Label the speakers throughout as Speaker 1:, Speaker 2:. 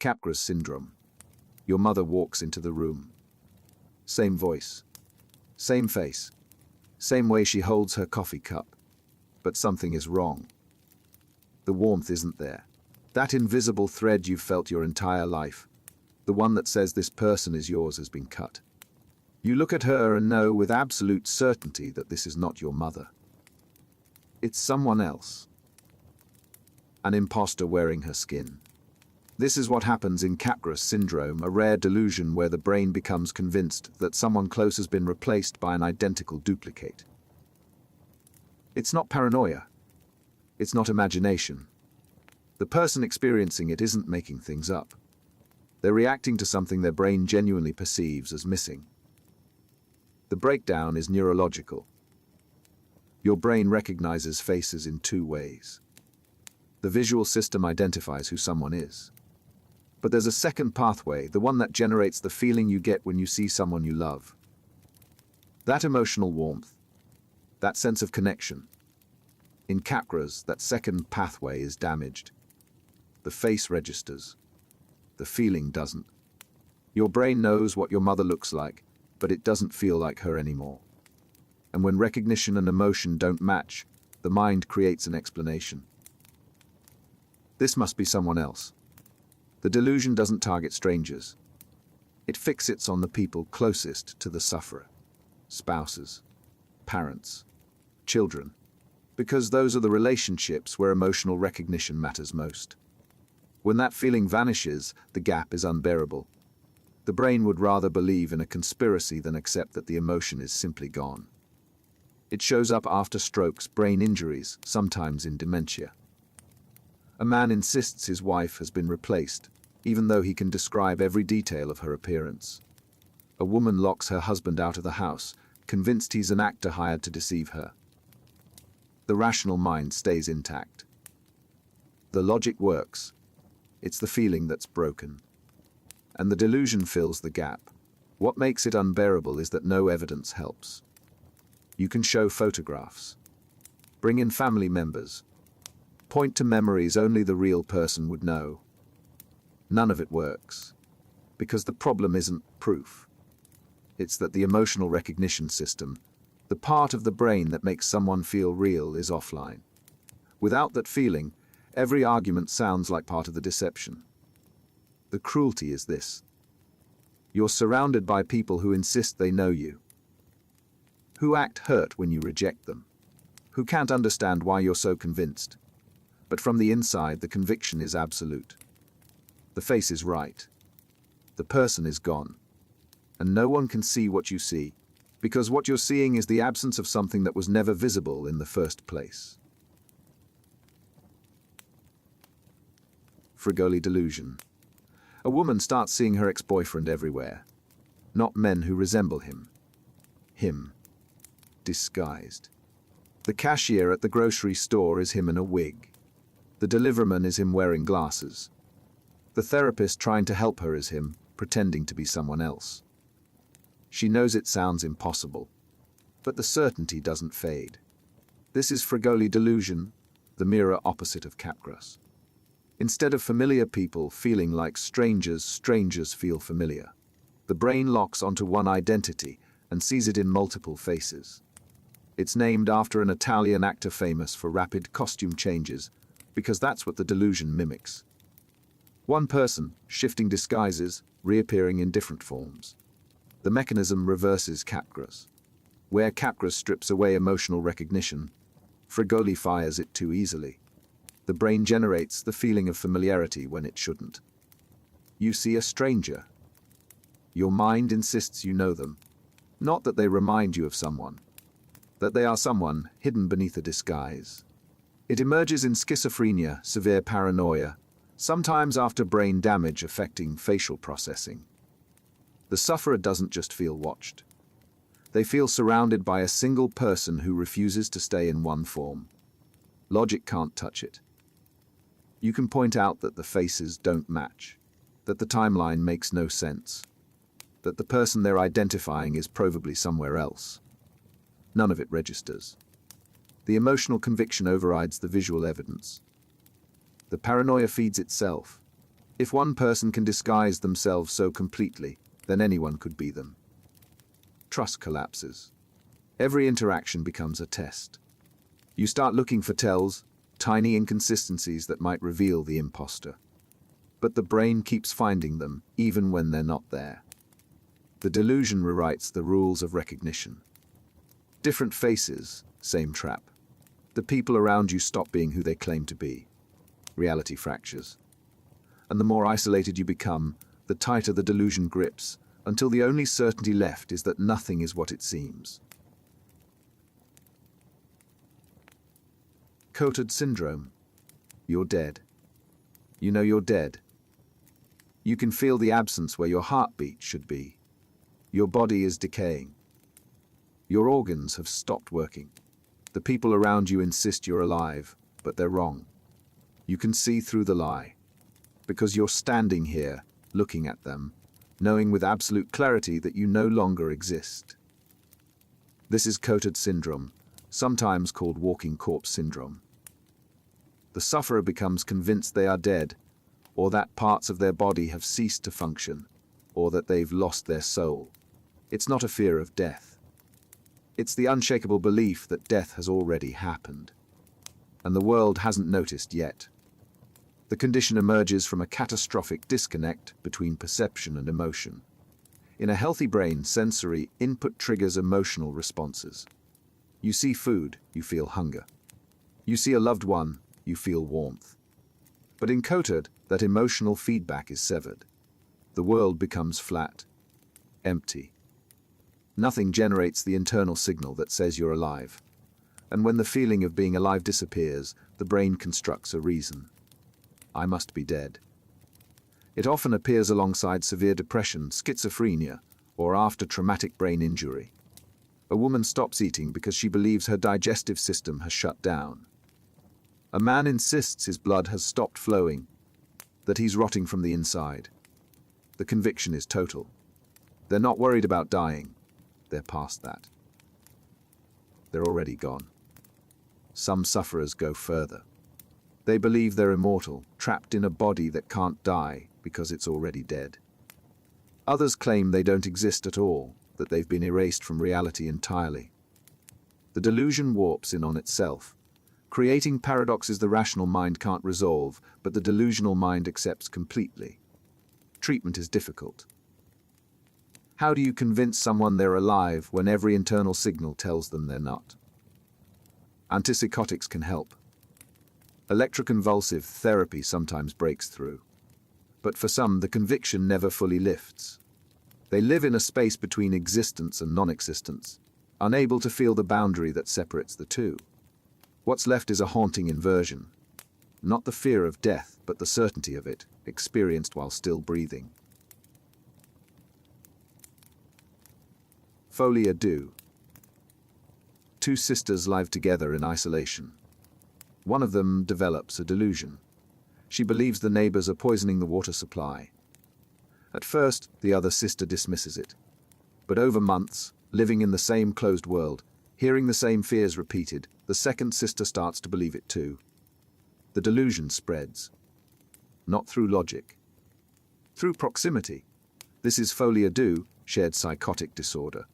Speaker 1: Capgras Syndrome. Your mother walks into the room. Same voice, same face, same way she holds her coffee cup. But something is wrong. The warmth isn't there. That invisible thread you've felt your entire life, the one that says this person is yours, has been cut. You look at her and know with absolute certainty that this is not your mother. It's someone else. An imposter wearing her skin. This is what happens in Capgras Syndrome, a rare delusion where the brain becomes convinced that someone close has been replaced by an identical duplicate. It's not paranoia. It's not imagination. The person experiencing it isn't making things up. They're reacting to something their brain genuinely perceives as missing. The breakdown is neurological. Your brain recognizes faces in two ways. The visual system identifies who someone is. But there's a second pathway, the one that generates the feeling you get when you see someone you love. That emotional warmth, that sense of connection. In Capgras, that second pathway is damaged. The face registers. The feeling doesn't. Your brain knows what your mother looks like, but it doesn't feel like her anymore. And when recognition and emotion don't match, the mind creates an explanation. This must be someone else. The delusion doesn't target strangers. It fixates on the people closest to the sufferer. Spouses, parents, children, because those are the relationships where emotional recognition matters most. When that feeling vanishes, the gap is unbearable. The brain would rather believe in a conspiracy than accept that the emotion is simply gone. It shows up after strokes, brain injuries, sometimes in dementia. A man insists his wife has been replaced, even though he can describe every detail of her appearance. A woman locks her husband out of the house, convinced he's an actor hired to deceive her. The rational mind stays intact. The logic works. It's the feeling that's broken. And the delusion fills the gap. What makes it unbearable is that no evidence helps. You can show photographs. Bring in family members. Point to memories only the real person would know. None of it works. Because the problem isn't proof. It's that the emotional recognition system, the part of the brain that makes someone feel real, is offline. Without that feeling, every argument sounds like part of the deception. The cruelty is this. You're surrounded by people who insist they know you, who act hurt when you reject them, who can't understand why you're so convinced. But from the inside, the conviction is absolute. The face is right. The person is gone. And no one can see what you see, because what you're seeing is the absence of something that was never visible in the first place. Fregoli Delusion. A woman starts seeing her ex-boyfriend everywhere. Not men who resemble him. Him. Disguised. The cashier at the grocery store is him in a wig. The deliverman is him wearing glasses. The therapist trying to help her is him, pretending to be someone else. She knows it sounds impossible, but the certainty doesn't fade. This is Fregoli Delusion, the mirror opposite of Capgras. Instead of familiar people feeling like strangers, strangers feel familiar. The brain locks onto one identity and sees it in multiple faces. It's named after an Italian actor famous for rapid costume changes, because that's what the delusion mimics. One person, shifting disguises, reappearing in different forms. The mechanism reverses Capgras. Where Capgras strips away emotional recognition, Fregoli fires it too easily. The brain generates the feeling of familiarity when it shouldn't. You see a stranger. Your mind insists you know them. Not that they remind you of someone. That they are someone hidden beneath a disguise. It emerges in schizophrenia, severe paranoia, sometimes after brain damage affecting facial processing. The sufferer doesn't just feel watched. They feel surrounded by a single person who refuses to stay in one form. Logic can't touch it. You can point out that the faces don't match, that the timeline makes no sense, that the person they're identifying is probably somewhere else. None of it registers. The emotional conviction overrides the visual evidence. The paranoia feeds itself. If one person can disguise themselves so completely, then anyone could be them. Trust collapses. Every interaction becomes a test. You start looking for tells, tiny inconsistencies that might reveal the imposter. But the brain keeps finding them, even when they're not there. The delusion rewrites the rules of recognition. Different faces, same trap. The people around you stop being who they claim to be. Reality fractures. And the more isolated you become, the tighter the delusion grips, until the only certainty left is that nothing is what it seems. Cotard Syndrome. You're dead. You know you're dead. You can feel the absence where your heartbeat should be. Your body is decaying. Your organs have stopped working. The people around you insist you're alive, but they're wrong. You can see through the lie, because you're standing here, looking at them, knowing with absolute clarity that you no longer exist. This is Cotard Syndrome, sometimes called walking corpse syndrome. The sufferer becomes convinced they are dead, or that parts of their body have ceased to function, or that they've lost their soul. It's not a fear of death. It's the unshakable belief that death has already happened, and the world hasn't noticed yet. The condition emerges from a catastrophic disconnect between perception and emotion. In a healthy brain, sensory input triggers emotional responses. You see food, you feel hunger. You see a loved one, you feel warmth. But in Cotard, that emotional feedback is severed. The world becomes flat, empty. Nothing generates the internal signal that says you're alive. And when the feeling of being alive disappears, the brain constructs a reason. I must be dead. It often appears alongside severe depression, schizophrenia, or after traumatic brain injury. A woman stops eating because she believes her digestive system has shut down. A man insists his blood has stopped flowing, that he's rotting from the inside. The conviction is total. They're not worried about dying. They're past that. They're already gone. Some sufferers go further. They believe they're immortal, trapped in a body that can't die because it's already dead. Others claim they don't exist at all, that they've been erased from reality entirely. The delusion warps in on itself, creating paradoxes the rational mind can't resolve, but the delusional mind accepts completely. Treatment is difficult. How do you convince someone they're alive when every internal signal tells them they're not? Antipsychotics can help. Electroconvulsive therapy sometimes breaks through. But for some, the conviction never fully lifts. They live in a space between existence and non-existence, unable to feel the boundary that separates the two. What's left is a haunting inversion. Not the fear of death, but the certainty of it, experienced while still breathing. Folie. Deux. Two sisters live together in isolation. One of them develops a delusion. She believes the neighbors are poisoning the water supply. At first, the other sister dismisses it. But over months, living in the same closed world, hearing the same fears repeated, the second sister starts to believe it too. The delusion spreads. Not through logic. Through proximity. This is Folie, Deux, shared psychotic disorder.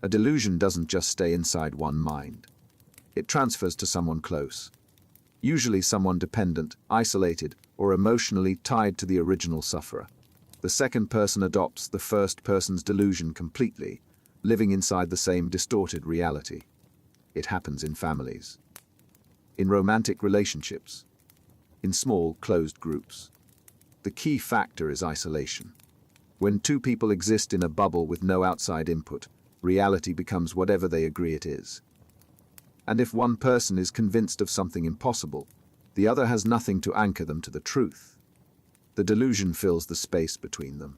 Speaker 1: A delusion doesn't just stay inside one mind. It transfers to someone close. Usually someone dependent, isolated, or emotionally tied to the original sufferer. The second person adopts the first person's delusion completely, living inside the same distorted reality. It happens in families, in romantic relationships, in small, closed groups. The key factor is isolation. When two people exist in a bubble with no outside input, reality becomes whatever they agree it is. And if one person is convinced of something impossible, the other has nothing to anchor them to the truth. The delusion fills the space between them.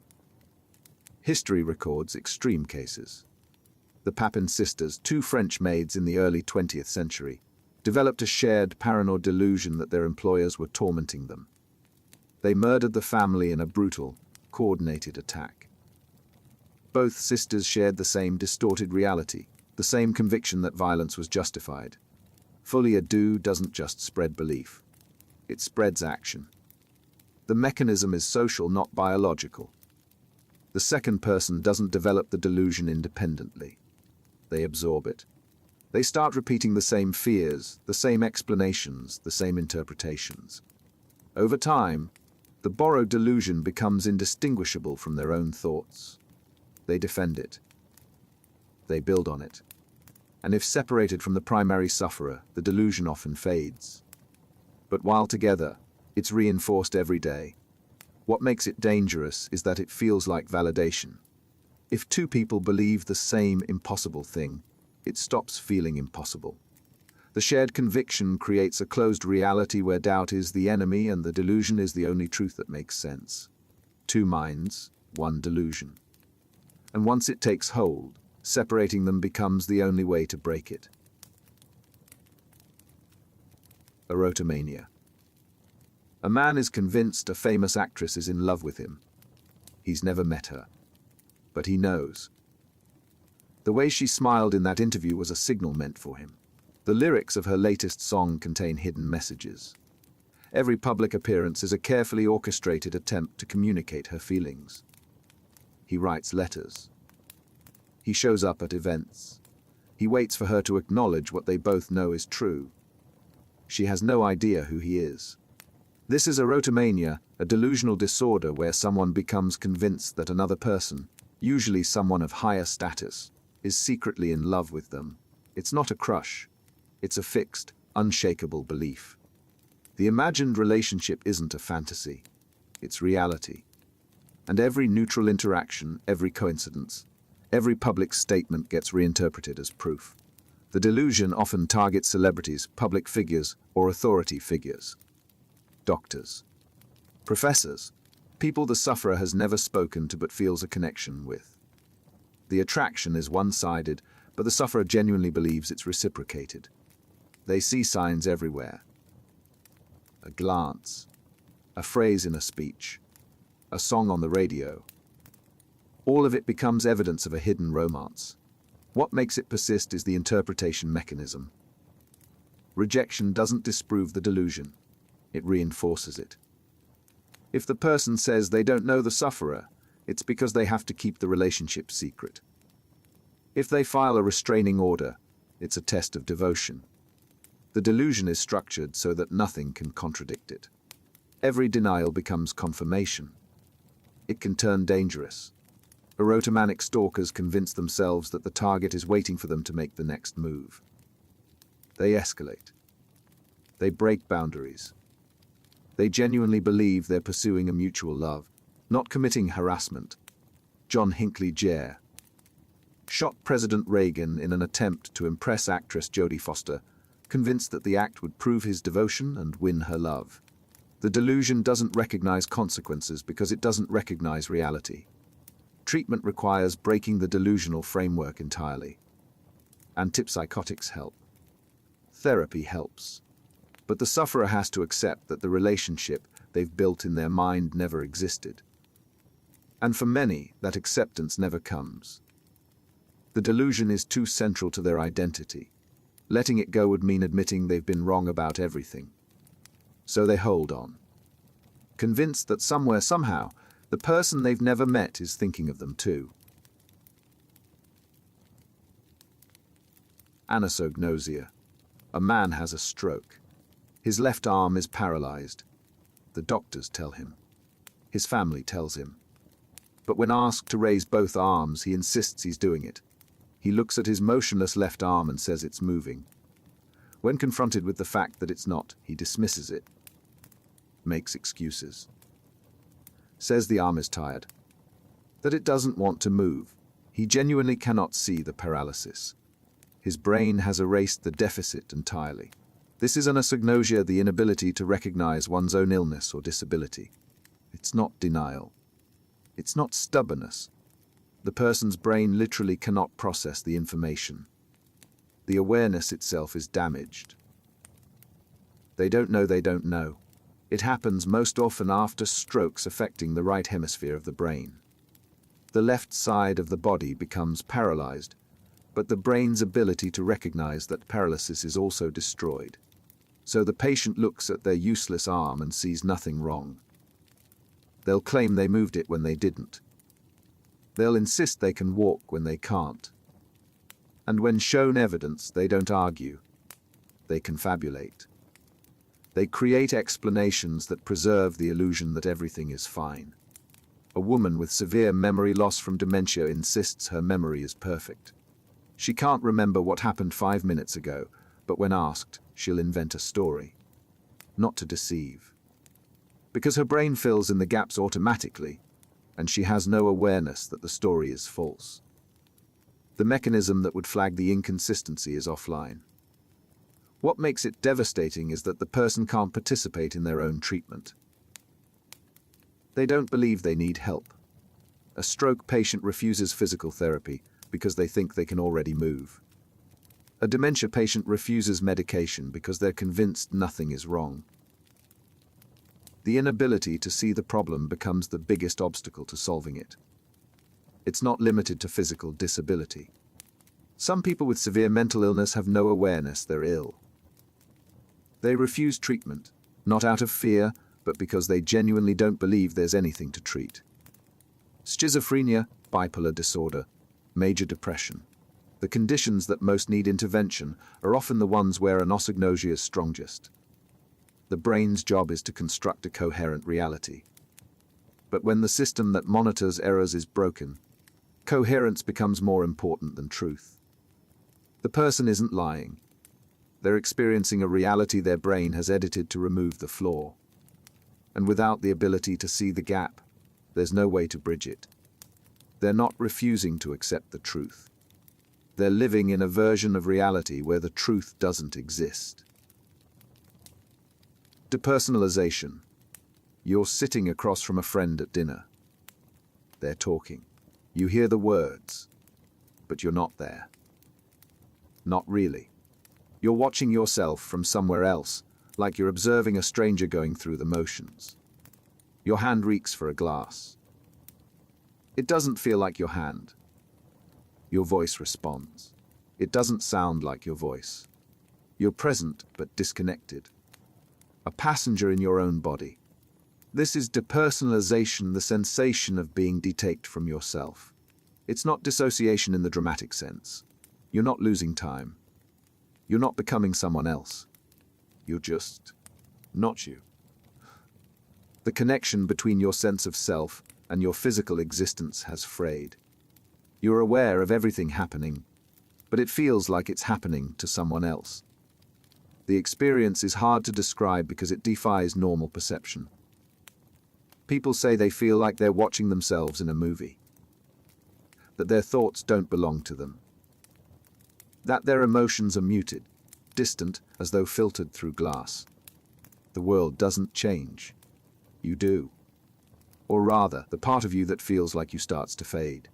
Speaker 1: History records extreme cases. The Papin sisters, two French maids in the early 20th century, developed a shared paranoid delusion that their employers were tormenting them. They murdered the family in a brutal, coordinated attack. Both sisters shared the same distorted reality, the same conviction that violence was justified. Folie. Deux doesn't just spread belief. It spreads action. The mechanism is social, not biological. The second person doesn't develop the delusion independently. They absorb it. They start repeating the same fears, the same explanations, the same interpretations. Over time, the borrowed delusion becomes indistinguishable from their own thoughts. They defend it. They build on it. And if separated from the primary sufferer, the delusion often fades. But while together, it's reinforced every day. What makes it dangerous is that it feels like validation. If two people believe the same impossible thing, it stops feeling impossible. The shared conviction creates a closed reality where doubt is the enemy and the delusion is the only truth that makes sense. Two minds, one delusion. And once it takes hold, separating them becomes the only way to break it. Erotomania. A man is convinced a famous actress is in love with him. He's never met her, but he knows. The way she smiled in that interview was a signal meant for him. The lyrics of her latest song contain hidden messages. Every public appearance is a carefully orchestrated attempt to communicate her feelings. He writes letters. He shows up at events. He waits for her to acknowledge what they both know is true. She has no idea who he is. This is erotomania, a delusional disorder where someone becomes convinced that another person, usually someone of higher status, is secretly in love with them. It's not a crush. It's a fixed, unshakable belief. The imagined relationship isn't a fantasy. It's reality. And every neutral interaction, every coincidence, every public statement gets reinterpreted as proof. The delusion often targets celebrities, public figures, or authority figures. Doctors, professors, people the sufferer has never spoken to but feels a connection with. The attraction is one-sided, but the sufferer genuinely believes it's reciprocated. They see signs everywhere. A glance, a phrase in a speech, a song on the radio. All of it becomes evidence of a hidden romance. What makes it persist is the interpretation mechanism. Rejection doesn't disprove the delusion. It reinforces it. If the person says they don't know the sufferer, it's because they have to keep the relationship secret. If they file a restraining order, it's a test of devotion. The delusion is structured so that nothing can contradict it. Every denial becomes confirmation. It can turn dangerous. Erotomanic stalkers convince themselves that the target is waiting for them to make the next move. They escalate. They break boundaries. They genuinely believe they're pursuing a mutual love, not committing harassment. John Hinckley Jr. shot President Reagan in an attempt to impress actress Jodie Foster, convinced that the act would prove his devotion and win her love. The delusion doesn't recognize consequences because it doesn't recognize reality. Treatment requires breaking the delusional framework entirely. Antipsychotics help. Therapy helps. But the sufferer has to accept that the relationship they've built in their mind never existed. And for many, that acceptance never comes. The delusion is too central to their identity. Letting it go would mean admitting they've been wrong about everything. So they hold on. Convinced that somewhere, somehow, the person they've never met is thinking of them too. Anosognosia. A man has a stroke. His left arm is paralyzed. The doctors tell him. His family tells him. But when asked to raise both arms, he insists he's doing it. He looks at his motionless left arm and says it's moving. When confronted with the fact that it's not, he dismisses it. Makes excuses. Says the arm is tired. That it doesn't want to move. He genuinely cannot see the paralysis. His brain has erased the deficit entirely. This is anosognosia, the inability to recognize one's own illness or disability. It's not denial. It's not stubbornness. The person's brain literally cannot process the information. The awareness itself is damaged. They don't know they don't know. It happens most often after strokes affecting the right hemisphere of the brain. The left side of the body becomes paralyzed, but the brain's ability to recognize that paralysis is also destroyed. So the patient looks at their useless arm and sees nothing wrong. They'll claim they moved it when they didn't. They'll insist they can walk when they can't. And when shown evidence, they don't argue. They confabulate. They create explanations that preserve the illusion that everything is fine. A woman with severe memory loss from dementia insists her memory is perfect. She can't remember what happened 5 minutes ago, but when asked, she'll invent a story. Not to deceive. Because her brain fills in the gaps automatically, and she has no awareness that the story is false. The mechanism that would flag the inconsistency is offline. What makes it devastating is that the person can't participate in their own treatment. They don't believe they need help. A stroke patient refuses physical therapy because they think they can already move. A dementia patient refuses medication because they're convinced nothing is wrong. The inability to see the problem becomes the biggest obstacle to solving it. It's not limited to physical disability. Some people with severe mental illness have no awareness they're ill. They refuse treatment, not out of fear, but because they genuinely don't believe there's anything to treat. Schizophrenia, bipolar disorder, major depression. The conditions that most need intervention are often the ones where anosognosia is strongest. The brain's job is to construct a coherent reality. But when the system that monitors errors is broken, coherence becomes more important than truth. The person isn't lying. They're experiencing a reality their brain has edited to remove the flaw. And without the ability to see the gap, there's no way to bridge it. They're not refusing to accept the truth. They're living in a version of reality where the truth doesn't exist. Depersonalization. You're sitting across from a friend at dinner. They're talking. You hear the words, but you're not there. Not really. You're watching yourself from somewhere else, like you're observing a stranger going through the motions. Your hand reaches for a glass. It doesn't feel like your hand. Your voice responds. It doesn't sound like your voice. You're present but disconnected. A passenger in your own body. This is depersonalization, the sensation of being detached from yourself. It's not dissociation in the dramatic sense. You're not losing time. You're not becoming someone else. You're just not you. The connection between your sense of self and your physical existence has frayed. You're aware of everything happening, but it feels like it's happening to someone else. The experience is hard to describe because it defies normal perception. People say they feel like they're watching themselves in a movie, that their thoughts don't belong to them, that their emotions are muted, distant, as though filtered through glass. The world doesn't change. You do. Or rather, the part of you that feels like you starts to fade.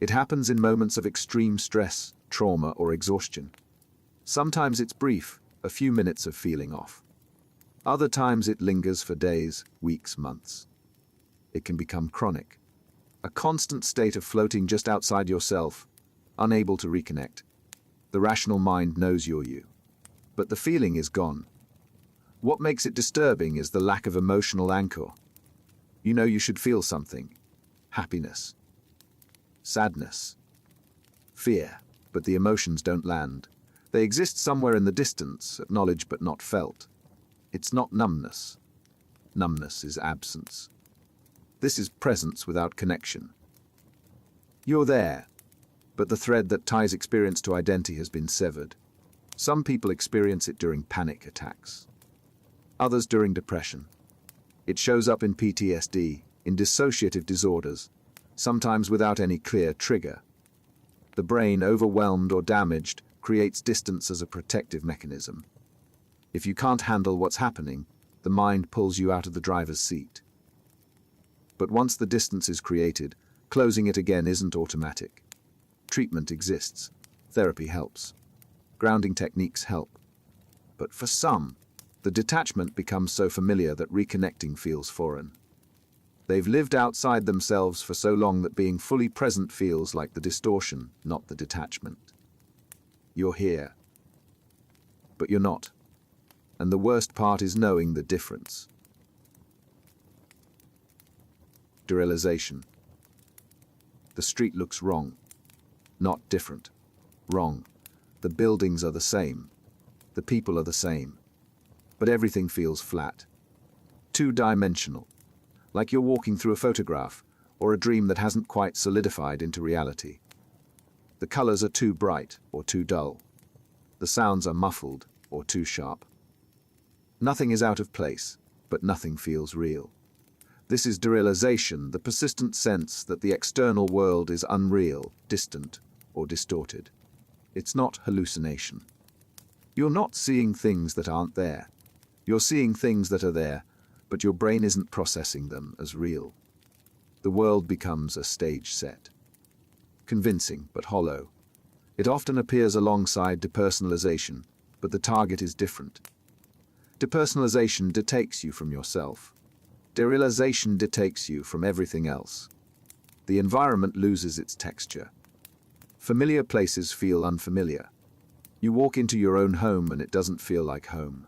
Speaker 1: It happens in moments of extreme stress, trauma, or exhaustion. Sometimes it's brief, a few minutes of feeling off. Other times it lingers for days, weeks, months. It can become chronic. A constant state of floating just outside yourself, unable to reconnect. The rational mind knows you're you, but the feeling is gone. What makes it disturbing is the lack of emotional anchor. You know you should feel something. Happiness. Sadness. Fear, but the emotions don't land. They exist somewhere in the distance, acknowledged but not felt. It's not numbness. Numbness is absence. This is presence without connection. You're there, but the thread that ties experience to identity has been severed. Some people experience it during panic attacks. Others during depression. It shows up in PTSD, in dissociative disorders, sometimes without any clear trigger. The brain, overwhelmed or damaged, creates distance as a protective mechanism. If you can't handle what's happening, the mind pulls you out of the driver's seat. But once the distance is created, closing it again isn't automatic. Treatment exists. Therapy helps. Grounding techniques help. But for some, the detachment becomes so familiar that reconnecting feels foreign. They've lived outside themselves for so long that being fully present feels like the distortion, not the detachment. You're here, but you're not. And the worst part is knowing the difference. Derealization. The street looks wrong. Not different. Wrong. The buildings are the same. The people are the same. But everything feels flat. Two-dimensional. Like you're walking through a photograph or a dream that hasn't quite solidified into reality. The colors are too bright or too dull. The sounds are muffled or too sharp. Nothing is out of place, but nothing feels real. This is derealization, the persistent sense that the external world is unreal, distant, or distorted. It's not hallucination. You're not seeing things that aren't there. You're seeing things that are there, but your brain isn't processing them as real. The world becomes a stage set. Convincing, but hollow. It often appears alongside depersonalization, but the target is different. Depersonalization detakes you from yourself. Derealization detakes you from everything else. The environment loses its texture. Familiar places feel unfamiliar. You walk into your own home and it doesn't feel like home.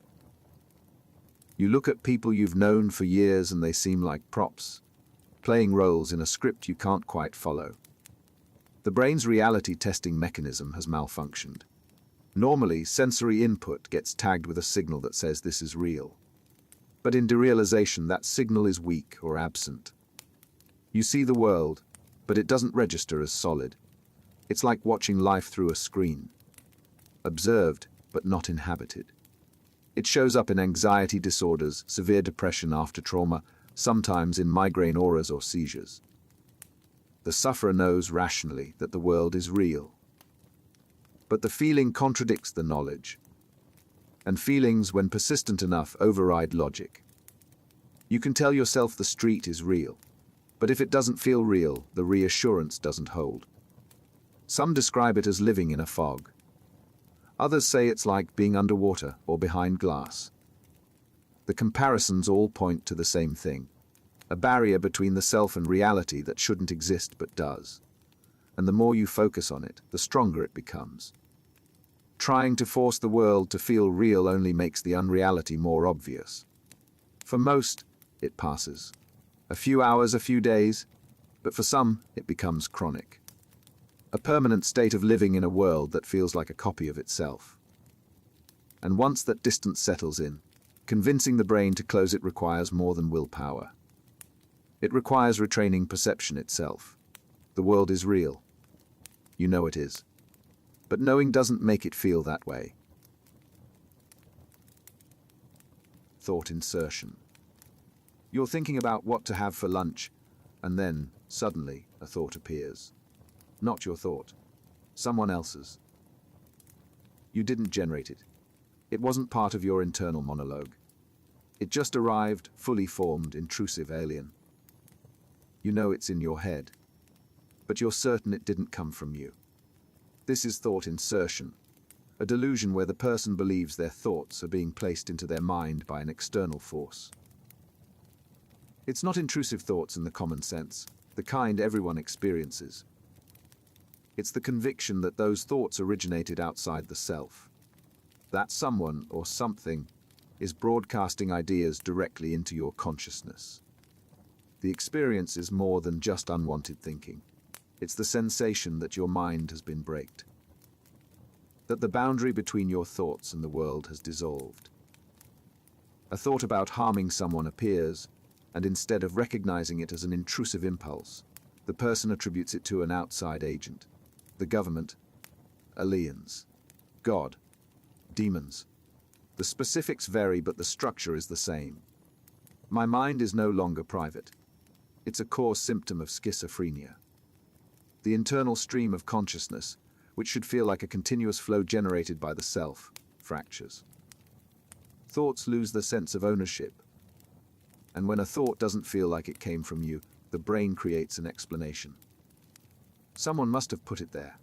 Speaker 1: You look at people you've known for years and they seem like props, playing roles in a script you can't quite follow. The brain's reality testing mechanism has malfunctioned. Normally, sensory input gets tagged with a signal that says this is real. But in derealization, that signal is weak or absent. You see the world, but it doesn't register as solid. It's like watching life through a screen. Observed, but not inhabited. It shows up in anxiety disorders, severe depression after trauma, sometimes in migraine auras or seizures. The sufferer knows rationally that the world is real. But the feeling contradicts the knowledge. And feelings, when persistent enough, override logic. You can tell yourself the street is real, but if it doesn't feel real, the reassurance doesn't hold. Some describe it as living in a fog. Others say it's like being underwater or behind glass. The comparisons all point to the same thing, a barrier between the self and reality that shouldn't exist but does. And the more you focus on it, the stronger it becomes. Trying to force the world to feel real only makes the unreality more obvious. For most, it passes. A few hours, a few days, but for some, it becomes chronic. A permanent state of living in a world that feels like a copy of itself. And once that distance settles in, convincing the brain to close it requires more than willpower. It requires retraining perception itself. The world is real. You know it is. But knowing doesn't make it feel that way. Thought insertion. You're thinking about what to have for lunch, and then, suddenly, a thought appears. Not your thought. Someone else's. You didn't generate it. It wasn't part of your internal monologue. It just arrived, fully formed, intrusive alien. You know it's in your head, but you're certain it didn't come from you. This is thought insertion, a delusion where the person believes their thoughts are being placed into their mind by an external force. It's not intrusive thoughts in the common sense, the kind everyone experiences. It's the conviction that those thoughts originated outside the self. That someone or something is broadcasting ideas directly into your consciousness. The experience is more than just unwanted thinking. It's the sensation that your mind has been braked. That the boundary between your thoughts and the world has dissolved. A thought about harming someone appears, and instead of recognizing it as an intrusive impulse, the person attributes it to an outside agent. The government, aliens, God, demons. The specifics vary, but the structure is the same. My mind is no longer private. It's a core symptom of schizophrenia. The internal stream of consciousness, which should feel like a continuous flow generated by the self, fractures. Thoughts lose the sense of ownership. And when a thought doesn't feel like it came from you, the brain creates an explanation. Someone must have put it there.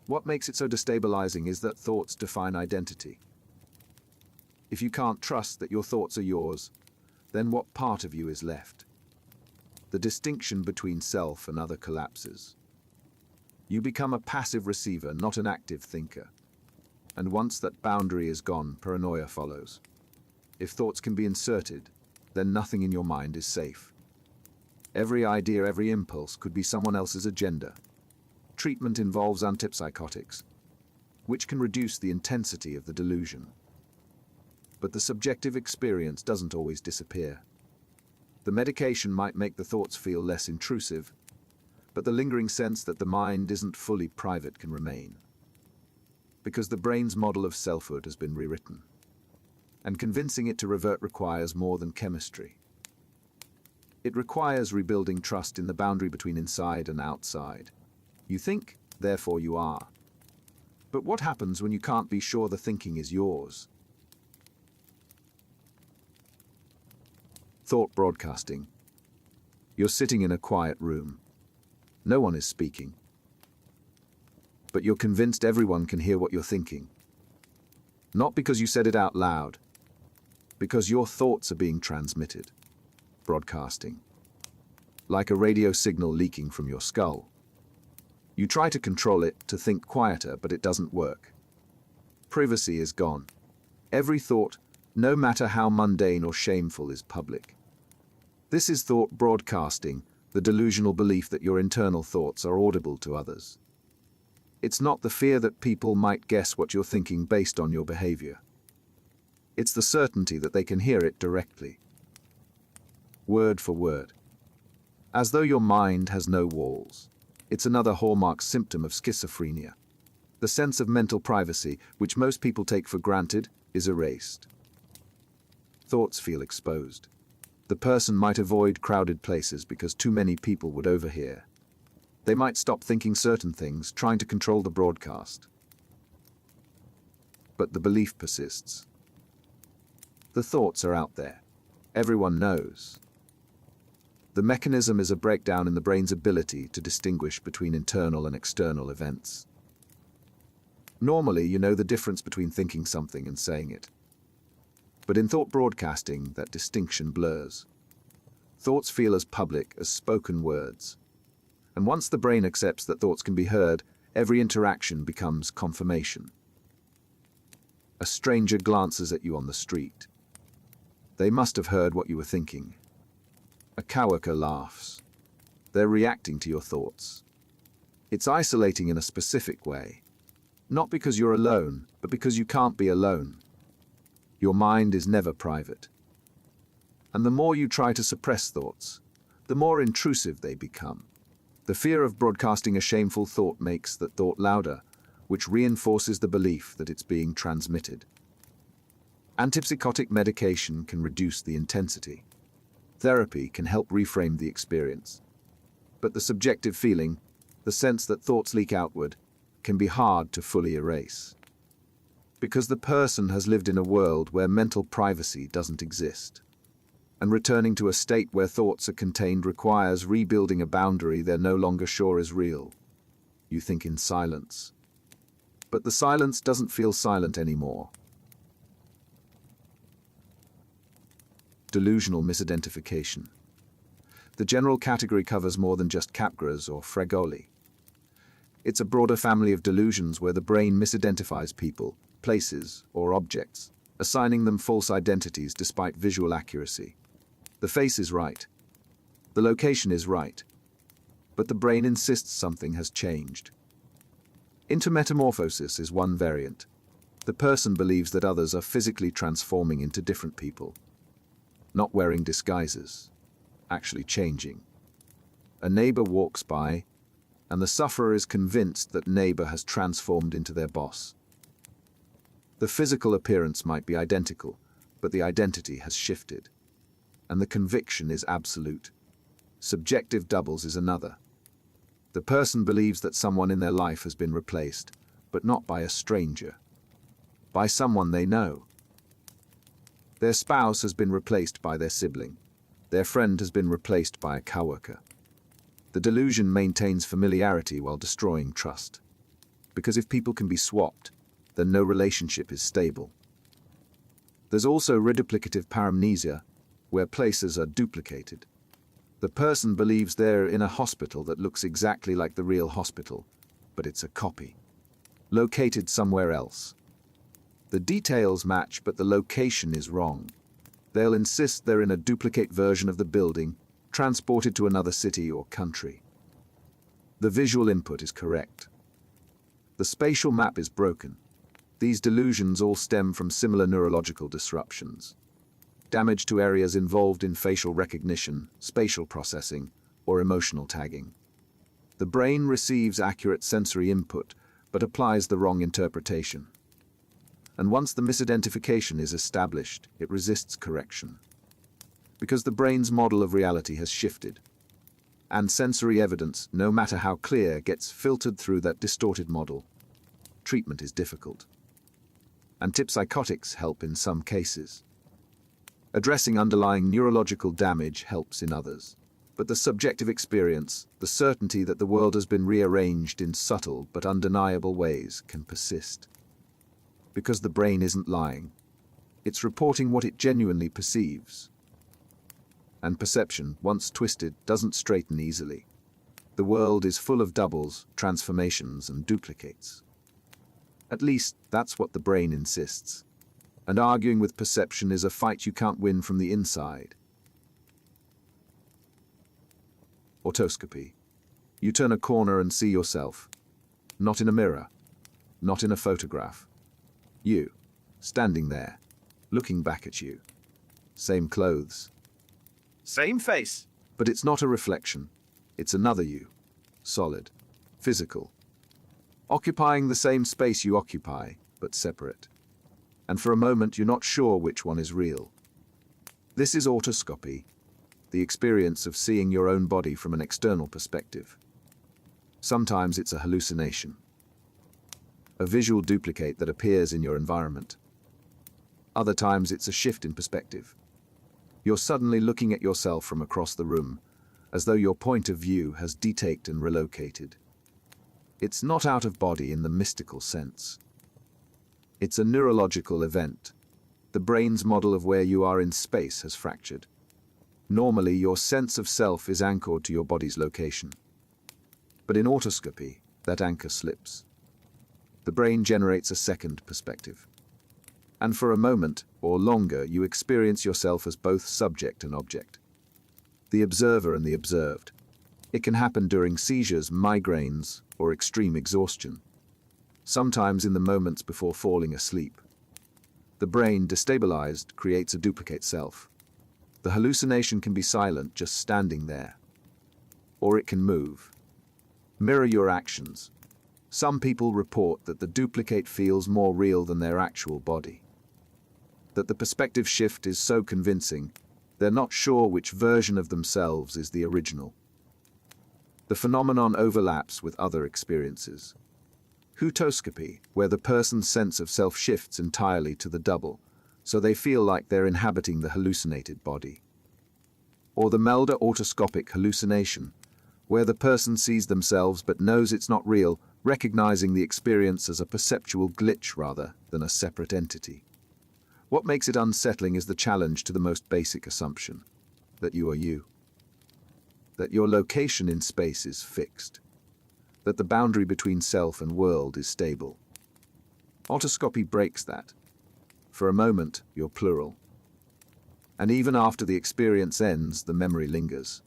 Speaker 1: What makes it so destabilizing is that thoughts define identity. If you can't trust that your thoughts are yours, then what part of you is left? The distinction between self and other collapses. You become a passive receiver, not an active thinker. And once that boundary is gone, paranoia follows. If thoughts can be inserted, then nothing in your mind is safe. Every idea, every impulse could be someone else's agenda. Treatment involves antipsychotics, which can reduce the intensity of the delusion. But the subjective experience doesn't always disappear. The medication might make the thoughts feel less intrusive, but the lingering sense that the mind isn't fully private can remain. Because the brain's model of selfhood has been rewritten. And convincing it to revert requires more than chemistry. It requires rebuilding trust in the boundary between inside and outside. You think, therefore you are. But what happens when you can't be sure the thinking is yours? Thought broadcasting. You're sitting in a quiet room. No one is speaking. But you're convinced everyone can hear what you're thinking. Not because you said it out loud, because your thoughts are being transmitted. Broadcasting. Like a radio signal leaking from your skull. You try to control it, to think quieter, but it doesn't work. Privacy is gone. Every thought, no matter how mundane or shameful, is public. This is thought broadcasting, the delusional belief that your internal thoughts are audible to others. It's not the fear that people might guess what you're thinking based on your behavior. It's the certainty that they can hear it directly. Word for word. As though your mind has no walls. It's another hallmark symptom of schizophrenia. The sense of mental privacy, which most people take for granted, is erased. Thoughts feel exposed. The person might avoid crowded places because too many people would overhear. They might stop thinking certain things, trying to control the broadcast. But the belief persists. The thoughts are out there. Everyone knows. The mechanism is a breakdown in the brain's ability to distinguish between internal and external events. Normally, you know the difference between thinking something and saying it. But in thought broadcasting, that distinction blurs. Thoughts feel as public as spoken words. And once the brain accepts that thoughts can be heard, every interaction becomes confirmation. A stranger glances at you on the street. They must have heard what you were thinking. A coworker laughs. They're reacting to your thoughts. It's isolating in a specific way. Not because you're alone, but because you can't be alone. Your mind is never private. And the more you try to suppress thoughts, the more intrusive they become. The fear of broadcasting a shameful thought makes that thought louder, which reinforces the belief that it's being transmitted. Antipsychotic medication can reduce the intensity. Therapy can help reframe the experience. But the subjective feeling, the sense that thoughts leak outward, can be hard to fully erase. Because the person has lived in a world where mental privacy doesn't exist. And returning to a state where thoughts are contained requires rebuilding a boundary they're no longer sure is real. You think in silence. But the silence doesn't feel silent anymore. Delusional misidentification. The general category covers more than just Capgras or Fregoli. It's a broader family of delusions where the brain misidentifies people, places, or objects, assigning them false identities despite visual accuracy. The face is right. The location is right. But the brain insists something has changed. Intermetamorphosis is one variant. The person believes that others are physically transforming into different people. Not wearing disguises, actually changing. A neighbor walks by, and the sufferer is convinced that neighbor has transformed into their boss. The physical appearance might be identical, but the identity has shifted. And the conviction is absolute. Subjective doubles is another. The person believes that someone in their life has been replaced, but not by a stranger. By someone they know. Their spouse has been replaced by their sibling. Their friend has been replaced by a coworker. The delusion maintains familiarity while destroying trust. Because if people can be swapped, then no relationship is stable. There's also Reduplicative Paramnesia, where places are duplicated. The person believes they're in a hospital that looks exactly like the real hospital, but it's a copy, located somewhere else. The details match, but the location is wrong. They'll insist they're in a duplicate version of the building, transported to another city or country. The visual input is correct. The spatial map is broken. These delusions all stem from similar neurological disruptions. Damage to areas involved in facial recognition, spatial processing, or emotional tagging. The brain receives accurate sensory input, but applies the wrong interpretation. And once the misidentification is established, it resists correction. Because the brain's model of reality has shifted. And sensory evidence, no matter how clear, gets filtered through that distorted model. Treatment is difficult. Antipsychotics help in some cases. Addressing underlying neurological damage helps in others. But the subjective experience, the certainty that the world has been rearranged in subtle but undeniable ways, can persist. Because the brain isn't lying. It's reporting what it genuinely perceives. And perception, once twisted, doesn't straighten easily. The world is full of doubles, transformations, and duplicates. At least, that's what the brain insists. And arguing with perception is a fight you can't win from the inside. Autoscopy. You turn a corner and see yourself. Not in a mirror. Not in a photograph. You, standing there, looking back at you. Same clothes.
Speaker 2: Same face.
Speaker 1: But it's not a reflection. It's another you. Solid. Physical. Occupying the same space you occupy, but separate. And for a moment you're not sure which one is real. This is autoscopy, the experience of seeing your own body from an external perspective. Sometimes it's a hallucination. A visual duplicate that appears in your environment. Other times it's a shift in perspective. You're suddenly looking at yourself from across the room, as though your point of view has detaked and relocated. It's not out of body in the mystical sense. It's a neurological event. The brain's model of where you are in space has fractured. Normally, your sense of self is anchored to your body's location. But in autoscopy, that anchor slips. The brain generates a second perspective. And for a moment, or longer, you experience yourself as both subject and object. The observer and the observed. It can happen during seizures, migraines, or extreme exhaustion. Sometimes in the moments before falling asleep. The brain, destabilized, creates a duplicate self. The hallucination can be silent, just standing there. Or it can move. Mirror your actions. Some people report that the duplicate feels more real than their actual body. That the perspective shift is so convincing, they're not sure which version of themselves is the original. The phenomenon overlaps with other experiences. Autoscopy, where the person's sense of self shifts entirely to the double, so they feel like they're inhabiting the hallucinated body. Or the Melder autoscopic hallucination, where the person sees themselves but knows it's not real, recognizing the experience as a perceptual glitch rather than a separate entity. What makes it unsettling is the challenge to the most basic assumption, that you are you. That your location in space is fixed. That the boundary between self and world is stable. Autoscopy breaks that. For a moment, you're plural. And even after the experience ends, the memory lingers.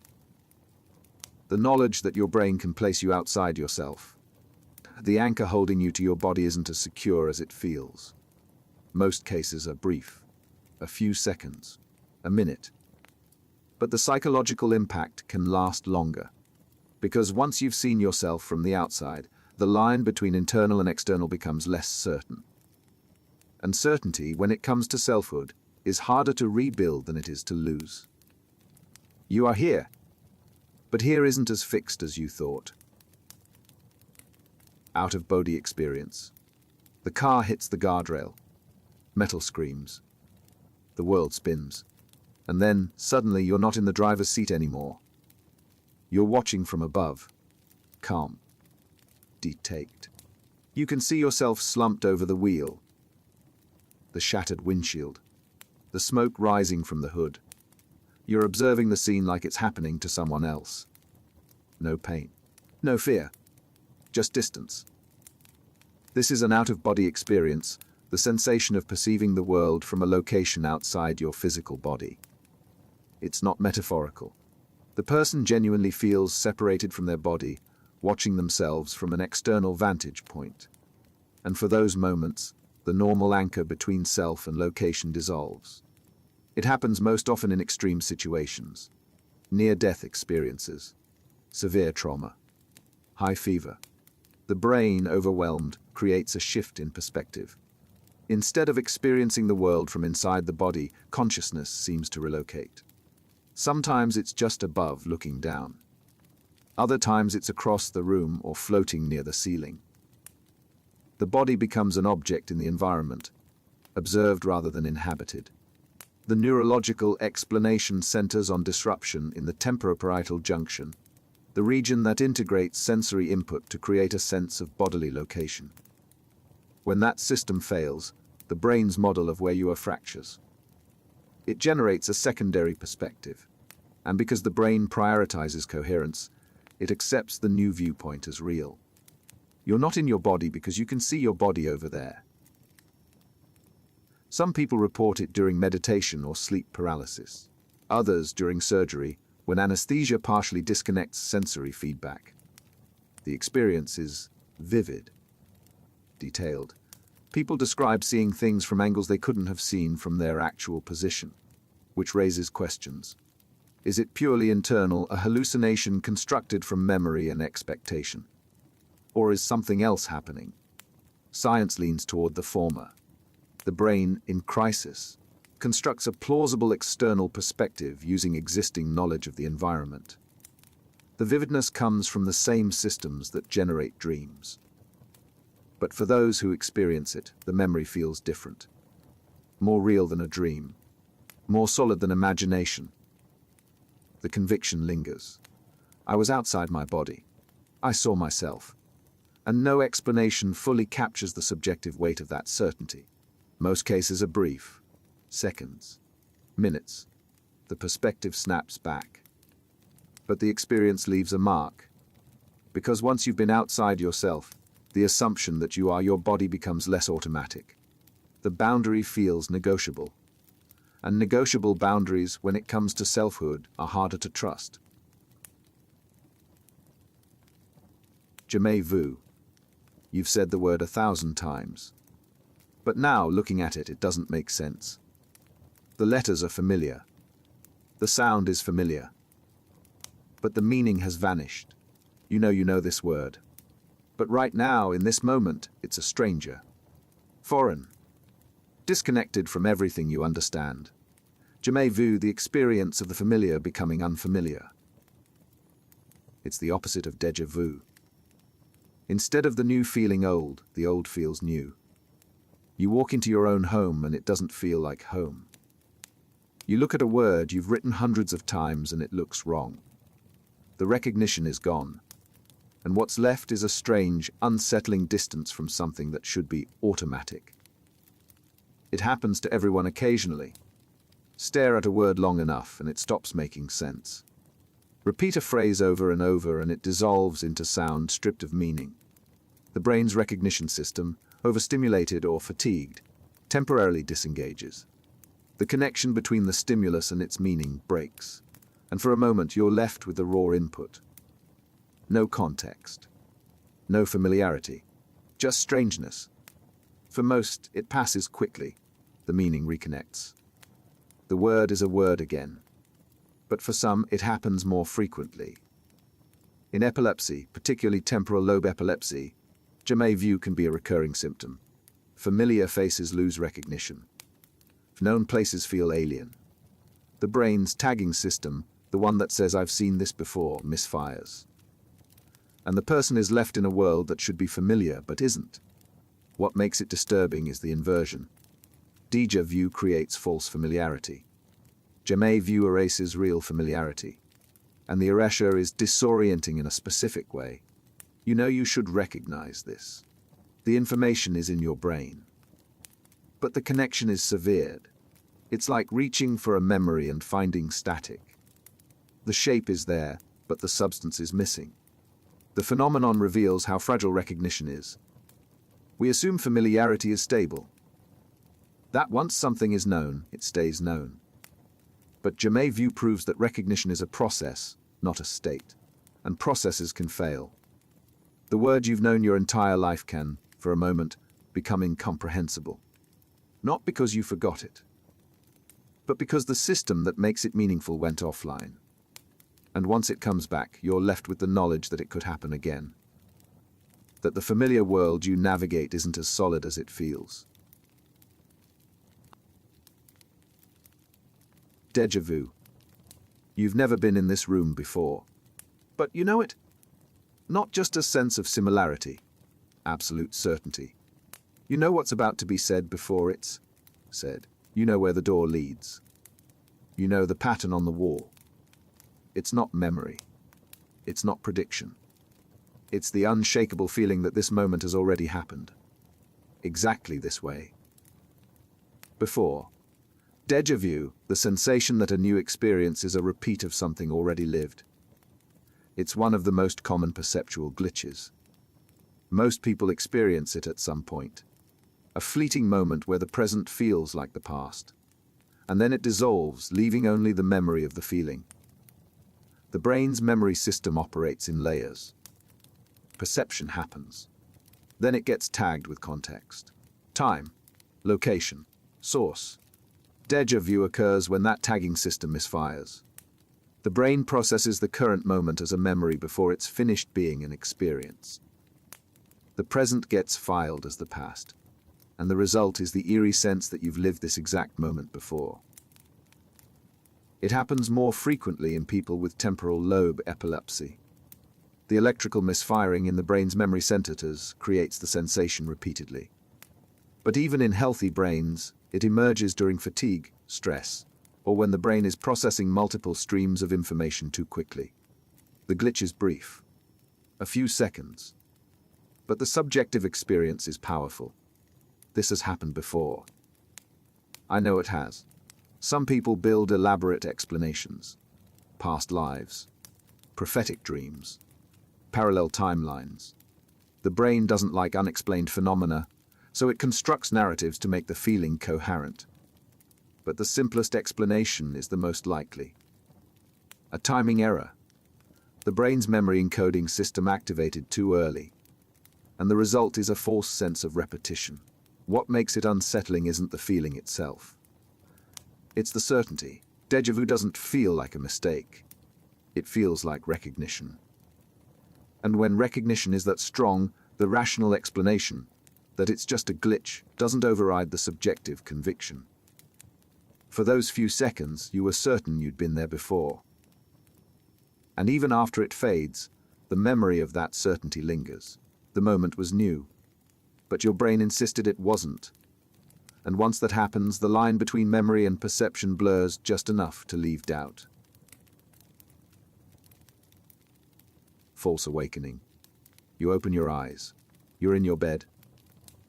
Speaker 1: The knowledge that your brain can place you outside yourself. The anchor holding you to your body isn't as secure as it feels. Most cases are brief. A few seconds. A minute. But the psychological impact can last longer. Because once you've seen yourself from the outside, the line between internal and external becomes less certain. And certainty, when it comes to selfhood, is harder to rebuild than it is to lose. You are here, but here isn't as fixed as you thought. Out-of-body experience. The car hits the guardrail. Metal screams. The world spins. And then, suddenly, you're not in the driver's seat anymore. You're watching from above. Calm. Detaked. You can see yourself slumped over the wheel. The shattered windshield. The smoke rising from the hood. You're observing the scene like it's happening to someone else. No pain. No fear. Just distance. This is an out-of-body experience, the sensation of perceiving the world from a location outside your physical body. It's not metaphorical. The person genuinely feels separated from their body, watching themselves from an external vantage point. And for those moments, the normal anchor between self and location dissolves. It happens most often in extreme situations: near-death experiences, severe trauma, high fever. The brain, overwhelmed, creates a shift in perspective. Instead of experiencing the world from inside the body, consciousness seems to relocate. Sometimes it's just above, looking down. Other times it's across the room or floating near the ceiling. The body becomes an object in the environment, observed rather than inhabited. The neurological explanation centers on disruption in the temporoparietal junction, the region that integrates sensory input to create a sense of bodily location. When that system fails, the brain's model of where you are fractures. It generates a secondary perspective, and because the brain prioritizes coherence, it accepts the new viewpoint as real. You're not in your body because you can see your body over there. Some people report it during meditation or sleep paralysis. Others during surgery, when anesthesia partially disconnects sensory feedback. The experience is vivid, detailed. People describe seeing things from angles they couldn't have seen from their actual position, which raises questions. Is it purely internal, a hallucination constructed from memory and expectation? Or is something else happening? Science leans toward the former. The brain, in crisis, constructs a plausible external perspective using existing knowledge of the environment. The vividness comes from the same systems that generate dreams. But for those who experience it, the memory feels different. More real than a dream. More solid than imagination. The conviction lingers. I was outside my body. I saw myself. And no explanation fully captures the subjective weight of that certainty. Most cases are brief. Seconds. Minutes. The perspective snaps back. But the experience leaves a mark. Because once you've been outside yourself, the assumption that you are your body becomes less automatic. The boundary feels negotiable. And negotiable boundaries, when it comes to selfhood, are harder to trust. Jamais Vu. You've said the word 1,000 times. But now, looking at it, it doesn't make sense. The letters are familiar. The sound is familiar. But the meaning has vanished. You know this word. But right now, in this moment, it's a stranger. Foreign. Disconnected from everything you understand. Jamais Vu, the experience of the familiar becoming unfamiliar. It's the opposite of Déjà Vu. Instead of the new feeling old, the old feels new. You walk into your own home and it doesn't feel like home. You look at a word you've written hundreds of times and it looks wrong. The recognition is gone. And what's left is a strange, unsettling distance from something that should be automatic. It happens to everyone occasionally. Stare at a word long enough and it stops making sense. Repeat a phrase over and over and it dissolves into sound stripped of meaning. The brain's recognition system, overstimulated or fatigued, temporarily disengages. The connection between the stimulus and its meaning breaks, and for a moment you're left with the raw input. No context. No familiarity. Just strangeness. For most, it passes quickly. The meaning reconnects. The word is a word again. But for some, it happens more frequently. In epilepsy, particularly temporal lobe epilepsy, Jamais Vu can be a recurring symptom. Familiar faces lose recognition. Known places feel alien. The brain's tagging system, the one that says I've seen this before, misfires. And the person is left in a world that should be familiar but isn't. What makes it disturbing is the inversion. Déjà Vu creates false familiarity. Jamais Vu erases real familiarity. And the erasure is disorienting in a specific way. You know you should recognize this. The information is in your brain. But the connection is severed. It's like reaching for a memory and finding static. The shape is there, but the substance is missing. The phenomenon reveals how fragile recognition is. We assume familiarity is stable. That once something is known, it stays known. But Jamais Vu proves that recognition is a process, not a state, and processes can fail. The word you've known your entire life can, for a moment, become incomprehensible. Not because you forgot it, but because the system that makes it meaningful went offline. And once it comes back, you're left with the knowledge that it could happen again. That the familiar world you navigate isn't as solid as it feels. Déjà vu. You've never been in this room before, but you know it. Not just a sense of similarity, absolute certainty. You know what's about to be said before it's said. You know where the door leads. You know the pattern on the wall. It's not memory. It's not prediction. It's the unshakable feeling that this moment has already happened. Exactly this way. Before. Déjà vu, the sensation that a new experience is a repeat of something already lived. It's one of the most common perceptual glitches. Most people experience it at some point. A fleeting moment where the present feels like the past. And then it dissolves, leaving only the memory of the feeling. The brain's memory system operates in layers. Perception happens. Then it gets tagged with context. Time, location, source. Déjà vu occurs when that tagging system misfires. The brain processes the current moment as a memory before it's finished being an experience. The present gets filed as the past, and the result is the eerie sense that you've lived this exact moment before. It happens more frequently in people with temporal lobe epilepsy. The electrical misfiring in the brain's memory centers creates the sensation repeatedly. But even in healthy brains, it emerges during fatigue, stress, or when the brain is processing multiple streams of information too quickly. The glitch is brief, a few seconds, but the subjective experience is powerful. This has happened before. I know it has. Some people build elaborate explanations, past lives, prophetic dreams, parallel timelines. The brain doesn't like unexplained phenomena, so it constructs narratives to make the feeling coherent. But the simplest explanation is the most likely. A timing error. The brain's memory encoding system activated too early, and the result is a false sense of repetition. What makes it unsettling isn't the feeling itself. It's the certainty. Déjà vu doesn't feel like a mistake. It feels like recognition. And when recognition is that strong, the rational explanation, that it's just a glitch, doesn't override the subjective conviction. For those few seconds, you were certain you'd been there before. And even after it fades, the memory of that certainty lingers. The moment was new, but your brain insisted it wasn't. And once that happens, the line between memory and perception blurs just enough to leave doubt. False awakening. You open your eyes. You're in your bed.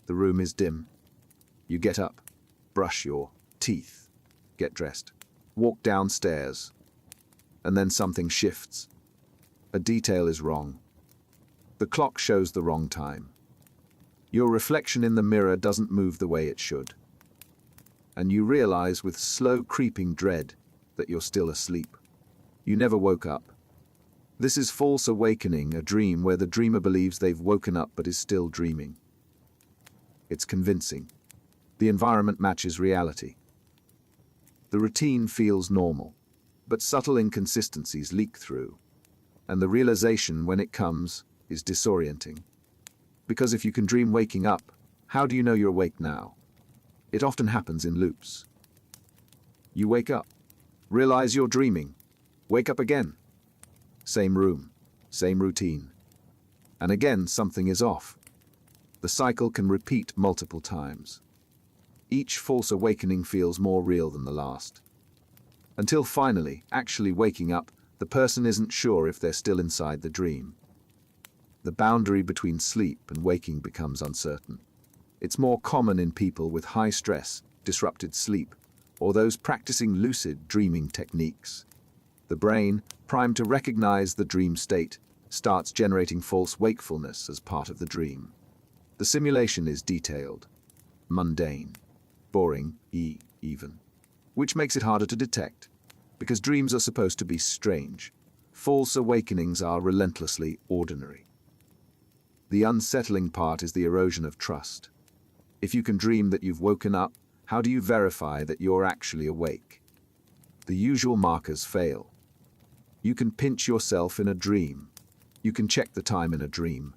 Speaker 1: The room is dim. You get up, brush your teeth, get dressed, walk downstairs, and then something shifts. A detail is wrong. The clock shows the wrong time. Your reflection in the mirror doesn't move the way it should. And you realize with slow creeping dread that you're still asleep. You never woke up. This is false awakening, a dream where the dreamer believes they've woken up but is still dreaming. It's convincing. The environment matches reality. The routine feels normal, but subtle inconsistencies leak through, and the realization, when it comes, is disorienting. Because if you can dream waking up, how do you know you're awake now? It often happens in loops. You wake up, realize you're dreaming, wake up again. Same room, same routine. And again, something is off. The cycle can repeat multiple times. Each false awakening feels more real than the last. Until finally, actually waking up, the person isn't sure if they're still inside the dream. The boundary between sleep and waking becomes uncertain. It's more common in people with high stress, disrupted sleep, or those practicing lucid dreaming techniques. The brain, primed to recognize the dream state, starts generating false wakefulness as part of the dream. The simulation is detailed, mundane, boring, even, which makes it harder to detect, because dreams are supposed to be strange, false awakenings are relentlessly ordinary. The unsettling part is the erosion of trust. If you can dream that you've woken up, how do you verify that you're actually awake? The usual markers fail. You can pinch yourself in a dream. You can check the time in a dream.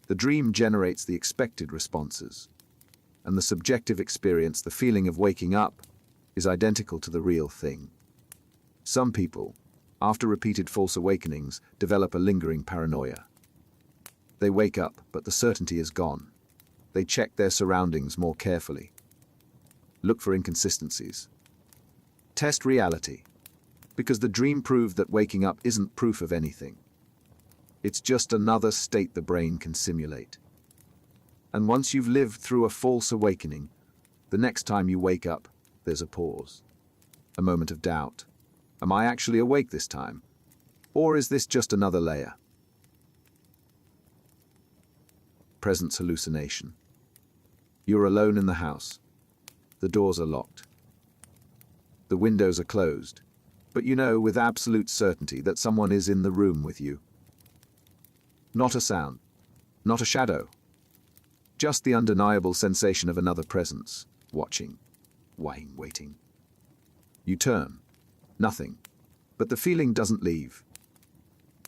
Speaker 1: The dream generates the expected responses. And the subjective experience, the feeling of waking up, is identical to the real thing. Some people, after repeated false awakenings, develop a lingering paranoia. They wake up, but the certainty is gone. They check their surroundings more carefully. Look for inconsistencies. Test reality, because the dream proved that waking up isn't proof of anything. It's just another state the brain can simulate. And once you've lived through a false awakening, the next time you wake up, there's a pause. A moment of doubt. Am I actually awake this time? Or is this just another layer? Presence hallucination. You're alone in the house. The doors are locked. The windows are closed, but you know with absolute certainty that someone is in the room with you. Not a sound, not a shadow. Just the undeniable sensation of another presence, watching, waiting. You turn. Nothing. But the feeling doesn't leave.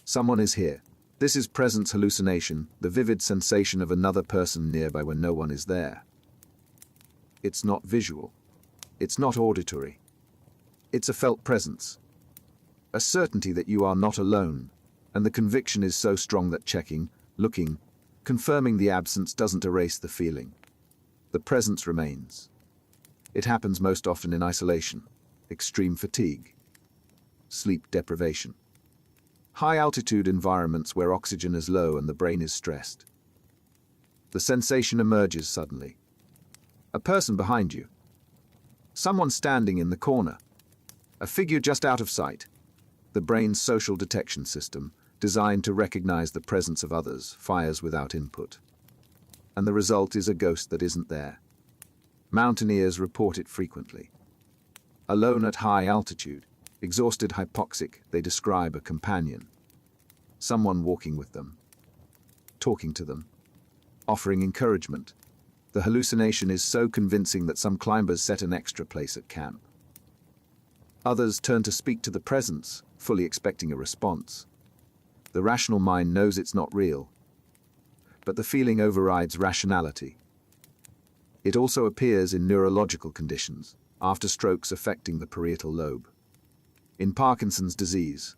Speaker 1: Someone is here. This is presence hallucination, the vivid sensation of another person nearby when no one is there. It's not visual. It's not auditory. It's a felt presence. A certainty that you are not alone, and the conviction is so strong that checking, looking, confirming the absence doesn't erase the feeling. The presence remains. It happens most often in isolation, extreme fatigue, sleep deprivation, high-altitude environments where oxygen is low and the brain is stressed. The sensation emerges suddenly. A person behind you. Someone standing in the corner. A figure just out of sight. The brain's social detection system, designed to recognize the presence of others, fires without input. And the result is a ghost that isn't there. Mountaineers report it frequently. Alone at high altitude, exhausted, hypoxic, they describe a companion. Someone walking with them, talking to them, offering encouragement. The hallucination is so convincing that some climbers set an extra place at camp. Others turn to speak to the presence, fully expecting a response. The rational mind knows it's not real, but the feeling overrides rationality. It also appears in neurological conditions, after strokes affecting the parietal lobe, in Parkinson's disease,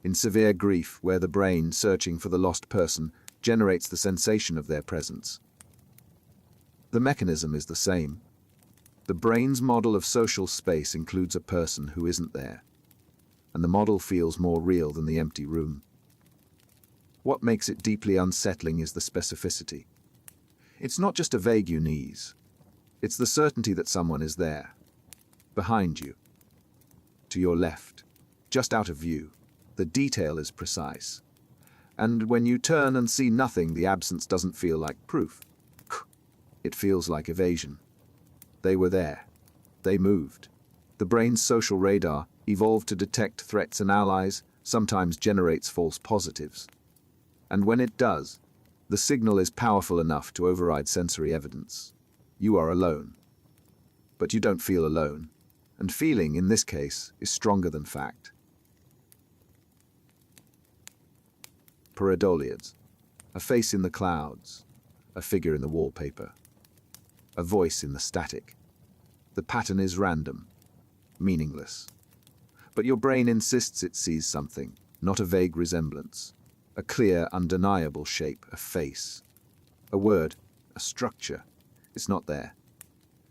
Speaker 1: in severe grief where the brain, searching for the lost person, generates the sensation of their presence. The mechanism is the same. The brain's model of social space includes a person who isn't there, and the model feels more real than the empty room. What makes it deeply unsettling is the specificity. It's not just a vague unease. It's the certainty that someone is there, behind you, to your left, just out of view. The detail is precise. And when you turn and see nothing, the absence doesn't feel like proof. It feels like evasion. They were there. They moved. The brain's social radar, evolved to detect threats and allies, sometimes generates false positives. And when it does, the signal is powerful enough to override sensory evidence. You are alone. But you don't feel alone. And feeling, in this case, is stronger than fact. Pareidolia. A face in the clouds. A figure in the wallpaper. A voice in the static. The pattern is random, meaningless. But your brain insists it sees something, not a vague resemblance. A clear, undeniable shape, a face. A word, a structure. It's not there.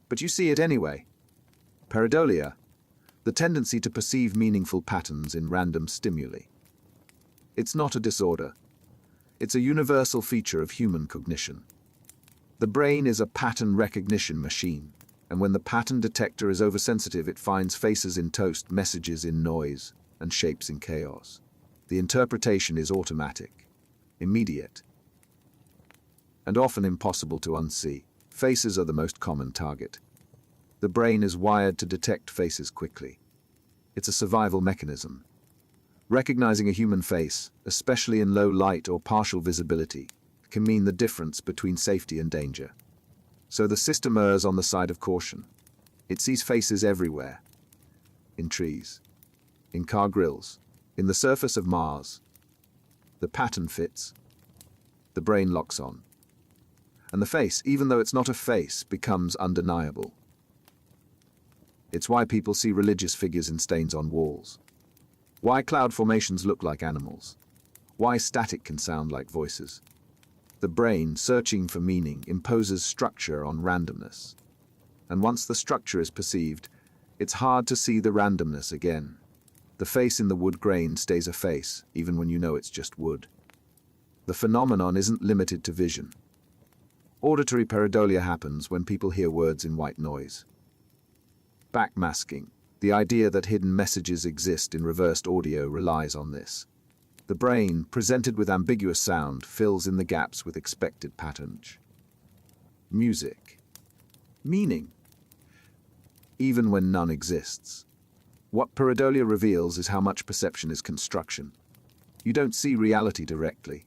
Speaker 1: But you see it anyway. Pareidolia, the tendency to perceive meaningful patterns in random stimuli. It's not a disorder. It's a universal feature of human cognition. The brain is a pattern recognition machine, and when the pattern detector is oversensitive, it finds faces in toast, messages in noise, and shapes in chaos. The interpretation is automatic, immediate, and often impossible to unsee. Faces are the most common target. The brain is wired to detect faces quickly. It's a survival mechanism. Recognizing a human face, especially in low light or partial visibility, can mean the difference between safety and danger. So the system errs on the side of caution. It sees faces everywhere. In trees, in car grills, in the surface of Mars. The pattern fits. The brain locks on. And the face, even though it's not a face, becomes undeniable. It's why people see religious figures in stains on walls. Why cloud formations look like animals. Why static can sound like voices. The brain, searching for meaning, imposes structure on randomness. And once the structure is perceived, it's hard to see the randomness again. The face in the wood grain stays a face, even when you know it's just wood. The phenomenon isn't limited to vision. Auditory pareidolia happens when people hear words in white noise. Backmasking, the idea that hidden messages exist in reversed audio, relies on this. The brain, presented with ambiguous sound, fills in the gaps with expected patterns. Music. Meaning. Even when none exists. What pareidolia reveals is how much perception is construction. You don't see reality directly.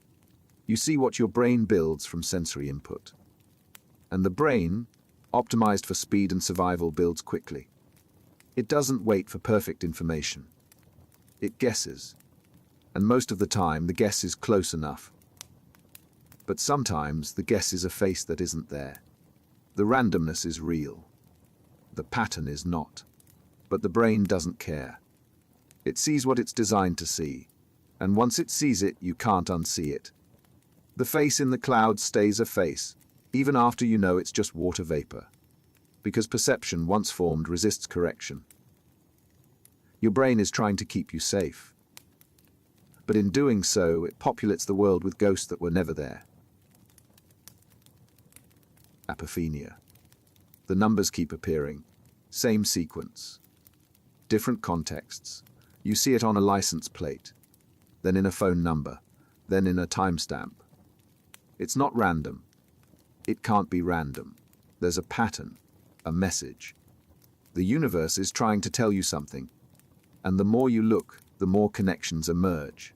Speaker 1: You see what your brain builds from sensory input. And the brain, optimized for speed and survival, builds quickly. It doesn't wait for perfect information. It guesses. And most of the time, the guess is close enough. But sometimes, the guess is a face that isn't there. The randomness is real. The pattern is not. But the brain doesn't care. It sees what it's designed to see. And once it sees it, you can't unsee it. The face in the cloud stays a face, even after you know it's just water vapor. Because perception, once formed, resists correction. Your brain is trying to keep you safe. But in doing so, it populates the world with ghosts that were never there. Apophenia. The numbers keep appearing. Same sequence. Different contexts. You see it on a license plate, then in a phone number, then in a timestamp. It's not random. It can't be random. There's a pattern, a message. The universe is trying to tell you something, and the more you look, the more connections emerge.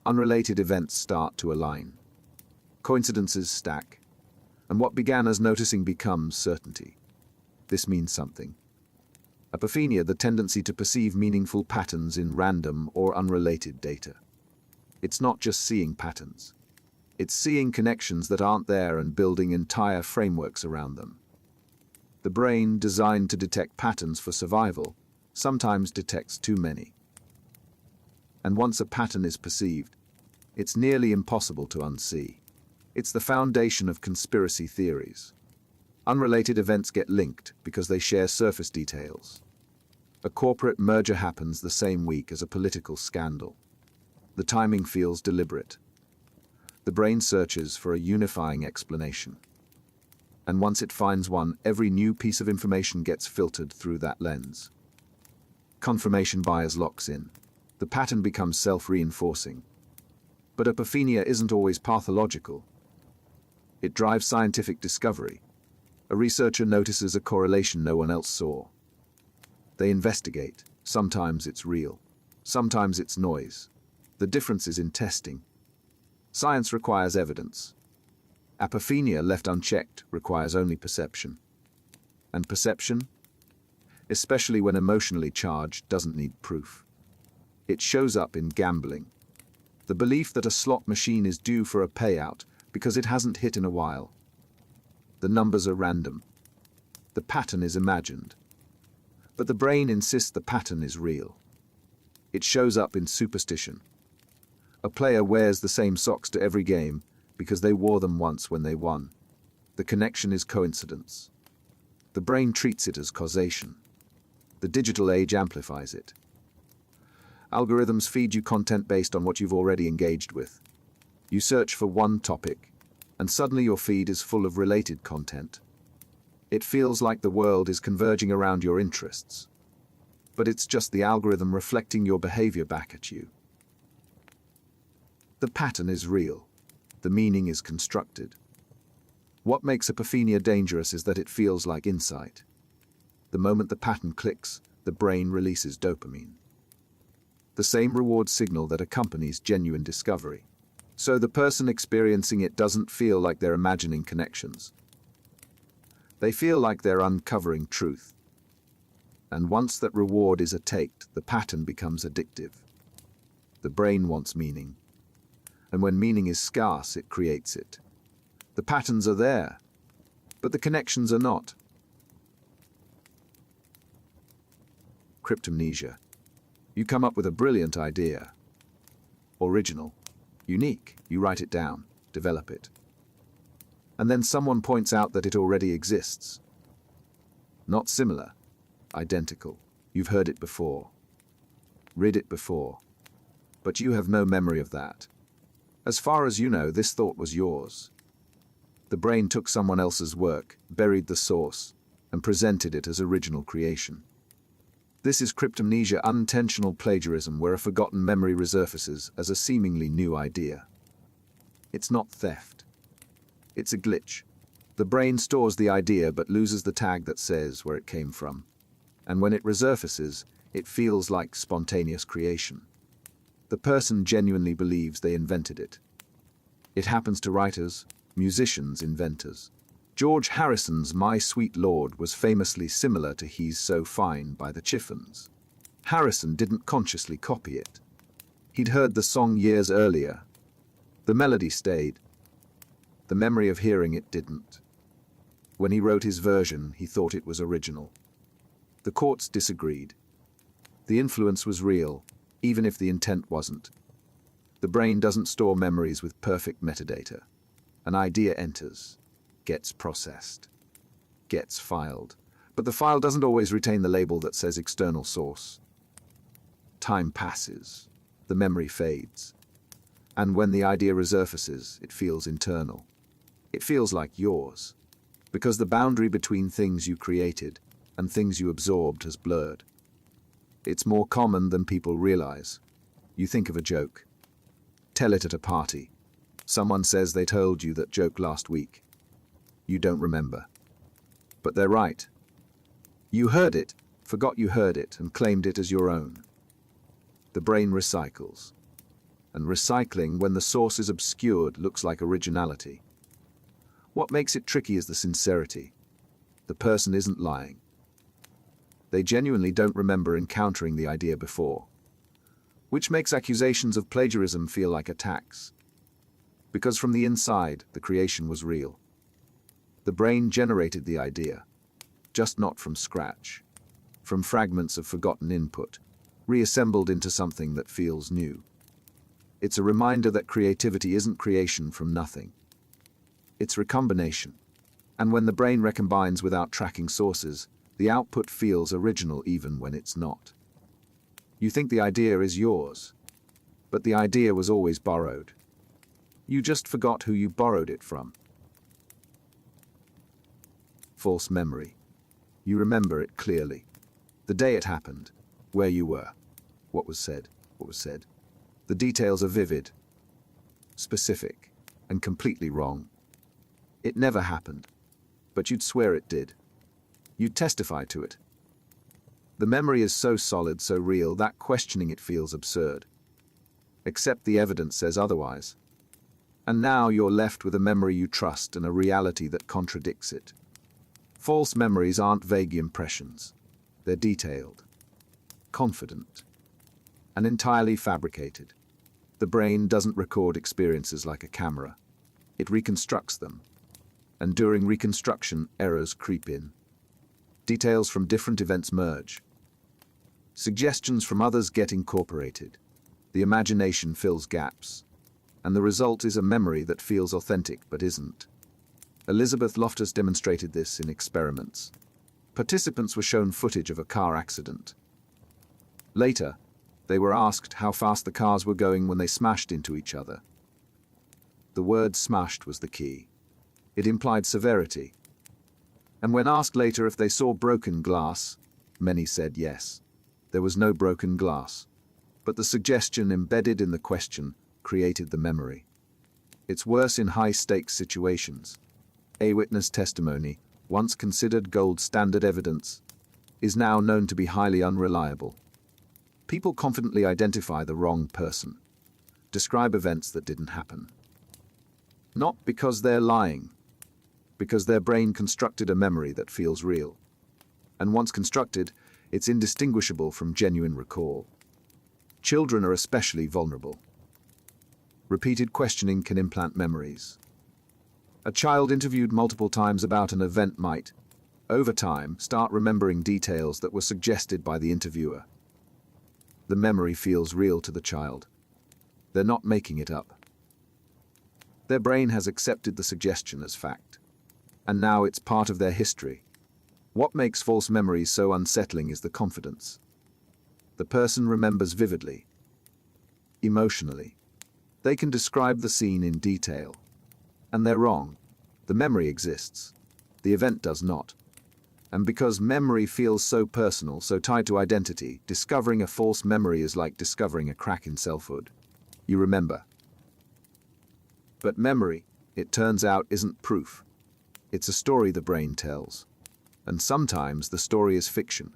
Speaker 1: Unrelated events start to align. Coincidences stack, and what began as noticing becomes certainty. This means something. Apophenia, the tendency to perceive meaningful patterns in random or unrelated data. It's not just seeing patterns. It's seeing connections that aren't there and building entire frameworks around them. The brain, designed to detect patterns for survival, sometimes detects too many. And once a pattern is perceived, it's nearly impossible to unsee. It's the foundation of conspiracy theories. Unrelated events get linked because they share surface details. A corporate merger happens the same week as a political scandal. The timing feels deliberate. The brain searches for a unifying explanation. And once it finds one, every new piece of information gets filtered through that lens. Confirmation bias locks in. The pattern becomes self-reinforcing. But apophenia isn't always pathological. It drives scientific discovery. A researcher notices a correlation no one else saw. They investigate. Sometimes it's real. Sometimes it's noise. The difference is in testing. Science requires evidence. Apophenia, left unchecked, requires only perception. And perception, especially when emotionally charged, doesn't need proof. It shows up in gambling. The belief that a slot machine is due for a payout because it hasn't hit in a while. The numbers are random. The pattern is imagined. But the brain insists the pattern is real. It shows up in superstition. A player wears the same socks to every game because they wore them once when they won. The connection is coincidence. The brain treats it as causation. The digital age amplifies it. Algorithms feed you content based on what you've already engaged with. You search for one topic, and suddenly your feed is full of related content. It feels like the world is converging around your interests. But it's just the algorithm reflecting your behavior back at you. The pattern is real. The meaning is constructed. What makes apophenia dangerous is that it feels like insight. The moment the pattern clicks, the brain releases dopamine. the same reward signal that accompanies genuine discovery. So the person experiencing it doesn't feel like they're imagining connections. They feel like they're uncovering truth. And once that reward is attacked, the pattern becomes addictive. The brain wants meaning. And when meaning is scarce, it creates it. The patterns are there, but the connections are not. Cryptomnesia. You come up with a brilliant idea. Original. Unique. You write it down, develop it. And then someone points out that it already exists. Not similar. Identical. You've heard it before. Read it before. But you have no memory of that. As far as you know, this thought was yours. The brain took someone else's work, buried the source, and presented it as original creation. This is cryptomnesia, unintentional plagiarism, where a forgotten memory resurfaces as a seemingly new idea. It's not theft. It's a glitch. The brain stores the idea but loses the tag that says where it came from. And when it resurfaces, it feels like spontaneous creation. The person genuinely believes they invented it. It happens to writers, musicians, inventors. George Harrison's My Sweet Lord was famously similar to He's So Fine by the Chiffons. Harrison didn't consciously copy it. He'd heard the song years earlier. The melody stayed. The memory of hearing it didn't. When he wrote his version, he thought it was original. The courts disagreed. The influence was real, even if the intent wasn't. The brain doesn't store memories with perfect metadata. An idea enters, gets processed, gets filed, but the file doesn't always retain the label that says external source. Time passes, the memory fades, and when the idea resurfaces, it feels internal. It feels like yours, because the boundary between things you created and things you absorbed has blurred. It's more common than people realize. You think of a joke. Tell it at a party. Someone says they told you that joke last week. You don't remember. But they're right. You heard it, forgot you heard it, and claimed it as your own. The brain recycles. And recycling, when the source is obscured, looks like originality. What makes it tricky is the sincerity. The person isn't lying. They genuinely don't remember encountering the idea before, which makes accusations of plagiarism feel like attacks. Because from the inside, the creation was real. The brain generated the idea, just not from scratch, from fragments of forgotten input, reassembled into something that feels new. It's a reminder that creativity isn't creation from nothing. It's recombination. And when the brain recombines without tracking sources, the output feels original even when it's not. You think the idea is yours, but the idea was always borrowed. You just forgot who you borrowed it from. False memory. You remember it clearly. The day it happened, where you were, what was said. The details are vivid, specific, and completely wrong. It never happened, but you'd swear it did. You'd testify to it. The memory is so solid, so real, that questioning it feels absurd. Except the evidence says otherwise. And now you're left with a memory you trust and a reality that contradicts it. False memories aren't vague impressions. They're detailed, confident, and entirely fabricated. The brain doesn't record experiences like a camera. It reconstructs them. And during reconstruction, errors creep in. Details from different events merge. Suggestions from others get incorporated. The imagination fills gaps. And the result is a memory that feels authentic but isn't. Elizabeth Loftus demonstrated this in experiments. Participants were shown footage of a car accident. Later, they were asked how fast the cars were going when they smashed into each other. The word smashed was the key. It implied severity. And when asked later if they saw broken glass, many said yes. There was no broken glass. But the suggestion embedded in the question created the memory. It's worse in high-stakes situations. A witness testimony, once considered gold standard evidence, is now known to be highly unreliable. People confidently identify the wrong person, describe events that didn't happen. Not because they're lying, because their brain constructed a memory that feels real. And once constructed, it's indistinguishable from genuine recall. Children are especially vulnerable. Repeated questioning can implant memories. A child interviewed multiple times about an event might, over time, start remembering details that were suggested by the interviewer. The memory feels real to the child. They're not making it up. Their brain has accepted the suggestion as fact, and now it's part of their history. What makes false memories so unsettling is the confidence. The person remembers vividly, emotionally. They can describe the scene in detail. And they're wrong. The memory exists. The event does not. And because memory feels so personal, so tied to identity, discovering a false memory is like discovering a crack in selfhood. You remember. But memory, it turns out, isn't proof. It's a story the brain tells. And sometimes the story is fiction.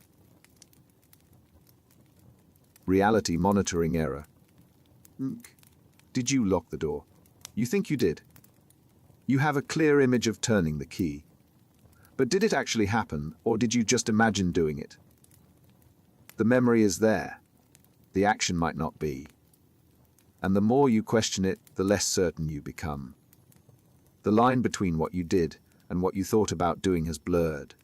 Speaker 1: Reality monitoring error. Did you lock the door? You think you did. You have a clear image of turning the key. But did it actually happen, or did you just imagine doing it? The memory is there. The action might not be. And the more you question it, the less certain you become. The line between what you did and what you thought about doing has blurred.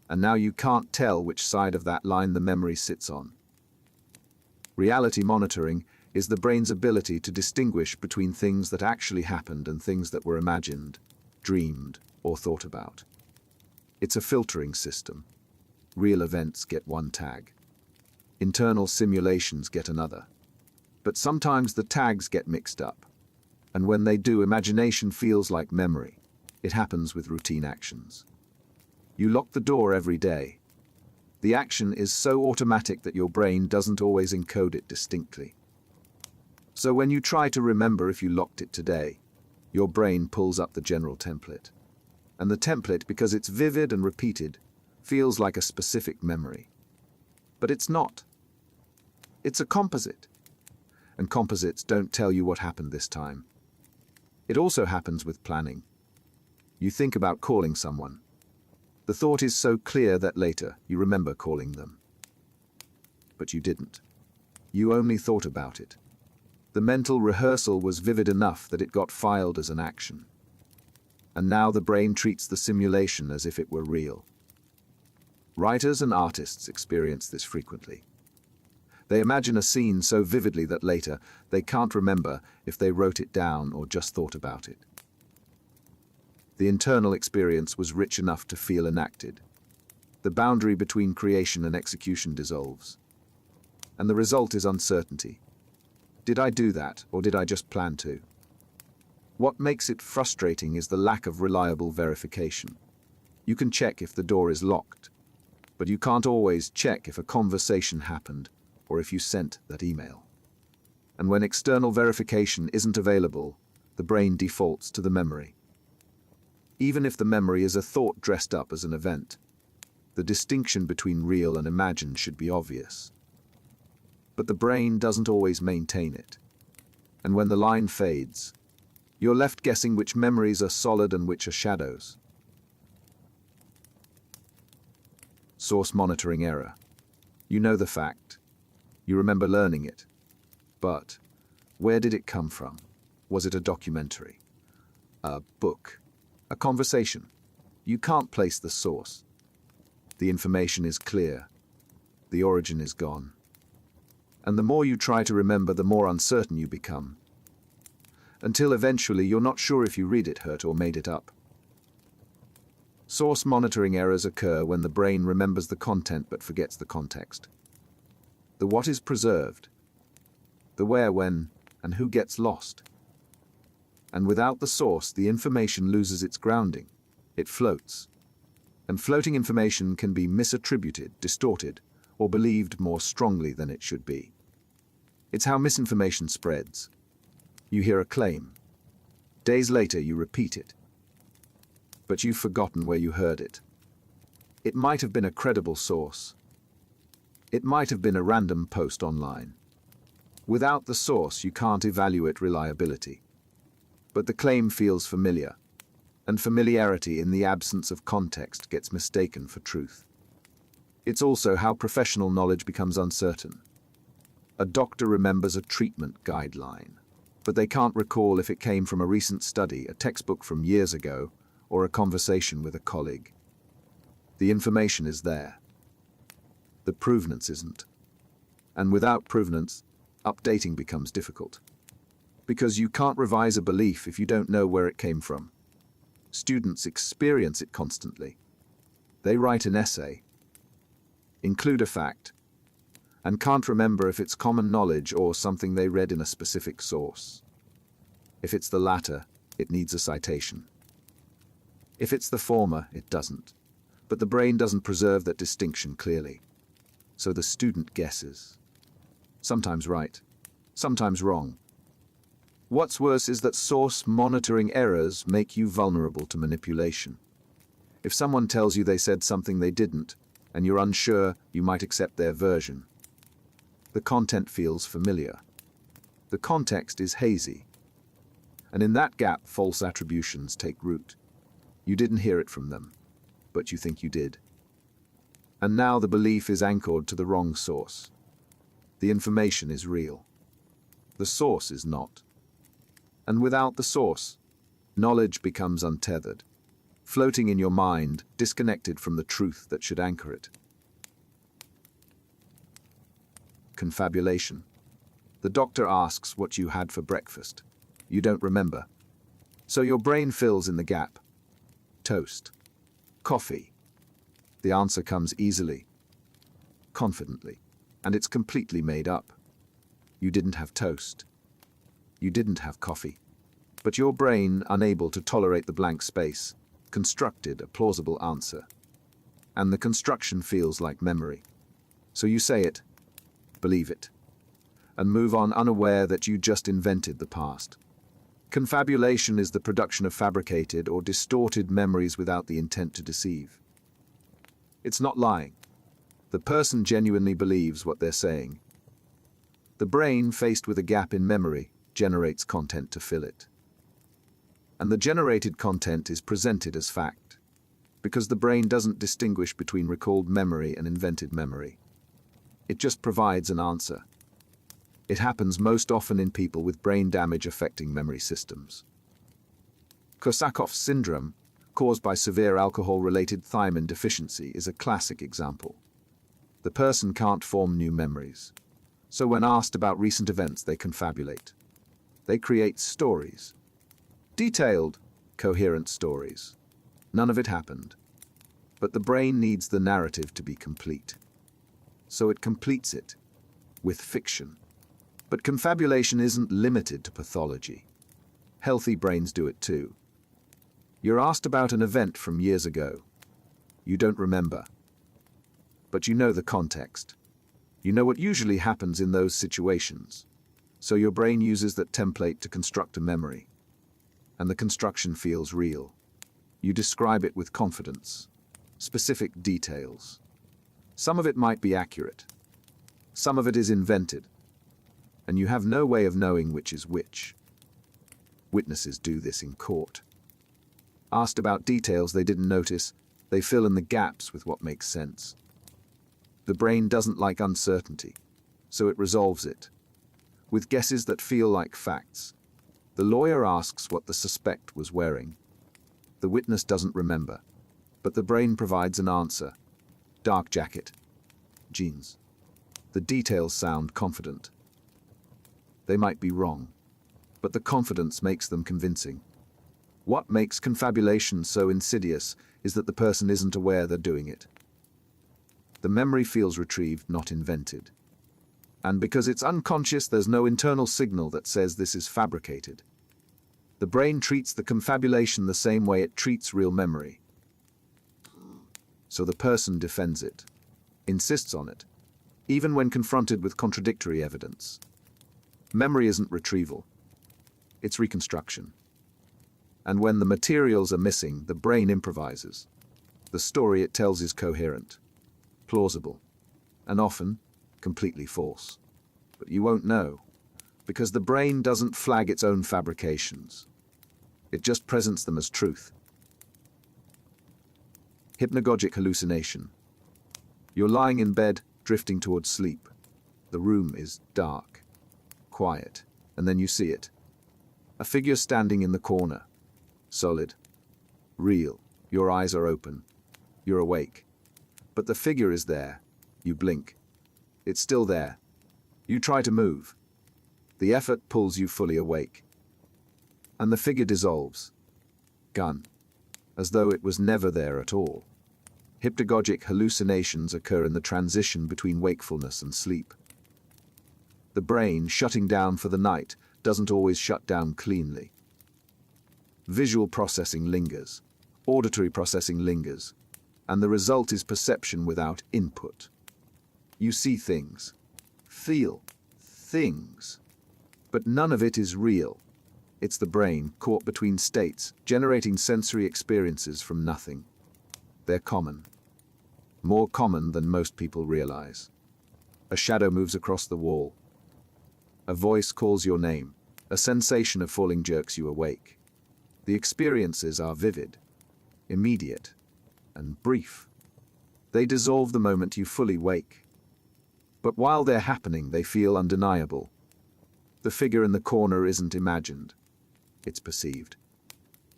Speaker 1: And now you can't tell which side of that line the memory sits on. Reality monitoring is the brain's ability to distinguish between things that actually happened and things that were imagined, dreamed, or thought about. It's a filtering system. Real events get one tag. Internal simulations get another. But sometimes the tags get mixed up. And when they do, imagination feels like memory. It happens with routine actions. You lock the door every day. The action is so automatic that your brain doesn't always encode it distinctly. So when you try to remember if you locked it today, your brain pulls up the general template. And the template, because it's vivid and repeated, feels like a specific memory. But it's not. It's a composite. And composites don't tell you what happened this time. It also happens with planning. You think about calling someone. The thought is so clear that later you remember calling them. But you didn't. You only thought about it. The mental rehearsal was vivid enough that it got filed as an action. And now the brain treats the simulation as if it were real. Writers and artists experience this frequently. They imagine a scene so vividly that later they can't remember if they wrote it down or just thought about it. The internal experience was rich enough to feel enacted. The boundary between creation and execution dissolves. And the result is uncertainty. Did I do that, or did I just plan to? What makes it frustrating is the lack of reliable verification. You can check if the door is locked, but you can't always check if a conversation happened or if you sent that email. And when external verification isn't available, the brain defaults to the memory. Even if the memory is a thought dressed up as an event, the distinction between real and imagined should be obvious. But the brain doesn't always maintain it. And when the line fades, you're left guessing which memories are solid and which are shadows. Source monitoring error. You know the fact. You remember learning it. But where did it come from? Was it a documentary? A book? A conversation? You can't place the source. The information is clear. The origin is gone. And the more you try to remember, the more uncertain you become. Until eventually you're not sure if you read it, heard, or made it up. Source monitoring errors occur when the brain remembers the content but forgets the context. The what is preserved. The where, when, and who gets lost. And without the source, the information loses its grounding. It floats. And floating information can be misattributed, distorted, or believed more strongly than it should be. It's how misinformation spreads. You hear a claim. Days later, you repeat it. But you've forgotten where you heard it. It might have been a credible source. It might have been a random post online. Without the source, you can't evaluate reliability. But the claim feels familiar, and familiarity in the absence of context gets mistaken for truth. It's also how professional knowledge becomes uncertain. A doctor remembers a treatment guideline, but they can't recall if it came from a recent study, a textbook from years ago, or a conversation with a colleague. The information is there. The provenance isn't. And without provenance, updating becomes difficult. Because you can't revise a belief if you don't know where it came from. Students experience it constantly. They write an essay, include a fact, and can't remember if it's common knowledge or something they read in a specific source. If it's the latter, it needs a citation. If it's the former, it doesn't. But the brain doesn't preserve that distinction clearly. So the student guesses. Sometimes right, sometimes wrong. What's worse is that source monitoring errors make you vulnerable to manipulation. If someone tells you they said something they didn't, and you're unsure, you might accept their version. The content feels familiar. The context is hazy. And in that gap, false attributions take root. You didn't hear it from them, but you think you did. And now the belief is anchored to the wrong source. The information is real. The source is not. And without the source, knowledge becomes untethered, floating in your mind, disconnected from the truth that should anchor it. Confabulation. The doctor asks what you had for breakfast. You don't remember. So your brain fills in the gap. Toast. Coffee. The answer comes easily, confidently, and it's completely made up. You didn't have toast. You didn't have coffee. But your brain, unable to tolerate the blank space, constructed a plausible answer. And the construction feels like memory. So you say it, believe it, and move on unaware that you just invented the past. Confabulation is the production of fabricated or distorted memories without the intent to deceive. It's not lying. The person genuinely believes what they're saying. The brain, faced with a gap in memory, generates content to fill it. And the generated content is presented as fact, because the brain doesn't distinguish between recalled memory and invented memory. It just provides an answer. It happens most often in people with brain damage affecting memory systems. Cotard Syndrome, caused by severe alcohol-related thiamine deficiency, is a classic example. The person can't form new memories, so when asked about recent events, they confabulate. They create stories. Detailed, coherent stories. None of it happened. But the brain needs the narrative to be complete. So it completes it with fiction. But confabulation isn't limited to pathology. Healthy brains do it too. You're asked about an event from years ago. You don't remember. But you know the context. You know what usually happens in those situations. So your brain uses that template to construct a memory. And the construction feels real. You describe it with confidence. Specific details. Some of it might be accurate. Some of it is invented. And you have no way of knowing which is which. Witnesses do this in court. Asked about details they didn't notice, they fill in the gaps with what makes sense. The brain doesn't like uncertainty, so it resolves it, with guesses that feel like facts. The lawyer asks what the suspect was wearing. The witness doesn't remember, but the brain provides an answer. Dark jacket. Jeans. The details sound confident. They might be wrong, but the confidence makes them convincing. What makes confabulation so insidious is that the person isn't aware they're doing it. The memory feels retrieved, not invented. And because it's unconscious, there's no internal signal that says this is fabricated. The brain treats the confabulation the same way it treats real memory. So the person defends it, insists on it, even when confronted with contradictory evidence. Memory isn't retrieval. It's reconstruction. And when the materials are missing, the brain improvises. The story it tells is coherent, plausible, and often completely false. But you won't know, because the brain doesn't flag its own fabrications. It just presents them as truth. Hypnagogic hallucination. You're lying in bed, drifting towards sleep. The room is dark, quiet, and then you see it. A figure standing in the corner. Solid. Real. Your eyes are open. You're awake. But the figure is there. You blink. It's still there. You try to move. The effort pulls you fully awake. And the figure dissolves. Gone. As though it was never there at all. Hypnagogic hallucinations occur in the transition between wakefulness and sleep. The brain, shutting down for the night, doesn't always shut down cleanly. Visual processing lingers. Auditory processing lingers. And the result is perception without input. You see things. Feel things. But none of it is real. It's the brain, caught between states, generating sensory experiences from nothing. They're common. More common than most people realize. A shadow moves across the wall. A voice calls your name. A sensation of falling jerks you awake. The experiences are vivid, immediate, and brief. They dissolve the moment you fully wake. But while they're happening, they feel undeniable. The figure in the corner isn't imagined. It's perceived.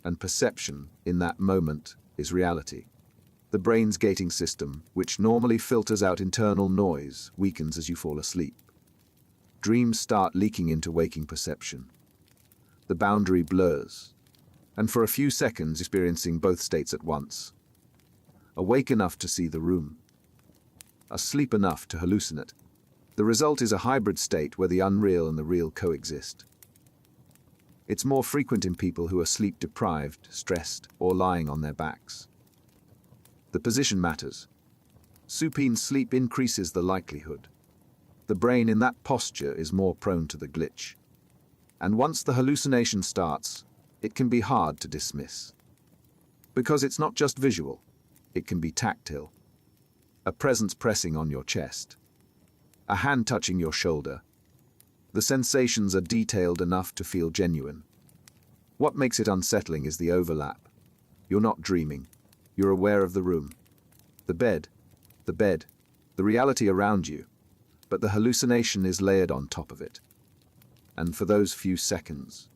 Speaker 1: And perception, in that moment, is reality. The brain's gating system, which normally filters out internal noise, weakens as you fall asleep. Dreams start leaking into waking perception. The boundary blurs, and for a few seconds experiencing both states at once. Awake enough to see the room. Asleep enough to hallucinate. The result is a hybrid state where the unreal and the real coexist. It's more frequent in people who are sleep-deprived, stressed, or lying on their backs. The position matters. Supine sleep increases the likelihood. The brain in that posture is more prone to the glitch. And once the hallucination starts, it can be hard to dismiss. Because it's not just visual, it can be tactile. A presence pressing on your chest. A hand touching your shoulder. The sensations are detailed enough to feel genuine. What makes it unsettling is the overlap. You're not dreaming. You're aware of the room. The bed, the reality around you. But the hallucination is layered on top of it. And for those few seconds,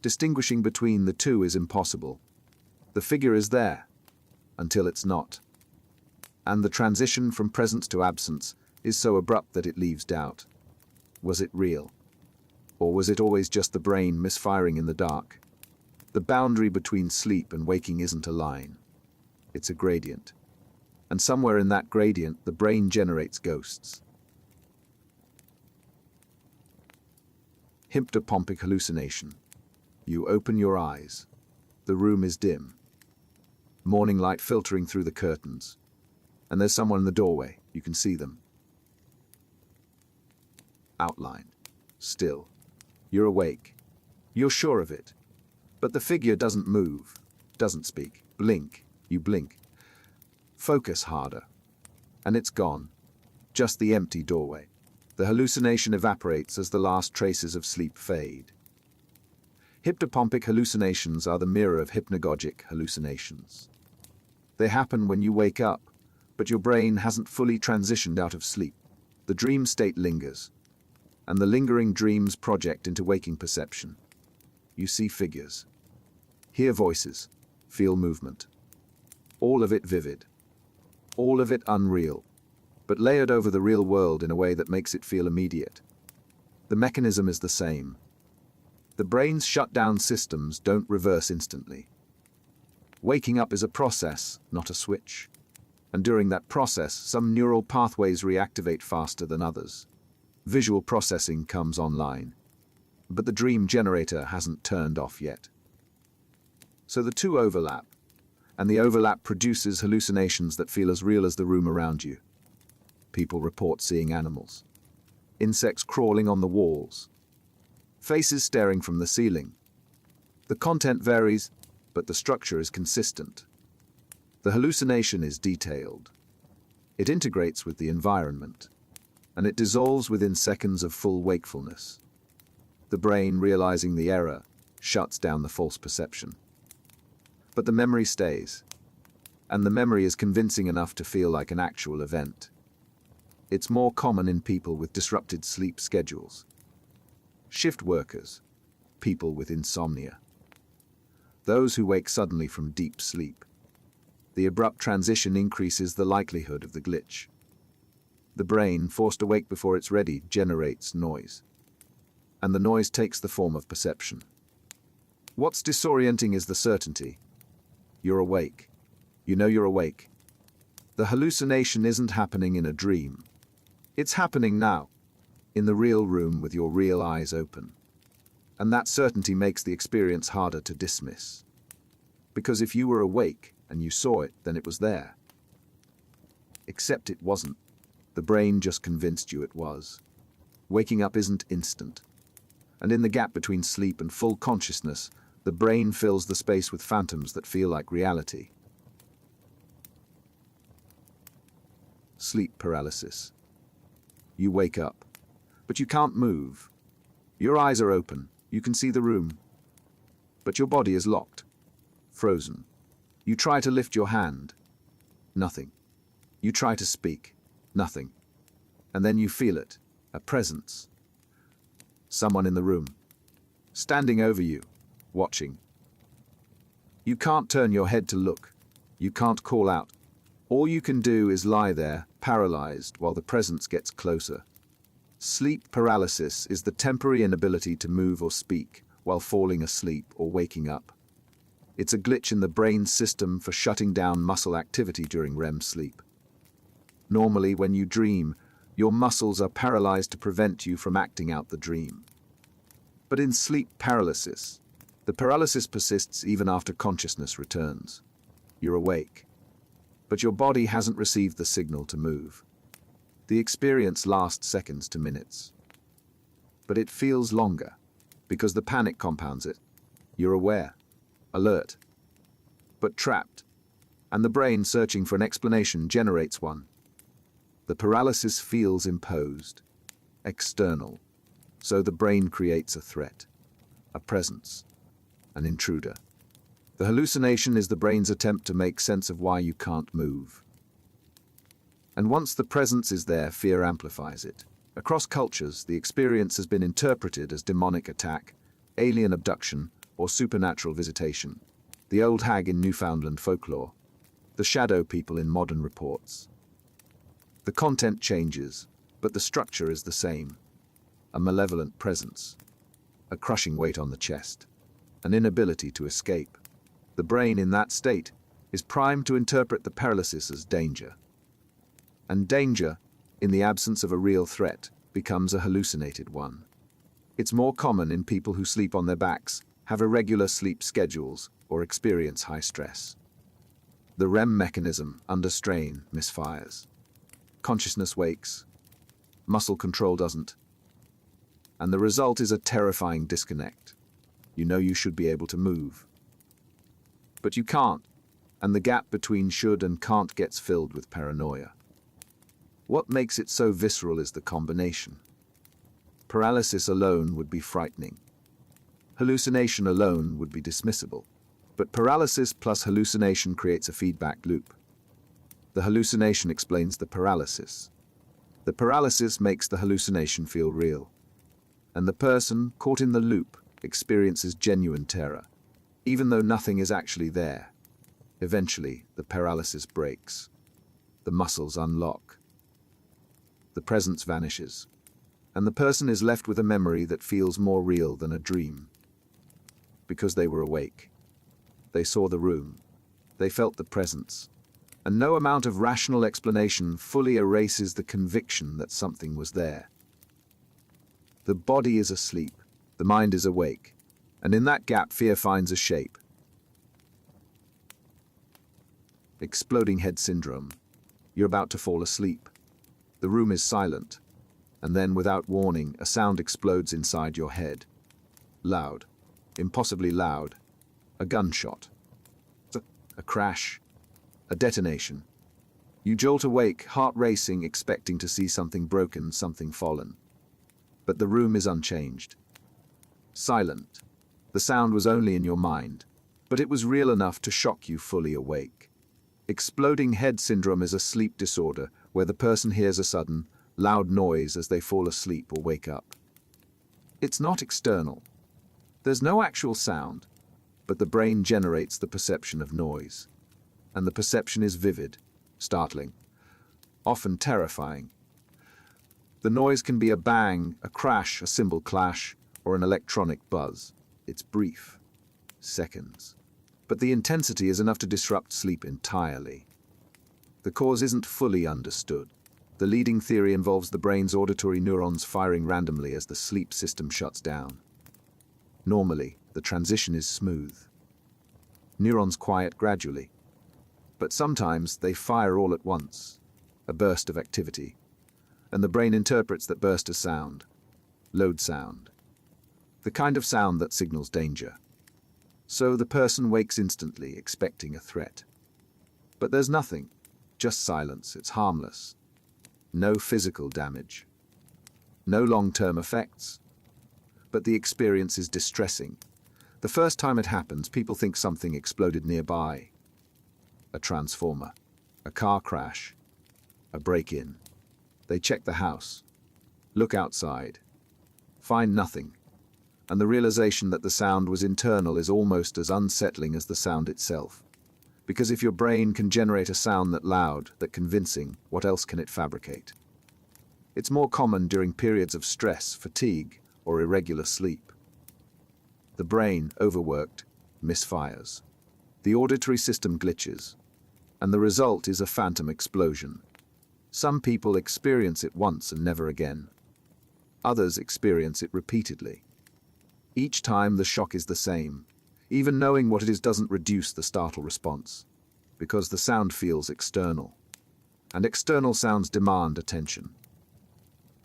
Speaker 1: distinguishing between the two is impossible. The figure is there, until it's not. And the transition from presence to absence is so abrupt that it leaves doubt. Was it real? Or was it always just the brain misfiring in the dark? The boundary between sleep and waking isn't a line. It's a gradient. And somewhere in that gradient, the brain generates ghosts. Hypnopompic hallucination. You open your eyes. The room is dim. Morning light filtering through the curtains. And there's someone in the doorway. You can see them. Outline. Still. You're awake. You're sure of it. But the figure doesn't move. Doesn't speak. Blink. You blink. Focus harder. And it's gone. Just the empty doorway. The hallucination evaporates as the last traces of sleep fade. Hypnopompic hallucinations are the mirror of hypnagogic hallucinations. They happen when you wake up, but your brain hasn't fully transitioned out of sleep. The dream state lingers, and the lingering dreams project into waking perception. You see figures, hear voices, feel movement. All of it vivid, all of it unreal, but layered over the real world in a way that makes it feel immediate. The mechanism is the same. The brain's shut-down systems don't reverse instantly. Waking up is a process, not a switch. And during that process, some neural pathways reactivate faster than others. Visual processing comes online. But the dream generator hasn't turned off yet. So the two overlap, and the overlap produces hallucinations that feel as real as the room around you. People report seeing animals, insects crawling on the walls, faces staring from the ceiling. The content varies, but the structure is consistent. The hallucination is detailed. It integrates with the environment. and it dissolves within seconds of full wakefulness. The brain, realizing the error, shuts down the false perception. But the memory stays, and the memory is convincing enough to feel like an actual event. It's more common in people with disrupted sleep schedules, shift workers, people with insomnia, those who wake suddenly from deep sleep. The abrupt transition increases the likelihood of the glitch. The brain, forced awake before it's ready, generates noise, and the noise takes the form of perception. What's disorienting is the certainty. You're awake. You know you're awake. The hallucination isn't happening in a dream. It's happening now, in the real room with your real eyes open. And that certainty makes the experience harder to dismiss. Because if you were awake and you saw it, then it was there. Except it wasn't. The brain just convinced you it was. Waking up isn't instant. And in the gap between sleep and full consciousness, the brain fills the space with phantoms that feel like reality. Sleep paralysis. You wake up, but you can't move. Your eyes are open, you can see the room, but your body is locked, frozen. You try to lift your hand, nothing. You try to speak, nothing. And then you feel it, a presence. Someone in the room, standing over you, watching. You can't turn your head to look, you can't call out. All you can do is lie there, paralyzed, while the presence gets closer. Sleep paralysis is the temporary inability to move or speak while falling asleep or waking up. It's a glitch in the brain's system for shutting down muscle activity during REM sleep. Normally, when you dream, your muscles are paralyzed to prevent you from acting out the dream. But in sleep paralysis, the paralysis persists even after consciousness returns. You're awake, but your body hasn't received the signal to move. The experience lasts seconds to minutes. But it feels longer, because the panic compounds it. You're aware, alert, but trapped, and the brain, searching for an explanation, generates one. The paralysis feels imposed, external, so the brain creates a threat, a presence, an intruder. The hallucination is the brain's attempt to make sense of why you can't move. And once the presence is there, fear amplifies it. Across cultures, the experience has been interpreted as demonic attack, alien abduction, or supernatural visitation. The old hag in Newfoundland folklore, the shadow people in modern reports. The content changes, but the structure is the same. A malevolent presence, a crushing weight on the chest, an inability to escape. The brain in that state is primed to interpret the paralysis as danger. And danger, in the absence of a real threat, becomes a hallucinated one. It's more common in people who sleep on their backs, have irregular sleep schedules, or experience high stress. The REM mechanism, under strain, misfires. Consciousness wakes, muscle control doesn't. And the result is a terrifying disconnect. You know you should be able to move, but you can't, and the gap between should and can't gets filled with paranoia. What makes it so visceral is the combination. Paralysis alone would be frightening. Hallucination alone would be dismissible. But paralysis plus hallucination creates a feedback loop. The hallucination explains the paralysis. The paralysis makes the hallucination feel real. And the person, caught in the loop, experiences genuine terror, even though nothing is actually there. Eventually, the paralysis breaks. The muscles unlock. The presence vanishes, and the person is left with a memory that feels more real than a dream. Because they were awake. They saw the room. They felt the presence. And no amount of rational explanation fully erases the conviction that something was there. The body is asleep. The mind is awake. And in that gap, fear finds a shape. Exploding head syndrome. You're about to fall asleep. The room is silent. And then, without warning, a sound explodes inside your head. Loud. Impossibly loud. A gunshot. A crash. A detonation. You jolt awake, heart racing, expecting to see something broken, something fallen. But the room is unchanged. Silent. The sound was only in your mind, but it was real enough to shock you fully awake. Exploding head syndrome is a sleep disorder where the person hears a sudden, loud noise as they fall asleep or wake up. It's not external. There's no actual sound, but the brain generates the perception of noise. And the perception is vivid, startling, often terrifying. The noise can be a bang, a crash, a cymbal clash, or an electronic buzz. It's brief, seconds. But the intensity is enough to disrupt sleep entirely. The cause isn't fully understood. The leading theory involves the brain's auditory neurons firing randomly as the sleep system shuts down. Normally, the transition is smooth. Neurons quiet gradually. But sometimes they fire all at once, a burst of activity. And the brain interprets that burst as sound, load sound. The kind of sound that signals danger. So the person wakes instantly, expecting a threat. But there's nothing, just silence. It's harmless. No physical damage. No long-term effects. But the experience is distressing. The first time it happens, people think something exploded nearby. A transformer, a car crash, a break-in. They check the house, look outside, find nothing. And the realization that the sound was internal is almost as unsettling as the sound itself. Because if your brain can generate a sound that loud, that convincing, what else can it fabricate? It's more common during periods of stress, fatigue, or irregular sleep. The brain, overworked, misfires. The auditory system glitches, and the result is a phantom explosion. Some people experience it once and never again. Others experience it repeatedly. Each time the shock is the same. Even knowing what it is doesn't reduce the startle response, because the sound feels external. And external sounds demand attention.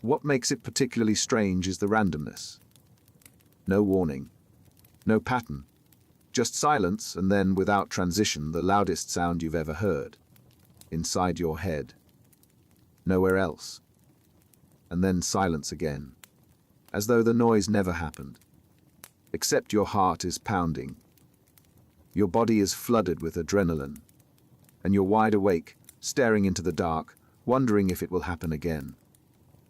Speaker 1: What makes it particularly strange is the randomness. No warning, no pattern, just silence, and then, without transition, the loudest sound you've ever heard. Inside your head. Nowhere else. And then silence again, as though the noise never happened. Except your heart is pounding. Your body is flooded with adrenaline, and you're wide awake, staring into the dark, wondering if it will happen again.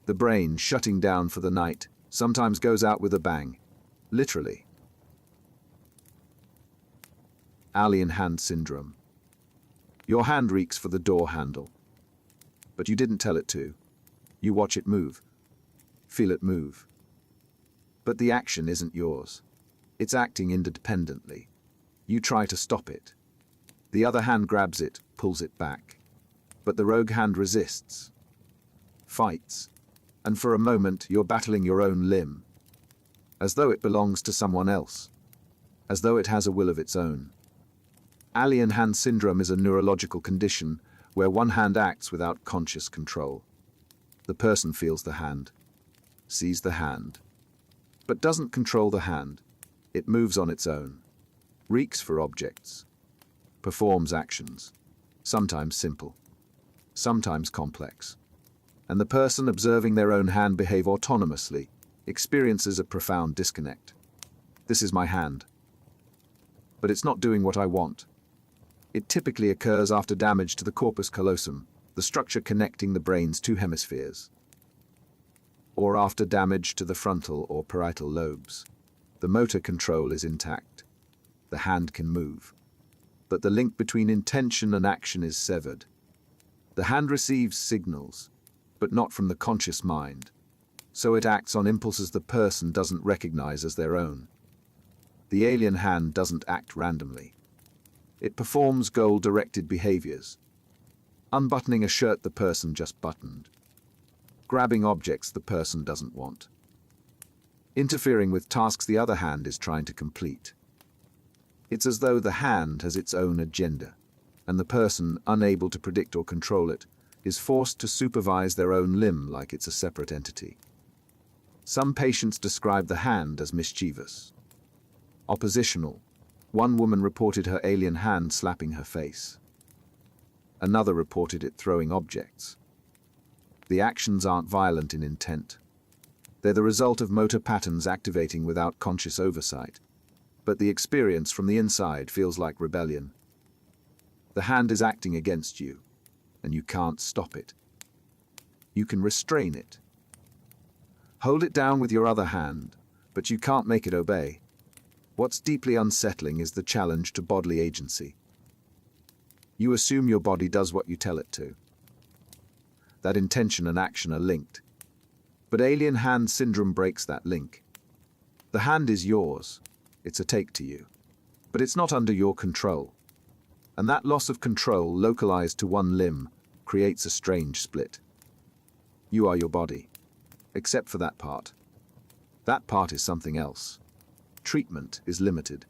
Speaker 1: The brain, shutting down for the night, sometimes goes out with a bang, literally. Alien hand syndrome. Your hand reaches for the door handle, but you didn't tell it to. You watch it move, feel it move. But the action isn't yours. It's acting independently. You try to stop it. The other hand grabs it, pulls it back. But the rogue hand resists, fights, and for a moment you're battling your own limb, as though it belongs to someone else, as though it has a will of its own. Alien hand syndrome is a neurological condition where one hand acts without conscious control. The person feels the hand, sees the hand, but doesn't control the hand. It moves on its own, reaches for objects, performs actions, sometimes simple, sometimes complex. And the person observing their own hand behave autonomously experiences a profound disconnect. This is my hand, but it's not doing what I want. It typically occurs after damage to the corpus callosum, the structure connecting the brain's two hemispheres, or after damage to the frontal or parietal lobes. The motor control is intact. The hand can move, but the link between intention and action is severed. The hand receives signals, but not from the conscious mind, so it acts on impulses the person doesn't recognize as their own. The alien hand doesn't act randomly. It performs goal-directed behaviors, unbuttoning a shirt the person just buttoned, grabbing objects the person doesn't want, interfering with tasks the other hand is trying to complete. It's as though the hand has its own agenda, and the person, unable to predict or control it, is forced to supervise their own limb like it's a separate entity. Some patients describe the hand as mischievous, oppositional. One woman reported her alien hand slapping her face. Another reported it throwing objects. The actions aren't violent in intent. They're the result of motor patterns activating without conscious oversight. But the experience from the inside feels like rebellion. The hand is acting against you, and you can't stop it. You can restrain it. Hold it down with your other hand, but you can't make it obey. What's deeply unsettling is the challenge to bodily agency. You assume your body does what you tell it to. That intention and action are linked. But alien hand syndrome breaks that link. The hand is yours. It's a take to you. But it's not under your control. And that loss of control, localized to one limb, creates a strange split. You are your body, except for that part. That part is something else. Treatment is limited.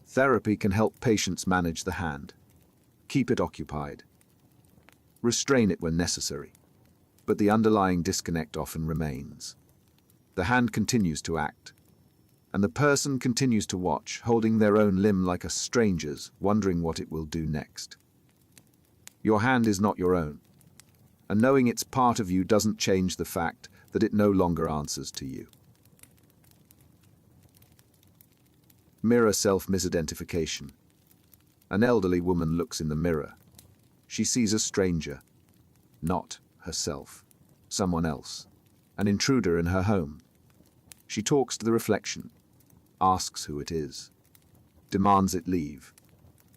Speaker 1: Therapy can help patients manage the hand. Keep it occupied. Restrain it when necessary. But the underlying disconnect often remains. The hand continues to act. And the person continues to watch, holding their own limb like a stranger's, wondering what it will do next. Your hand is not your own. And knowing it's part of you doesn't change the fact that it no longer answers to you. Mirror self-misidentification. An elderly woman looks in the mirror. She sees a stranger, not herself, someone else, an intruder in her home. She talks to the reflection, asks who it is, demands it leave.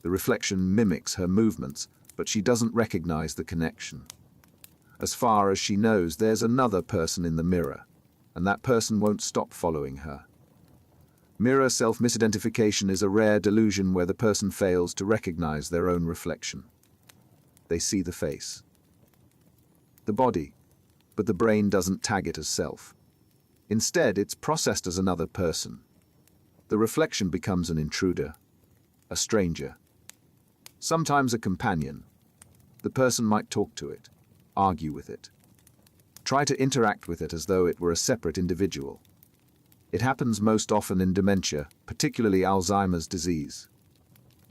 Speaker 1: The reflection mimics her movements, but she doesn't recognize the connection. As far as she knows, there's another person in the mirror, and that person won't stop following her. Mirror self-misidentification is a rare delusion where the person fails to recognize their own reflection. They see the face, the body, but the brain doesn't tag it as self. Instead, it's processed as another person. The reflection becomes an intruder, a stranger, sometimes a companion. The person might talk to it, argue with it, try to interact with it as though it were a separate individual. It happens most often in dementia, particularly Alzheimer's disease.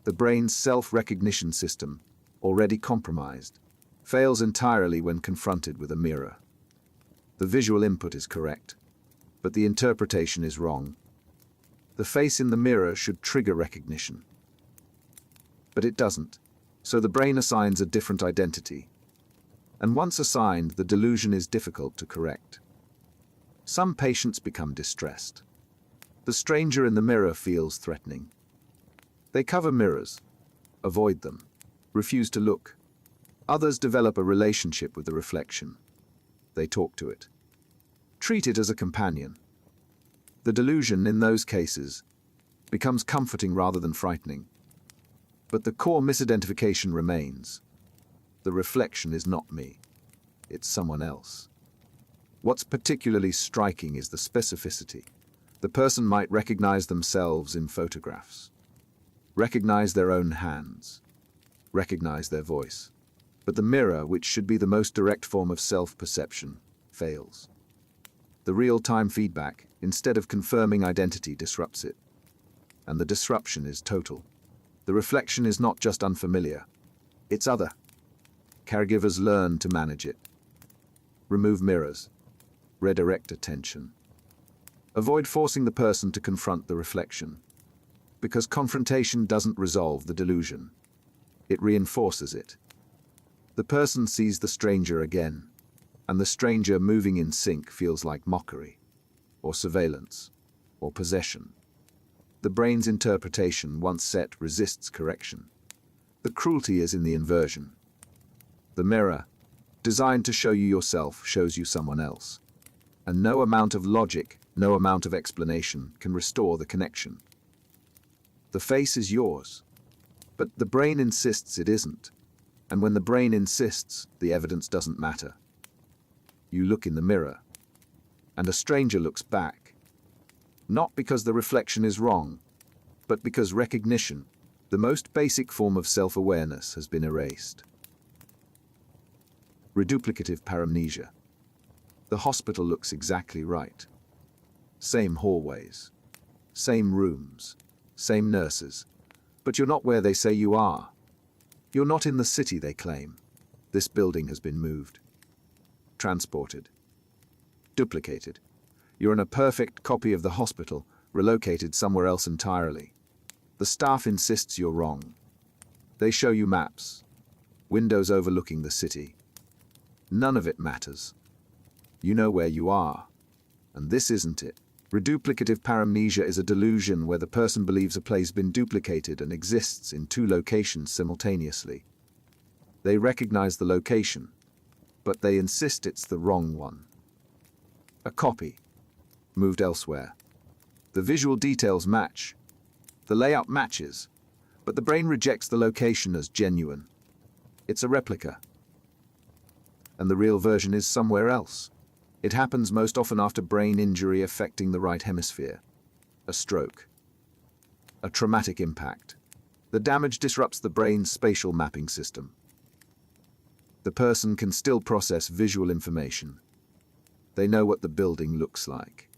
Speaker 1: The brain's self-recognition system, already compromised, fails entirely when confronted with a mirror. The visual input is correct, but the interpretation is wrong. The face in the mirror should trigger recognition. But it doesn't, so the brain assigns a different identity. And once assigned, the delusion is difficult to correct. Some patients become distressed. The stranger in the mirror feels threatening. They cover mirrors, avoid them, refuse to look. Others develop a relationship with the reflection. They talk to it. Treat it as a companion. The delusion, in those cases, becomes comforting rather than frightening. But the core misidentification remains. The reflection is not me. It's someone else. What's particularly striking is the specificity. The person might recognize themselves in photographs, recognize their own hands, recognize their voice. But the mirror, which should be the most direct form of self-perception, fails. The real-time feedback, instead of confirming identity, disrupts it. And the disruption is total. The reflection is not just unfamiliar, it's other. Caregivers learn to manage it. Remove mirrors. Redirect attention. Avoid forcing the person to confront the reflection, because confrontation doesn't resolve the delusion. It reinforces it. The person sees the stranger again, and the stranger moving in sync feels like mockery, or surveillance, or possession. The brain's interpretation, once set, resists correction. The cruelty is in the inversion. The mirror, designed to show you yourself, shows you someone else. And no amount of logic, no amount of explanation can restore the connection. The face is yours, but the brain insists it isn't. And when the brain insists, the evidence doesn't matter. You look in the mirror, and a stranger looks back. Not because the reflection is wrong, but because recognition, the most basic form of self-awareness, has been erased. Reduplicative Paramnesia. The hospital looks exactly right. Same hallways, same rooms, same nurses, but you're not where they say you are. You're not in the city, they claim. This building has been moved. Transported. Duplicated. You're in a perfect copy of the hospital, relocated somewhere else entirely. The staff insists you're wrong. They show you maps, windows overlooking the city. None of it matters. You know where you are, and this isn't it. Reduplicative Paramnesia is a delusion where the person believes a place has been duplicated and exists in two locations simultaneously. They recognize the location, but they insist it's the wrong one. A copy, moved elsewhere. The visual details match. The layout matches, but the brain rejects the location as genuine. It's a replica. And the real version is somewhere else. It happens most often after brain injury affecting the right hemisphere. A stroke. A traumatic impact. The damage disrupts the brain's spatial mapping system. The person can still process visual information. They know what the building looks like.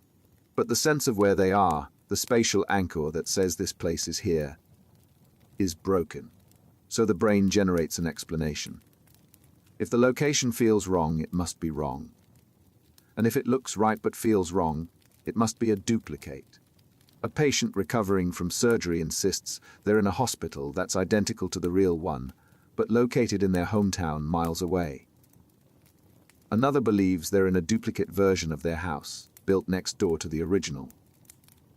Speaker 1: But the sense of where they are, the spatial anchor that says this place is here, is broken. So the brain generates an explanation. If the location feels wrong, it must be wrong. And if it looks right but feels wrong, it must be a duplicate. A patient recovering from surgery insists they're in a hospital that's identical to the real one, but located in their hometown miles away. Another believes they're in a duplicate version of their house, built next door to the original.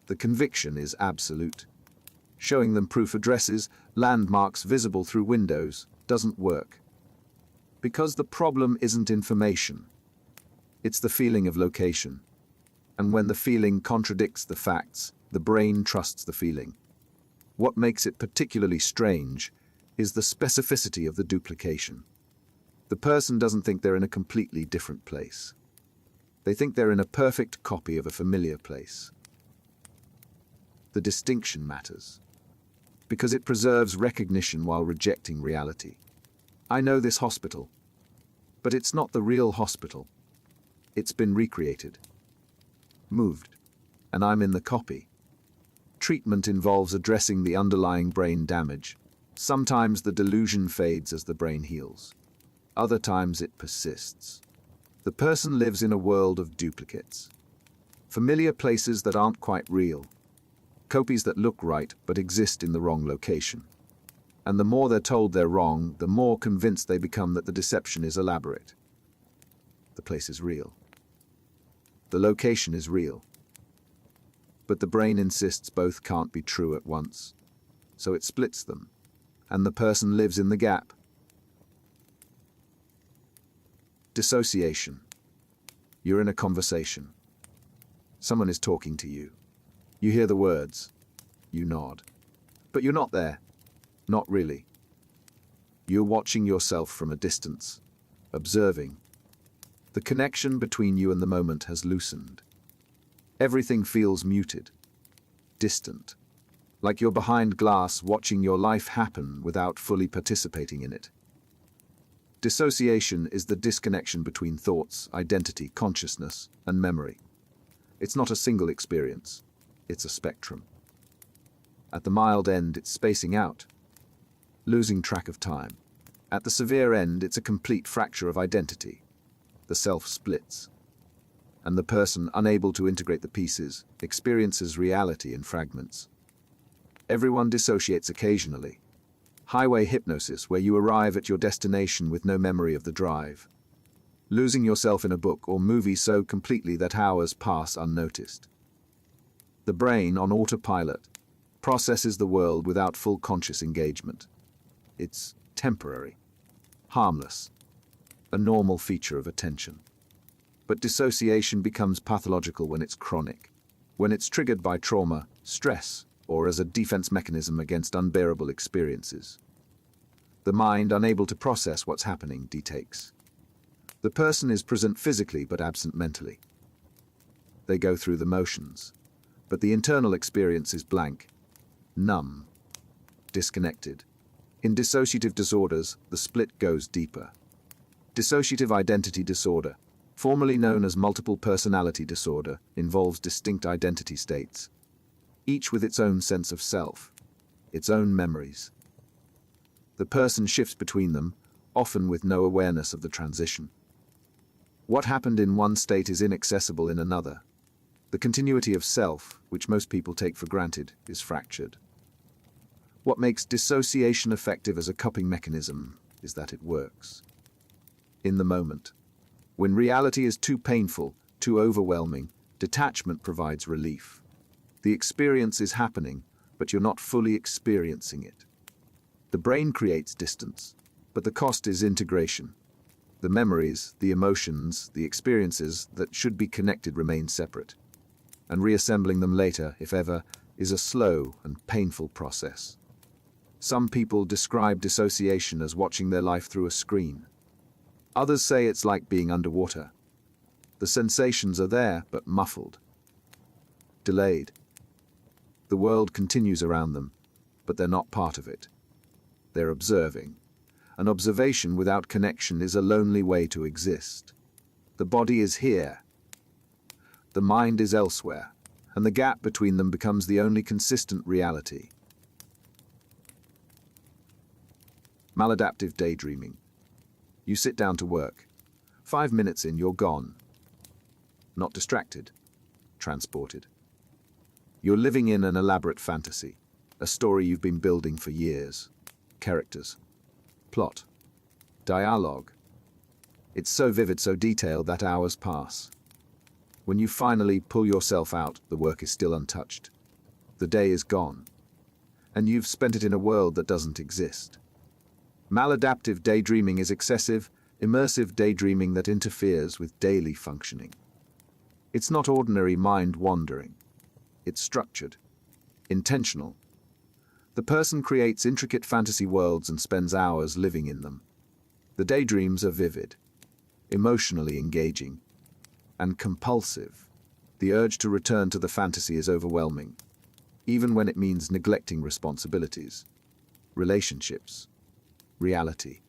Speaker 1: The conviction is absolute. Showing them proof addresses, landmarks visible through windows, doesn't work. Because the problem isn't information. It's the feeling of location. And when the feeling contradicts the facts, the brain trusts the feeling. What makes it particularly strange is the specificity of the duplication. The person doesn't think they're in a completely different place. They think they're in a perfect copy of a familiar place. The distinction matters, because it preserves recognition while rejecting reality. I know this hospital, but it's not the real hospital. It's been recreated, moved, and I'm in the copy. Treatment involves addressing the underlying brain damage. Sometimes the delusion fades as the brain heals. Other times it persists. The person lives in a world of duplicates. Familiar places that aren't quite real. Copies that look right but exist in the wrong location. And the more they're told they're wrong, the more convinced they become that the deception is elaborate. The place is real. The location is real. But the brain insists both can't be true at once. So it splits them, and the person lives in the gap. Dissociation. You're in a conversation. Someone is talking to you. You hear the words. You nod. But you're not there. Not really. You're watching yourself from a distance, observing. The connection between you and the moment has loosened. Everything feels muted, distant, like you're behind glass watching your life happen without fully participating in it. Dissociation is the disconnection between thoughts, identity, consciousness, and memory. It's not a single experience. It's a spectrum. At the mild end, it's spacing out, losing track of time. At the severe end, it's a complete fracture of identity. The self splits, and the person, unable to integrate the pieces, experiences reality in fragments. Everyone dissociates occasionally. Highway hypnosis, where you arrive at your destination with no memory of the drive. Losing yourself in a book or movie so completely that hours pass unnoticed. The brain, on autopilot, processes the world without full conscious engagement. It's temporary, harmless, a normal feature of attention. But dissociation becomes pathological when it's chronic, when it's triggered by trauma, stress, or as a defense mechanism against unbearable experiences. The mind, unable to process what's happening, detakes. The person is present physically but absent mentally. They go through the motions, but the internal experience is blank, numb, disconnected. In dissociative disorders, the split goes deeper. Dissociative identity disorder, formerly known as multiple personality disorder, involves distinct identity states, each with its own sense of self, its own memories. The person shifts between them, often with no awareness of the transition. What happened in one state is inaccessible in another. The continuity of self, which most people take for granted, is fractured. What makes dissociation effective as a coping mechanism is that it works. In the moment. When reality is too painful, too overwhelming, detachment provides relief. The experience is happening, but you're not fully experiencing it. The brain creates distance, but the cost is integration. The memories, the emotions, the experiences that should be connected remain separate. And reassembling them later, if ever, is a slow and painful process. Some people describe dissociation as watching their life through a screen. Others say it's like being underwater. The sensations are there, but muffled. Delayed. The world continues around them, but they're not part of it. They're observing. An observation without connection is a lonely way to exist. The body is here. The mind is elsewhere, and the gap between them becomes the only consistent reality. Maladaptive daydreaming. You sit down to work. 5 minutes in, you're gone. Not distracted, transported. You're living in an elaborate fantasy, a story you've been building for years. Characters, plot, dialogue. It's so vivid, so detailed that hours pass. When you finally pull yourself out, the work is still untouched. The day is gone, and you've spent it in a world that doesn't exist. Maladaptive daydreaming is excessive, immersive daydreaming that interferes with daily functioning. It's not ordinary mind wandering. It's structured, intentional. The person creates intricate fantasy worlds and spends hours living in them. The daydreams are vivid, emotionally engaging, and compulsive. The urge to return to the fantasy is overwhelming, even when it means neglecting responsibilities, relationships, reality.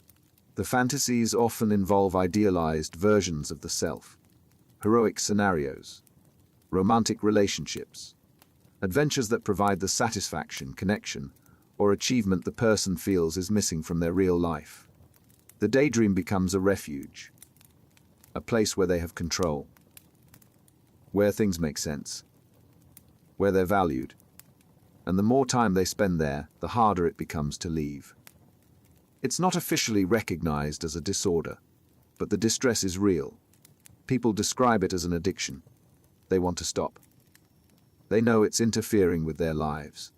Speaker 1: The fantasies often involve idealized versions of the self, heroic scenarios, romantic relationships, adventures that provide the satisfaction, connection, or achievement the person feels is missing from their real life. The daydream becomes a refuge, a place where they have control, where things make sense, where they're valued, and the more time they spend there, the harder it becomes to leave. It's not officially recognized as a disorder, but the distress is real. People describe it as an addiction. They want to stop. They know it's interfering with their lives,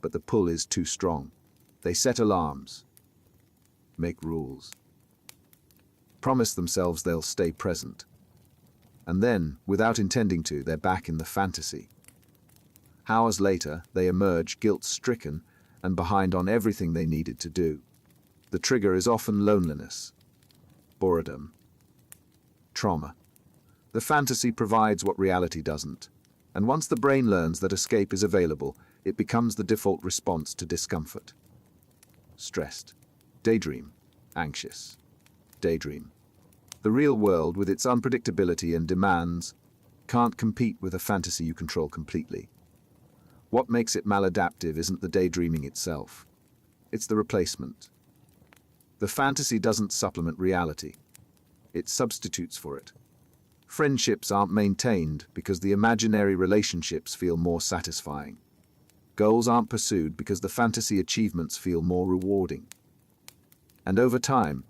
Speaker 1: but the pull is too strong. They set alarms, make rules, promise themselves they'll stay present. And then, without intending to, they're back in the fantasy. Hours later, they emerge guilt-stricken and behind on everything they needed to do. The trigger is often loneliness, boredom, trauma. The fantasy provides what reality doesn't, and once the brain learns that escape is available, it becomes the default response to discomfort. Stressed, daydream, anxious, daydream. The real world, with its unpredictability and demands, can't compete with a fantasy you control completely. What makes it maladaptive isn't the daydreaming itself. It's the replacement. The fantasy doesn't supplement reality. It substitutes for it. Friendships aren't maintained because the imaginary relationships feel more satisfying. Goals aren't pursued because the fantasy achievements feel more rewarding. And over time,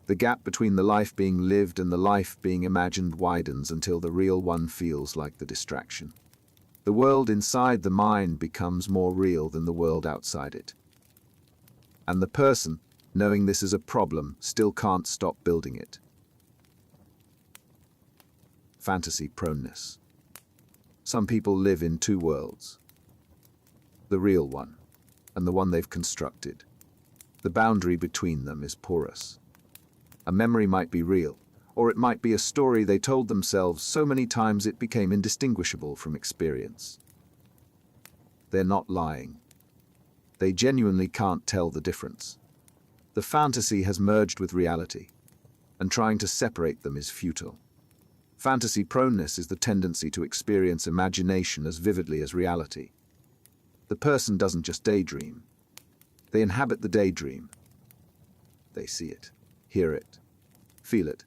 Speaker 1: the gap between the life being lived and the life being imagined widens until the real one feels like the distraction. The world inside the mind becomes more real than the world outside it. And the person, knowing this is a problem, still can't stop building it. Fantasy proneness. Some people live in two worlds. The real one, and the one they've constructed. The boundary between them is porous. A memory might be real, or it might be a story they told themselves so many times it became indistinguishable from experience. They're not lying. They genuinely can't tell the difference. The fantasy has merged with reality, and trying to separate them is futile. Fantasy proneness is the tendency to experience imagination as vividly as reality. The person doesn't just daydream. They inhabit the daydream. They see it, hear it, feel it,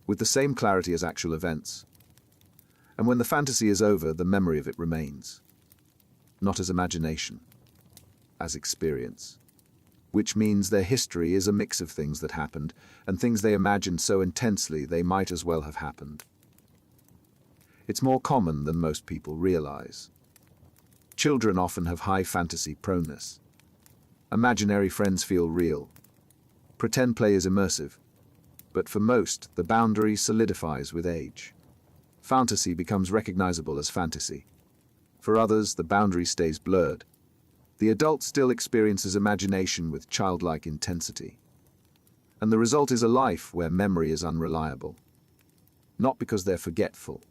Speaker 1: with the same clarity as actual events. And when the fantasy is over, the memory of it remains. Not as imagination, as experience. Which means their history is a mix of things that happened, and things they imagined so intensely they might as well have happened. It's more common than most people realize. Children often have high fantasy proneness. Imaginary friends feel real. Pretend play is immersive. But for most, the boundary solidifies with age. Fantasy becomes recognizable as fantasy. For others, the boundary stays blurred. The adult still experiences imagination with childlike intensity. And the result is a life where memory is unreliable. Not because they're forgetful,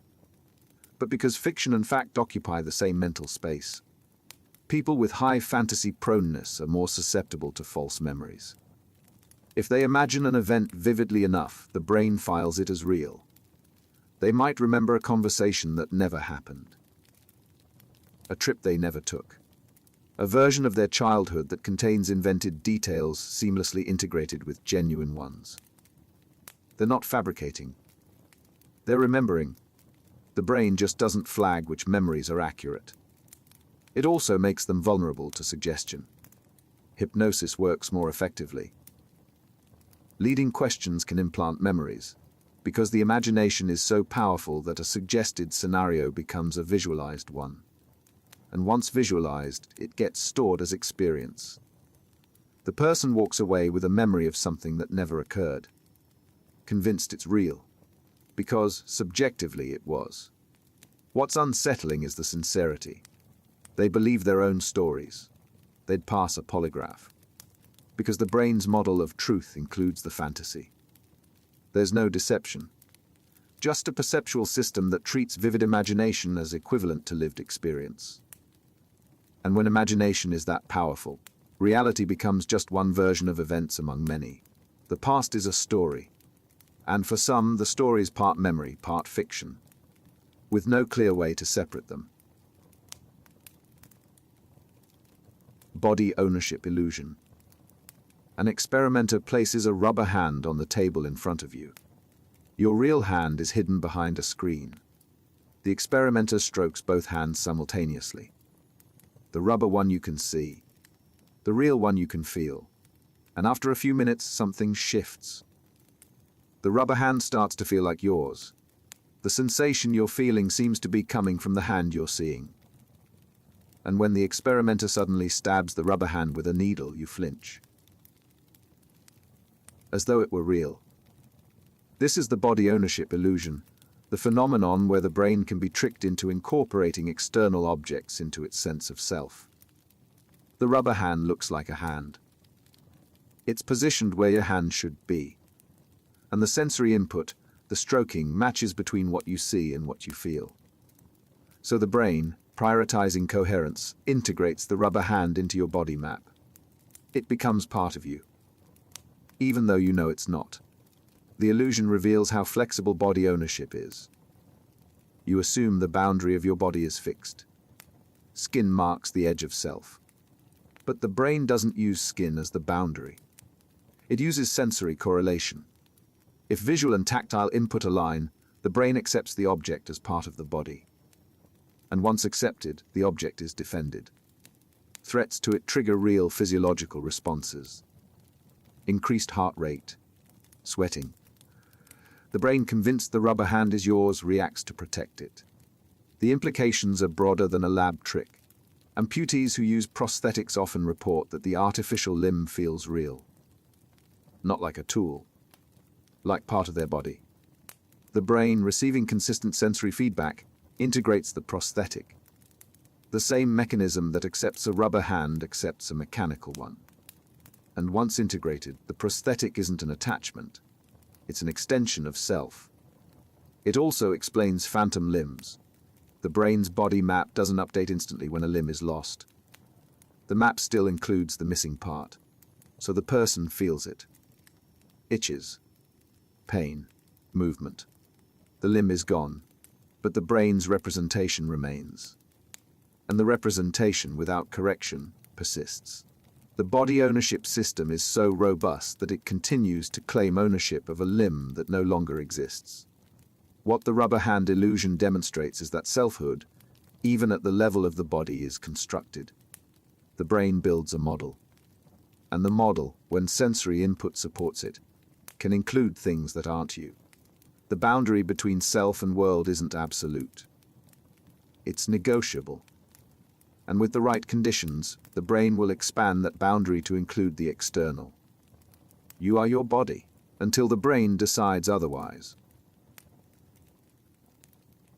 Speaker 1: but because fiction and fact occupy the same mental space. People with high fantasy proneness are more susceptible to false memories. If they imagine an event vividly enough, the brain files it as real. They might remember a conversation that never happened, a trip they never took, a version of their childhood that contains invented details seamlessly integrated with genuine ones. They're not fabricating. They're remembering. The brain just doesn't flag which memories are accurate. It also makes them vulnerable to suggestion. Hypnosis works more effectively. Leading questions can implant memories, because the imagination is so powerful that a suggested scenario becomes a visualized one. And once visualized, it gets stored as experience. The person walks away with a memory of something that never occurred, convinced it's real, because subjectively it was. What's unsettling is the sincerity. They believe their own stories. They'd pass a polygraph, because the brain's model of truth includes the fantasy. There's no deception, just a perceptual system that treats vivid imagination as equivalent to lived experience. And when imagination is that powerful, reality becomes just one version of events among many. The past is a story, and for some, the story is part memory, part fiction, with no clear way to separate them. Body ownership illusion. An experimenter places a rubber hand on the table in front of you. Your real hand is hidden behind a screen. The experimenter strokes both hands simultaneously. The rubber one you can see, the real one you can feel, and after a few minutes, something shifts. The rubber hand starts to feel like yours. The sensation you're feeling seems to be coming from the hand you're seeing. And when the experimenter suddenly stabs the rubber hand with a needle, you flinch, as though it were real. This is the body ownership illusion, the phenomenon where the brain can be tricked into incorporating external objects into its sense of self. The rubber hand looks like a hand. It's positioned where your hand should be. And the sensory input, the stroking, matches between what you see and what you feel. So the brain, prioritizing coherence, integrates the rubber hand into your body map. It becomes part of you, even though you know it's not. The illusion reveals how flexible body ownership is. You assume the boundary of your body is fixed. Skin marks the edge of self. But the brain doesn't use skin as the boundary. It uses sensory correlation. If visual and tactile input align, the brain accepts the object as part of the body. And once accepted, the object is defended. Threats to it trigger real physiological responses. Increased heart rate, sweating. The brain, convinced the rubber hand is yours, reacts to protect it. The implications are broader than a lab trick. Amputees who use prosthetics often report that the artificial limb feels real. Not like a tool, like part of their body. The brain, receiving consistent sensory feedback, integrates the prosthetic. The same mechanism that accepts a rubber hand accepts a mechanical one. And once integrated, the prosthetic isn't an attachment. It's an extension of self. It also explains phantom limbs. The brain's body map doesn't update instantly when a limb is lost. The map still includes the missing part, so the person feels it. Itches, pain, movement. The limb is gone, but the brain's representation remains. And the representation, without correction, persists. The body ownership system is so robust that it continues to claim ownership of a limb that no longer exists. What the rubber hand illusion demonstrates is that selfhood, even at the level of the body, is constructed. The brain builds a model. And the model, when sensory input supports it, can include things that aren't you. The boundary between self and world isn't absolute. It's negotiable. And with the right conditions, the brain will expand that boundary to include the external. You are your body, until the brain decides otherwise.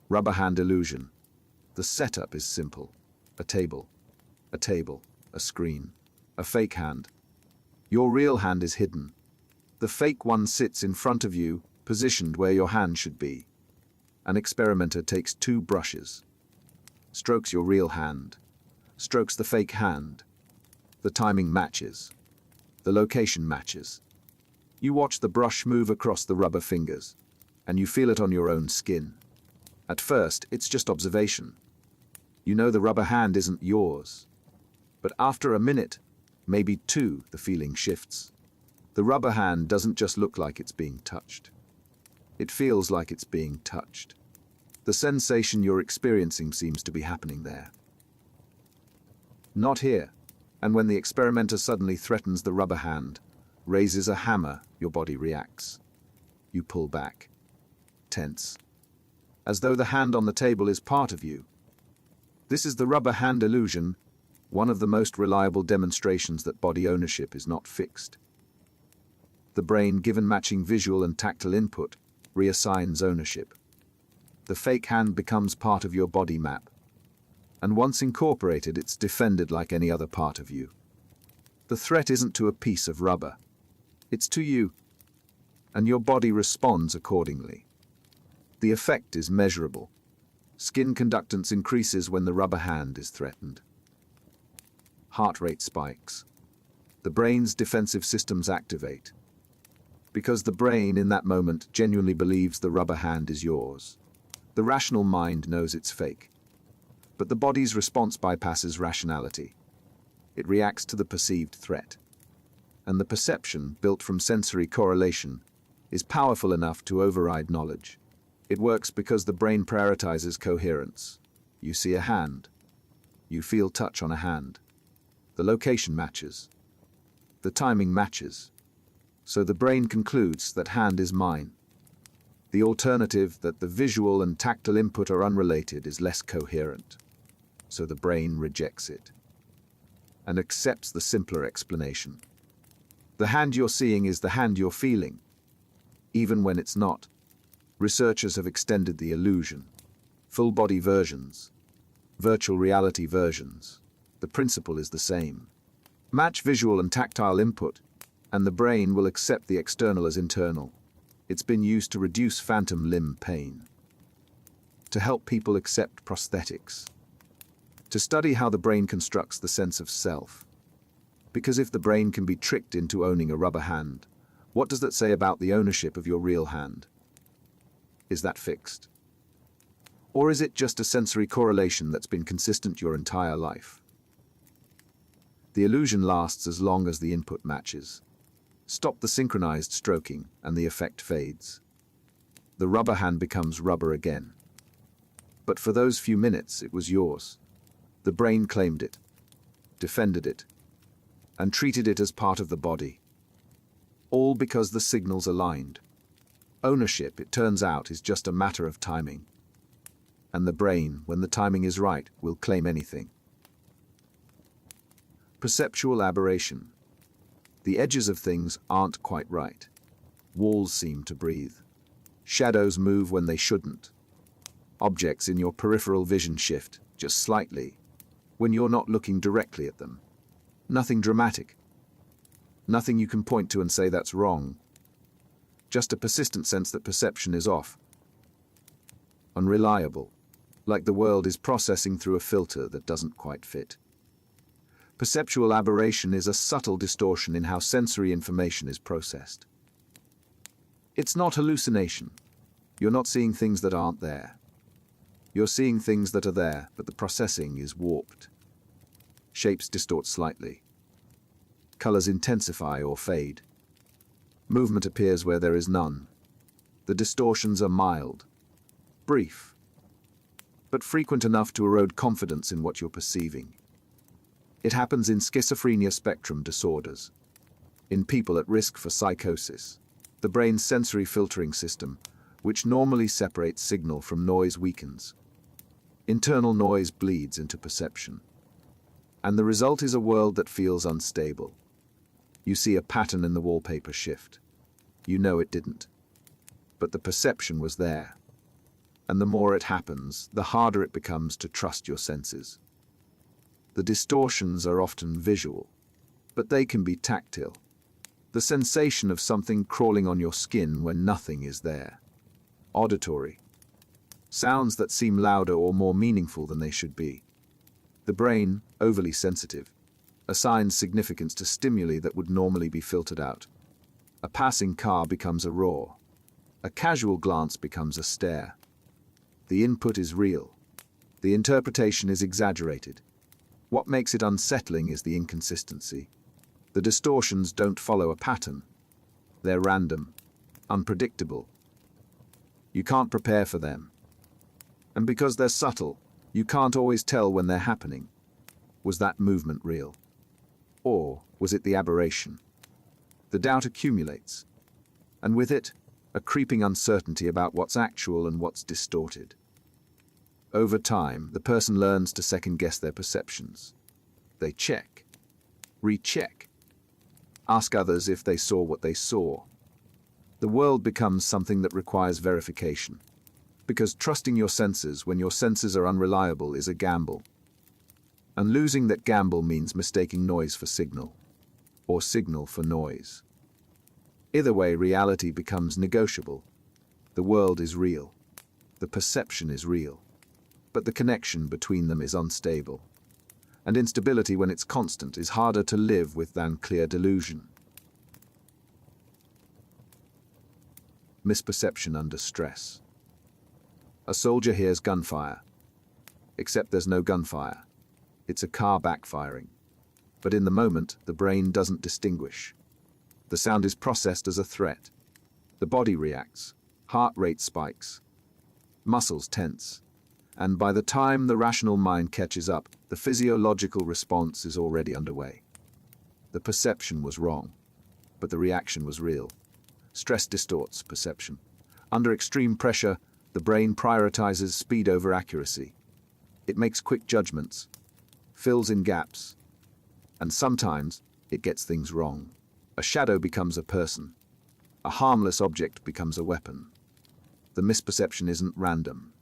Speaker 1: Rubber hand illusion. The setup is simple. A table, a screen, a fake hand. Your real hand is hidden. The fake one sits in front of you, positioned where your hand should be. An experimenter takes 2 brushes, strokes your real hand, strokes the fake hand. The timing matches. The location matches. You watch the brush move across the rubber fingers, and you feel it on your own skin. At first, it's just observation. You know the rubber hand isn't yours. But after a minute, maybe 2, the feeling shifts. The rubber hand doesn't just look like it's being touched. It feels like it's being touched. The sensation you're experiencing seems to be happening there. Not here. And when the experimenter suddenly threatens the rubber hand, raises a hammer, your body reacts. You pull back. Tense. As though the hand on the table is part of you. This is the rubber hand illusion, one of the most reliable demonstrations that body ownership is not fixed. The brain, given matching visual and tactile input, reassigns ownership. The fake hand becomes part of your body map. And once incorporated, it's defended like any other part of you. The threat isn't to a piece of rubber. It's to you. And your body responds accordingly. The effect is measurable. Skin conductance increases when the rubber hand is threatened. Heart rate spikes. The brain's defensive systems activate. Because the brain in that moment genuinely believes the rubber hand is yours. The rational mind knows it's fake. But the body's response bypasses rationality. It reacts to the perceived threat. And the perception, built from sensory correlation, is powerful enough to override knowledge. It works because the brain prioritizes coherence. You see a hand. You feel touch on a hand. The location matches. The timing matches. So the brain concludes that hand is mine. The alternative, that the visual and tactile input are unrelated, is less coherent. So the brain rejects it and accepts the simpler explanation. The hand you're seeing is the hand you're feeling, even when it's not. Researchers have extended the illusion. Full-body versions, virtual reality versions. The principle is the same. Match visual and tactile input, and the brain will accept the external as internal. It's been used to reduce phantom limb pain, to help people accept prosthetics, to study how the brain constructs the sense of self. Because if the brain can be tricked into owning a rubber hand, what does that say about the ownership of your real hand? Is that fixed? Or is it just a sensory correlation that's been consistent your entire life? The illusion lasts as long as the input matches. Stop the synchronized stroking and the effect fades. The rubber hand becomes rubber again. But for those few minutes, it was yours. The brain claimed it, defended it, and treated it as part of the body. All because the signals aligned. Ownership, it turns out, is just a matter of timing. And the brain, when the timing is right, will claim anything. Perceptual aberration. The edges of things aren't quite right. Walls seem to breathe. Shadows move when they shouldn't. Objects in your peripheral vision shift, just slightly, when you're not looking directly at them. Nothing dramatic. Nothing you can point to and say that's wrong. Just a persistent sense that perception is off. Unreliable, like the world is processing through a filter that doesn't quite fit. Perceptual aberration is a subtle distortion in how sensory information is processed. It's not hallucination. You're not seeing things that aren't there. You're seeing things that are there, but the processing is warped. Shapes distort slightly. Colors intensify or fade. Movement appears where there is none. The distortions are mild, brief, but frequent enough to erode confidence in what you're perceiving. It happens in schizophrenia spectrum disorders, in people at risk for psychosis. The brain's sensory filtering system, which normally separates signal from noise, weakens. Internal noise bleeds into perception. And the result is a world that feels unstable. You see a pattern in the wallpaper shift. You know it didn't. But the perception was there. And the more it happens, the harder it becomes to trust your senses. The distortions are often visual, but they can be tactile. The sensation of something crawling on your skin when nothing is there. Auditory. Sounds that seem louder or more meaningful than they should be. The brain, overly sensitive, assigns significance to stimuli that would normally be filtered out. A passing car becomes a roar. A casual glance becomes a stare. The input is real. The interpretation is exaggerated. What makes it unsettling is the inconsistency. The distortions don't follow a pattern. They're random, unpredictable. You can't prepare for them. And because they're subtle, you can't always tell when they're happening. Was that movement real? Or was it the aberration? The doubt accumulates, and with it, a creeping uncertainty about what's actual and what's distorted. Over time, the person learns to second-guess their perceptions. They check, recheck, ask others if they saw what they saw. The world becomes something that requires verification, because trusting your senses when your senses are unreliable is a gamble. And losing that gamble means mistaking noise for signal, or signal for noise. Either way, reality becomes negotiable. The world is real. The perception is real. But the connection between them is unstable. And instability, when it's constant, is harder to live with than clear delusion. Misperception under stress. A soldier hears gunfire, except there's no gunfire. It's a car backfiring. But in the moment, the brain doesn't distinguish. The sound is processed as a threat. The body reacts, heart rate spikes, muscles tense, and by the time the rational mind catches up, the physiological response is already underway. The perception was wrong, but the reaction was real. Stress distorts perception. Under extreme pressure, the brain prioritizes speed over accuracy. It makes quick judgments, fills in gaps, and sometimes it gets things wrong. A shadow becomes a person. A harmless object becomes a weapon. The misperception isn't random.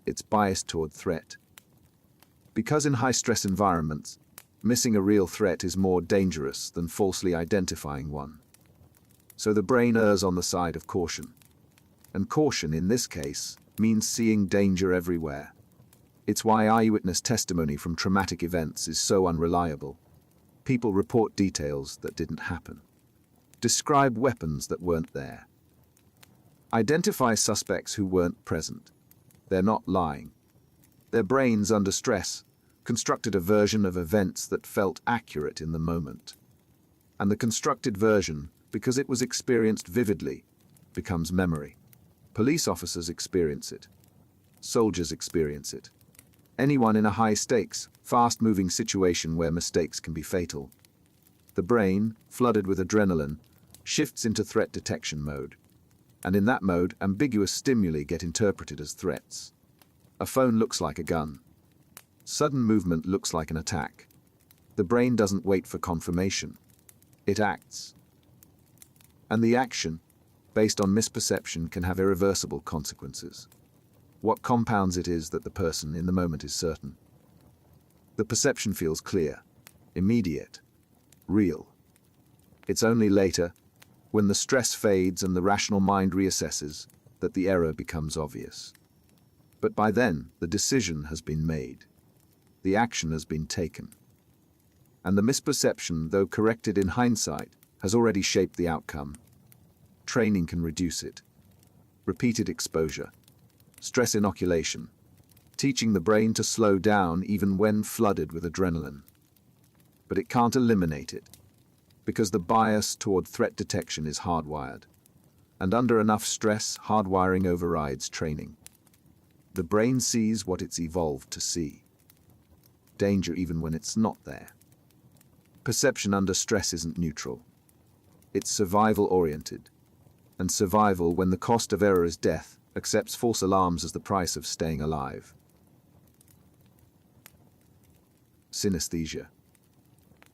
Speaker 1: It's biased toward threat. Because in high-stress environments, missing a real threat is more dangerous than falsely identifying one. So the brain errs on the side of caution. And caution, in this case, means seeing danger everywhere. It's why eyewitness testimony from traumatic events is so unreliable. People report details that didn't happen. Describe weapons that weren't there. Identify suspects who weren't present. They're not lying. Their brains, under stress, constructed a version of events that felt accurate in the moment. And the constructed version, because it was experienced vividly, becomes memory. Police officers experience it. Soldiers experience it. Anyone in a high-stakes, fast-moving situation where mistakes can be fatal. The brain, flooded with adrenaline, shifts into threat detection mode. And in that mode, ambiguous stimuli get interpreted as threats. A phone looks like a gun. Sudden movement looks like an attack. The brain doesn't wait for confirmation. It acts. And the action, based on misperception, can have irreversible consequences. What compounds it is that the person in the moment is certain. The perception feels clear, immediate, real. It's only later, when the stress fades and the rational mind reassesses, that the error becomes obvious. But by then, the decision has been made. The action has been taken. And the misperception, though corrected in hindsight, has already shaped the outcome. Training can reduce it. Repeated exposure. Stress inoculation. Teaching the brain to slow down even when flooded with adrenaline. But it can't eliminate it. because the bias toward threat detection is hardwired. And under enough stress, hardwiring overrides training. The brain sees what it's evolved to see. Danger even when it's not there. Perception under stress isn't neutral. It's survival-oriented. And survival, when the cost of error is death, accepts false alarms as the price of staying alive. Synesthesia.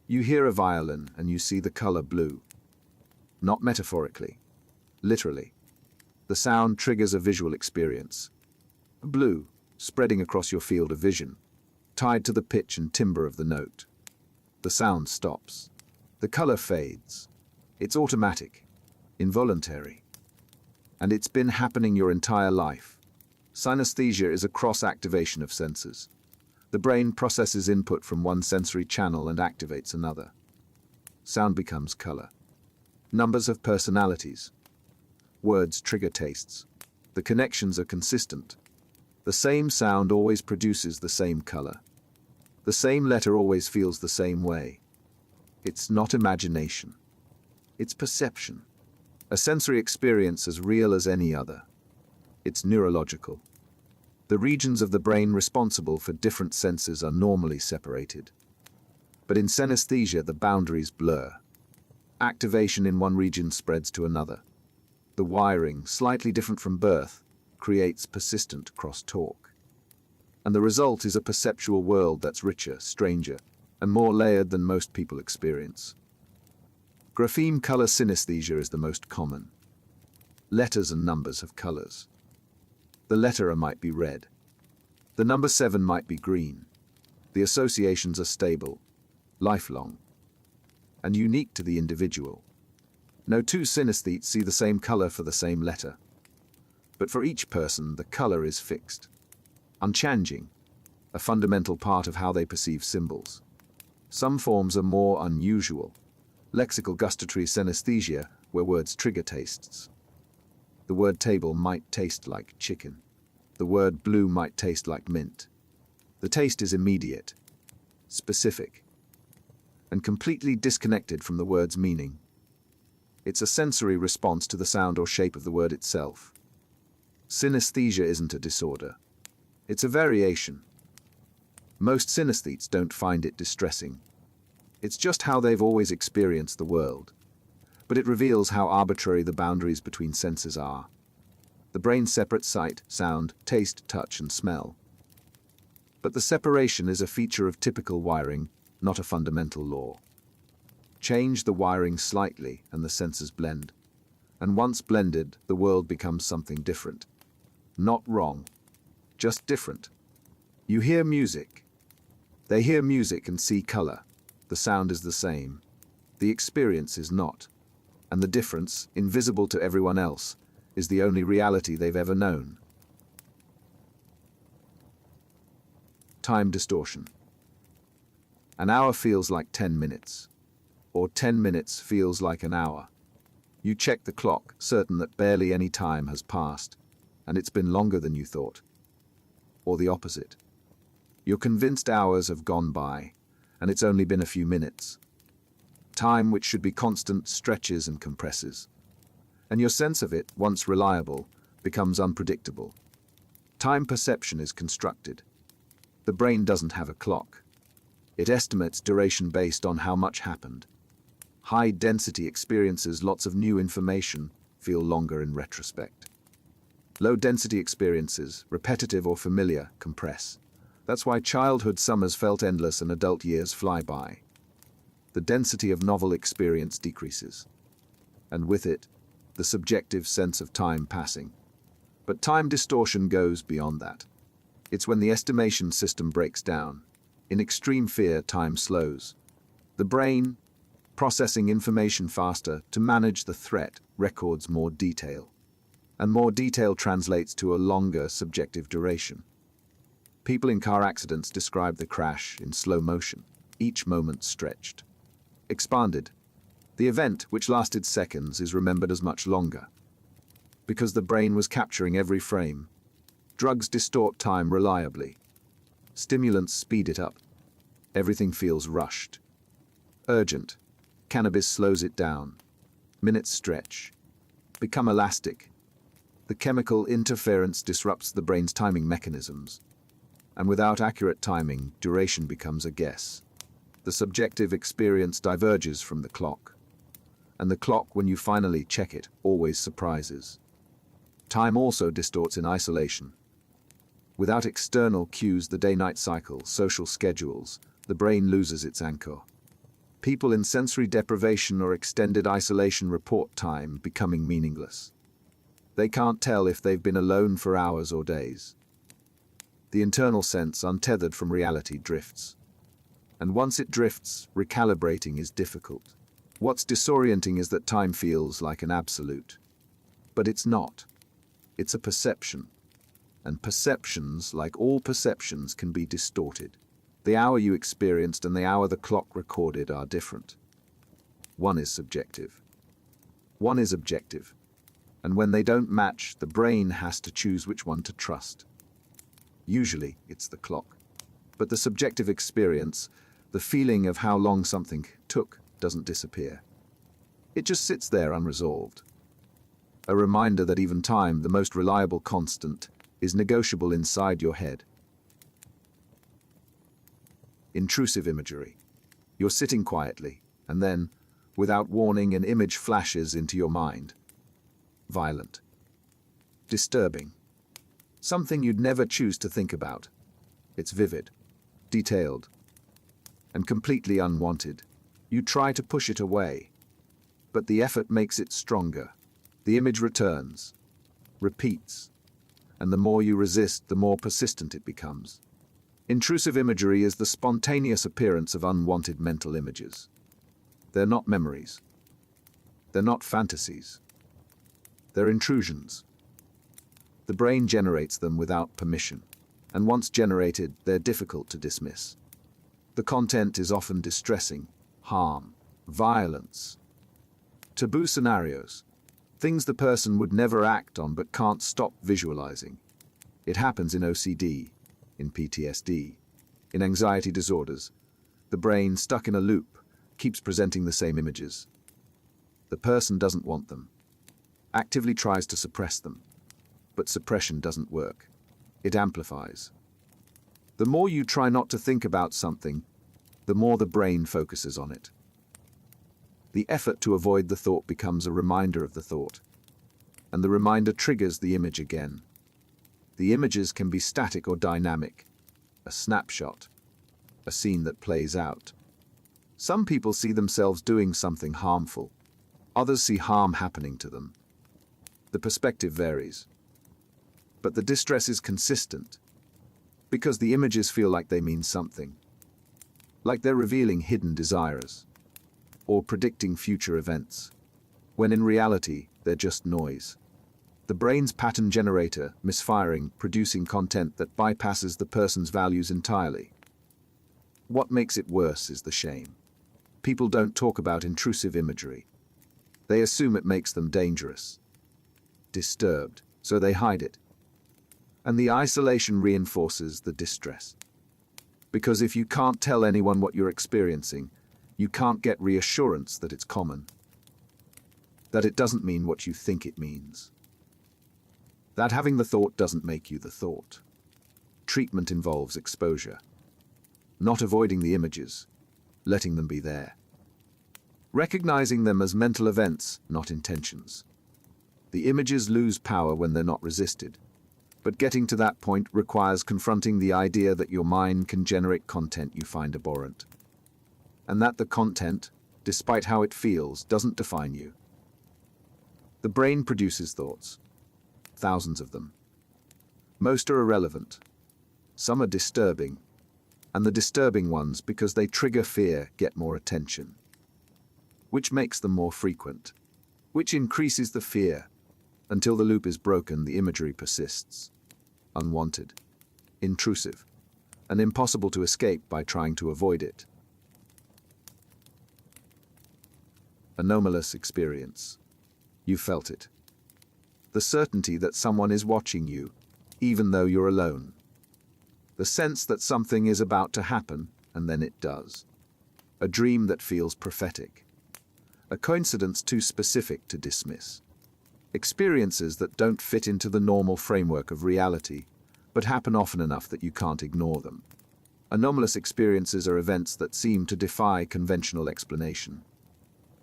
Speaker 1: You hear a violin and you see the color blue. Not metaphorically, literally. The sound triggers a visual experience. Blue, spreading across your field of vision, tied to the pitch and timbre of the note. The sound stops. The color fades. It's automatic, involuntary. And it's been happening your entire life. Synesthesia is a cross-activation of senses. The brain processes input from one sensory channel and activates another. Sound becomes color. Numbers have personalities. Words trigger tastes. The connections are consistent. The same sound always produces the same color. The same letter always feels the same way. It's not imagination. It's perception. A sensory experience as real as any other. It's neurological. The regions of the brain responsible for different senses are normally separated. But in synesthesia, the boundaries blur. Activation in one region spreads to another. The wiring, slightly different from birth, creates persistent crosstalk. And the result is a perceptual world that's richer, stranger, and more layered than most people experience. Grapheme color synesthesia is the most common. Letters and numbers have colors. The letter might be red. The number 7 might be green. The associations are stable, lifelong, and unique to the individual. No two synesthetes see the same color for the same letter. But for each person, the color is fixed, unchanging, a fundamental part of how they perceive symbols. Some forms are more unusual. Lexical gustatory synesthesia, where words trigger tastes. The word table might taste like chicken. The word blue might taste like mint. The taste is immediate, specific, and completely disconnected from the word's meaning. It's a sensory response to the sound or shape of the word itself. Synesthesia isn't a disorder. It's a variation. Most synesthetes don't find it distressing. It's just how they've always experienced the world. But it reveals how arbitrary the boundaries between senses are. The brain separates sight, sound, taste, touch, and smell. But the separation is a feature of typical wiring, not a fundamental law. Change the wiring slightly and the senses blend. And once blended, the world becomes something different. Not wrong, just different. You hear music. They hear music and see color. The sound is the same. The experience is not. And the difference, invisible to everyone else, is the only reality they've ever known. Time distortion. An hour feels like 10 minutes. Or 10 minutes feels like an hour. You check the clock, certain that barely any time has passed, and it's been longer than you thought. Or the opposite. You're convinced hours have gone by, and it's only been a few minutes. Time, which should be constant, stretches and compresses. And your sense of it, once reliable, becomes unpredictable. Time perception is constructed. The brain doesn't have a clock. It estimates duration based on how much happened. High-density experiences, lots of new information, feel longer in retrospect. Low-density experiences, repetitive or familiar, compress. That's why childhood summers felt endless and adult years fly by. The density of novel experience decreases. And with it, the subjective sense of time passing. But time distortion goes beyond that. It's when the estimation system breaks down. In extreme fear, time slows. The brain, processing information faster to manage the threat, records more detail. And more detail translates to a longer subjective duration. People in car accidents describe the crash in slow motion, each moment stretched. Expanded. The event, which lasted seconds, is remembered as much longer. Because the brain was capturing every frame. Drugs distort time reliably. Stimulants speed it up. Everything feels rushed. Urgent. Cannabis slows it down. Minutes stretch. Become elastic. The chemical interference disrupts the brain's timing mechanisms. And without accurate timing, duration becomes a guess. The subjective experience diverges from the clock. And the clock, when you finally check it, always surprises. Time also distorts in isolation. Without external cues, the day-night cycle, social schedules, the brain loses its anchor. People in sensory deprivation or extended isolation report time becoming meaningless. They can't tell if they've been alone for hours or days. The internal sense, untethered from reality, drifts. And once it drifts, recalibrating is difficult. What's disorienting is that time feels like an absolute. But it's not. It's a perception. And perceptions, like all perceptions, can be distorted. The hour you experienced and the hour the clock recorded are different. One is subjective. One is objective. And when they don't match, the brain has to choose which one to trust. Usually, it's the clock. But the subjective experience, the feeling of how long something took, doesn't disappear. It just sits there unresolved. A reminder that even time, the most reliable constant, is negotiable inside your head. Intrusive imagery. You're sitting quietly, and then, without warning, an image flashes into your mind. Violent. Disturbing. Something you'd never choose to think about. It's vivid, detailed, and completely unwanted. You try to push it away, but the effort makes it stronger. The image returns, repeats, and the more you resist, the more persistent it becomes. Intrusive imagery is the spontaneous appearance of unwanted mental images. They're not memories. They're not fantasies. They're intrusions. The brain generates them without permission, and once generated, they're difficult to dismiss. The content is often distressing, harm, violence, taboo scenarios, things the person would never act on but can't stop visualizing. It happens in OCD, in PTSD, in anxiety disorders. The brain, stuck in a loop, keeps presenting the same images. The person doesn't want them, actively tries to suppress them, but suppression doesn't work. It amplifies. The more you try not to think about something, the more the brain focuses on it. The effort to avoid the thought becomes a reminder of the thought, and the reminder triggers the image again. The images can be static or dynamic, a snapshot, a scene that plays out. Some people see themselves doing something harmful. Others see harm happening to them. The perspective varies. But the distress is consistent, because the images feel like they mean something. Like they're revealing hidden desires, or predicting future events, when in reality, they're just noise. The brain's pattern generator, misfiring, producing content that bypasses the person's values entirely. What makes it worse is the shame. People don't talk about intrusive imagery. They assume it makes them dangerous, disturbed, so they hide it. And the isolation reinforces the distress. Because if you can't tell anyone what you're experiencing, you can't get reassurance that it's common, that it doesn't mean what you think it means, that having the thought doesn't make you the thought. Treatment involves exposure, not avoiding the images, letting them be there, recognizing them as mental events, not intentions. The images lose power when they're not resisted, but getting to that point requires confronting the idea that your mind can generate content you find abhorrent, and that the content, despite how it feels, doesn't define you. The brain produces thoughts, thousands of them. Most are irrelevant. Some are disturbing, and the disturbing ones, because they trigger fear, get more attention, which makes them more frequent, which increases the fear. Until the loop is broken, the imagery persists, unwanted, intrusive, and impossible to escape by trying to avoid it. Anomalous experience. You felt it. The certainty that someone is watching you, even though you're alone. The sense that something is about to happen, and then it does. A dream that feels prophetic. a coincidence too specific to dismiss. Experiences that don't fit into the normal framework of reality, but happen often enough that you can't ignore them. Anomalous experiences are events that seem to defy conventional explanation.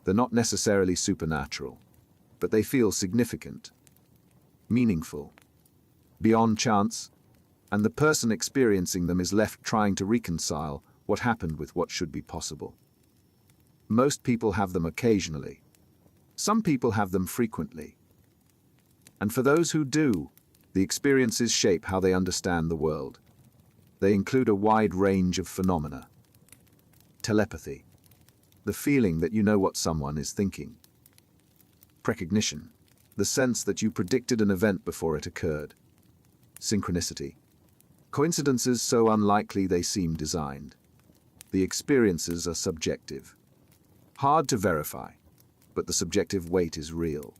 Speaker 1: They're not necessarily supernatural, but they feel significant, meaningful, beyond chance, and the person experiencing them is left trying to reconcile what happened with what should be possible. Most people have them occasionally. Some people have them frequently. And for those who do, the experiences shape how they understand the world. They include a wide range of phenomena. Telepathy, the feeling that you know what someone is thinking. Precognition, the sense that you predicted an event before it occurred. Synchronicity, coincidences so unlikely they seem designed. The experiences are subjective. Hard to verify, but the subjective weight is real.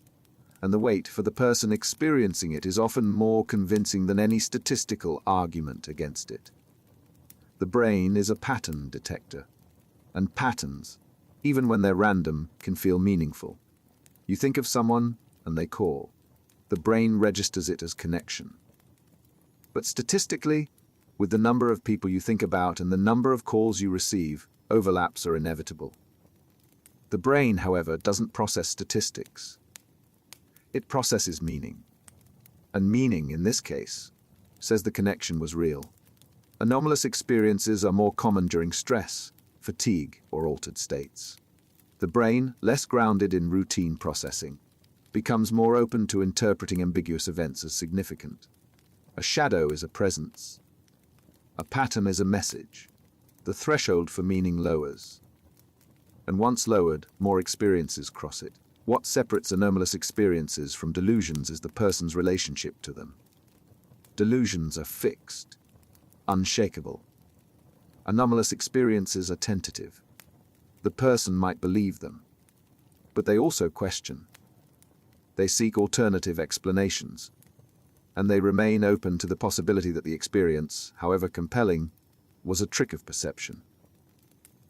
Speaker 1: And the weight for the person experiencing it is often more convincing than any statistical argument against it. The brain is a pattern detector, and patterns, even when they're random, can feel meaningful. You think of someone, and they call. The brain registers it as connection. But statistically, with the number of people you think about and the number of calls you receive, overlaps are inevitable. The brain, however, doesn't process statistics. It processes meaning. And meaning, in this case, says the connection was real. Anomalous experiences are more common during stress, fatigue, or altered states. The brain, less grounded in routine processing, becomes more open to interpreting ambiguous events as significant. A shadow is a presence. A pattern is a message. The threshold for meaning lowers. And once lowered, more experiences cross it. What separates anomalous experiences from delusions is the person's relationship to them. Delusions are fixed, unshakable. Anomalous experiences are tentative. The person might believe them, but they also question. They seek alternative explanations, and they remain open to the possibility that the experience, however compelling, was a trick of perception.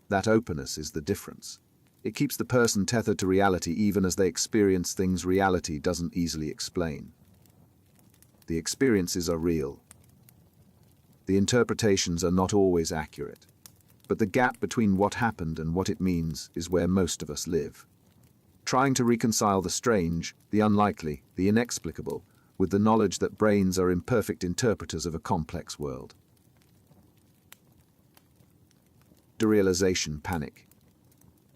Speaker 1: That openness is the difference. It keeps the person tethered to reality even as they experience things reality doesn't easily explain. The experiences are real. The interpretations are not always accurate. But the gap between what happened and what it means is where most of us live. Trying to reconcile the strange, the unlikely, the inexplicable, with the knowledge that brains are imperfect interpreters of a complex world. Derealization Panic.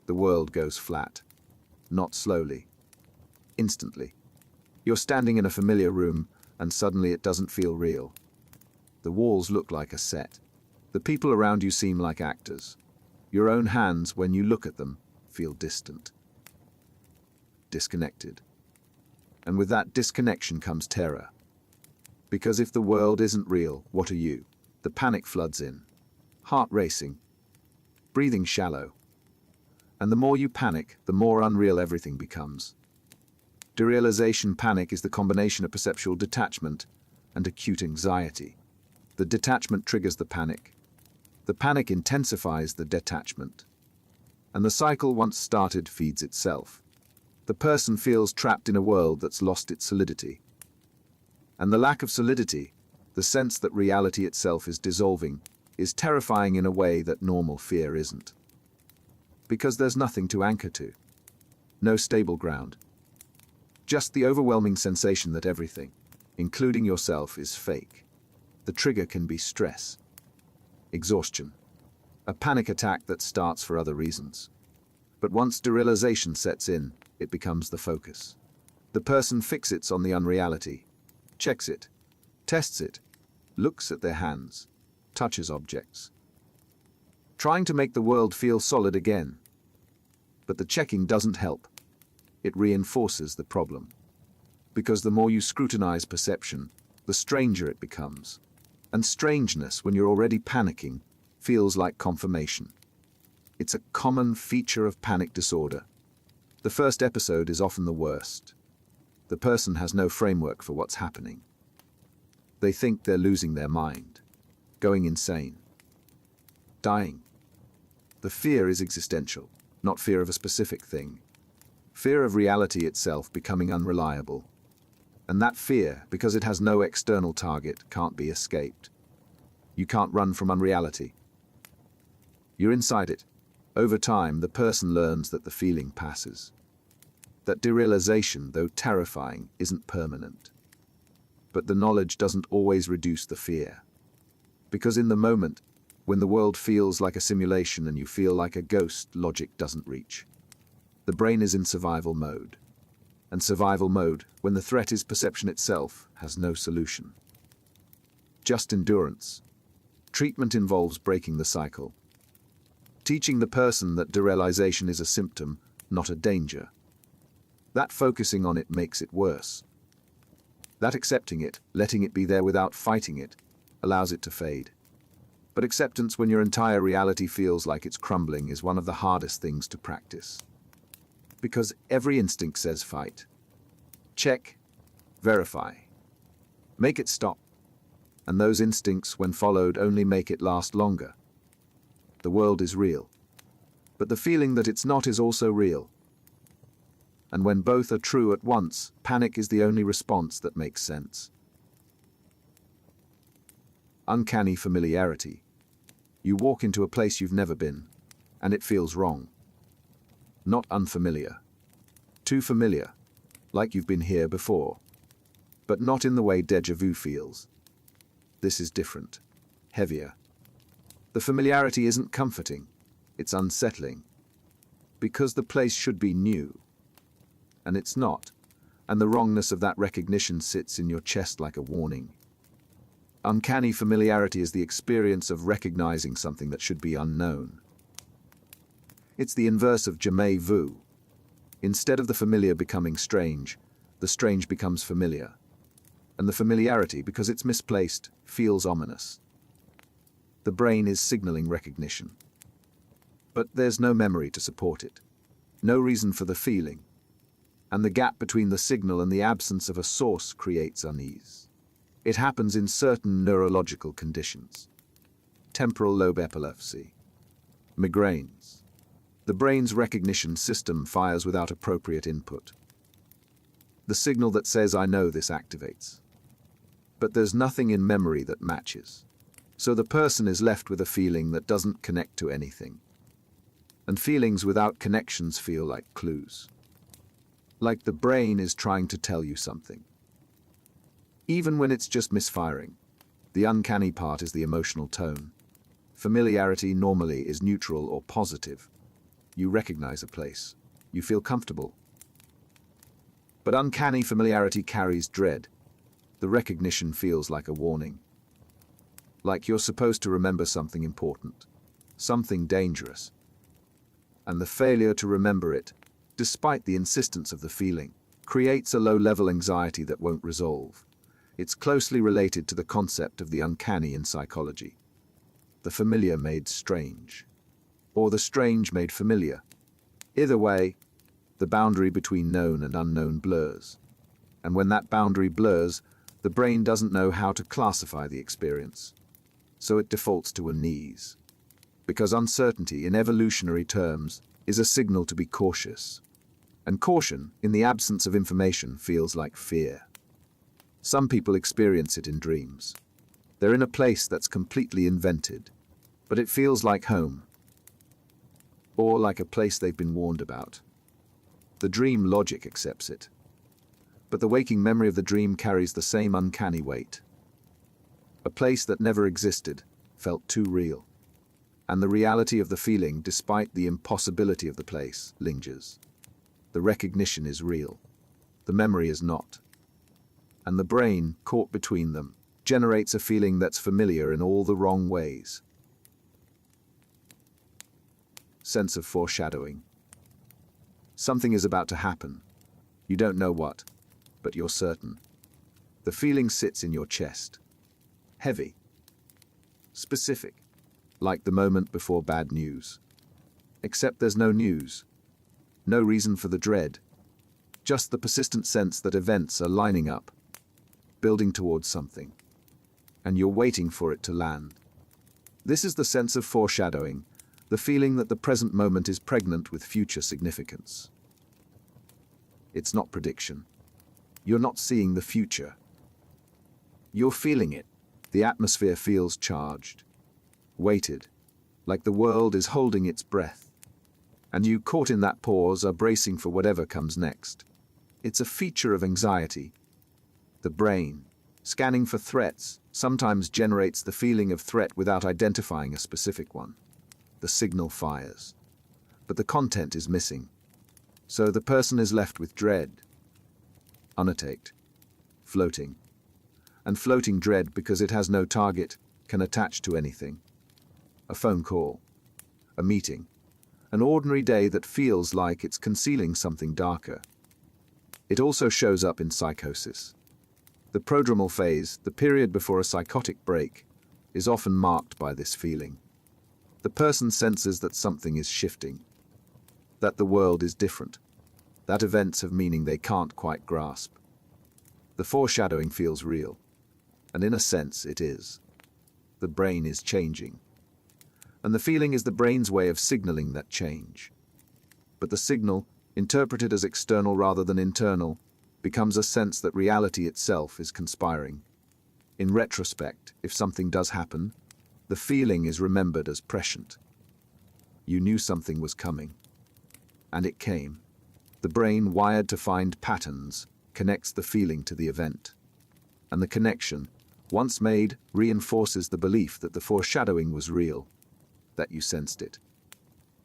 Speaker 1: The world goes flat. Not slowly. Instantly. You're standing in a familiar room, and suddenly it doesn't feel real. The walls look like a set. The people around you seem like actors. Your own hands, when you look at them, feel distant. Disconnected. And with that disconnection comes terror. Because if the world isn't real, what are you? The panic floods in. Heart racing. Breathing shallow. And the more you panic, the more unreal everything becomes. Derealization panic is the combination of perceptual detachment and acute anxiety. The detachment triggers the panic. The panic intensifies the detachment. And the cycle, once started, feeds itself. The person feels trapped in a world that's lost its solidity. And the lack of solidity, the sense that reality itself is dissolving, is terrifying in a way that normal fear isn't. Because there's nothing to anchor to. No stable ground. Just the overwhelming sensation that everything, including yourself, is fake. The trigger can be stress. Exhaustion. A panic attack that starts for other reasons. But once derealization sets in, it becomes the focus. The person fixates on the unreality, checks it, tests it, looks at their hands, touches objects. Trying to make the world feel solid again. But the checking doesn't help. It reinforces the problem. Because the more you scrutinize perception, the stranger it becomes. And strangeness, when you're already panicking, feels like confirmation. It's a common feature of panic disorder. The first episode is often the worst. The person has no framework for what's happening. They think they're losing their mind, going insane, dying. The fear is existential, not fear of a specific thing, Fear of reality itself becoming unreliable. And that fear, because it has no external target, can't be escaped. You can't run from unreality. You're inside it. Over time, the person learns that the feeling passes. That derealization, though terrifying, isn't permanent. But the knowledge doesn't always reduce the fear. Because in the moment, when the world feels like a simulation and you feel like a ghost, logic doesn't reach. The brain is in survival mode. And survival mode, when the threat is perception itself, has no solution. Just endurance. Treatment involves breaking the cycle. Teaching the person that derealization is a symptom, not a danger. That focusing on it makes it worse. That accepting it, letting it be there without fighting it, allows it to fade. But acceptance when your entire reality feels like it's crumbling is one of the hardest things to practice. Because every instinct says fight. Check, verify. Make it stop. And those instincts, when followed, only make it last longer. The world is real. But the feeling that it's not is also real. And when both are true at once, panic is the only response that makes sense. Uncanny familiarity. You walk into a place you've never been, and it feels wrong. Not unfamiliar. Too familiar, like you've been here before. But not in the way Déjà Vu feels. This is different, heavier. The familiarity isn't comforting, it's unsettling. Because the place should be new. And it's not, and the wrongness of that recognition sits in your chest like a warning. Uncanny familiarity is the experience of recognizing something that should be unknown. It's the inverse of Jamais Vu. Instead of the familiar becoming strange, the strange becomes familiar. And the familiarity, because it's misplaced, feels ominous. The brain is signaling recognition. But there's no memory to support it. No reason for the feeling. And the gap between the signal and the absence of a source creates unease. It happens in certain neurological conditions. Temporal lobe epilepsy. Migraines. The brain's recognition system fires without appropriate input. The signal that says, I know this, activates. But there's nothing in memory that matches. So the person is left with a feeling that doesn't connect to anything. And feelings without connections feel like clues. Like the brain is trying to tell you something. Even when it's just misfiring, the uncanny part is the emotional tone. Familiarity normally is neutral or positive. You recognize a place. You feel comfortable. But uncanny familiarity carries dread. The recognition feels like a warning. Like you're supposed to remember something important, something dangerous. And the failure to remember it, despite the insistence of the feeling, creates a low-level anxiety that won't resolve. It's closely related to the concept of the uncanny in psychology. The familiar made strange. Or the strange made familiar. Either way, the boundary between known and unknown blurs. And when that boundary blurs, the brain doesn't know how to classify the experience. So it defaults to unease. Because uncertainty, in evolutionary terms, is a signal to be cautious. And caution, in the absence of information, feels like fear. Some people experience it in dreams. They're in a place that's completely invented, but it feels like home. Or like a place they've been warned about. The dream logic accepts it. But the waking memory of the dream carries the same uncanny weight. A place that never existed felt too real. And the reality of the feeling, despite the impossibility of the place, lingers. The recognition is real. The memory is not. And the brain, caught between them, generates a feeling that's familiar in all the wrong ways. Sense of foreshadowing. Something is about to happen. You don't know what, but you're certain. The feeling sits in your chest. Heavy. Specific. Like the moment before bad news. Except there's no news. No reason for the dread. Just the persistent sense that events are lining up, building towards something. And you're waiting for it to land. This is the sense of foreshadowing, the feeling that the present moment is pregnant with future significance. It's not prediction. You're not seeing the future. You're feeling it. The atmosphere feels charged, weighted, like the world is holding its breath. And you, caught in that pause, are bracing for whatever comes next. It's a feature of anxiety. The brain, scanning for threats, sometimes generates the feeling of threat without identifying a specific one. The signal fires, but the content is missing. So the person is left with dread, unattacked, floating. And floating dread, because it has no target, can attach to anything. A phone call, a meeting, an ordinary day that feels like it's concealing something darker. It also shows up in psychosis. The prodromal phase, the period before a psychotic break, is often marked by this feeling. The person senses that something is shifting, that the world is different, that events have meaning they can't quite grasp. The foreshadowing feels real, and in a sense it is. The brain is changing, and the feeling is the brain's way of signaling that change. But the signal, interpreted as external rather than internal, becomes a sense that reality itself is conspiring. In retrospect, if something does happen, the feeling is remembered as prescient. You knew something was coming, and it came. The brain, wired to find patterns, connects the feeling to the event. And the connection, once made, reinforces the belief that the foreshadowing was real, that you sensed it.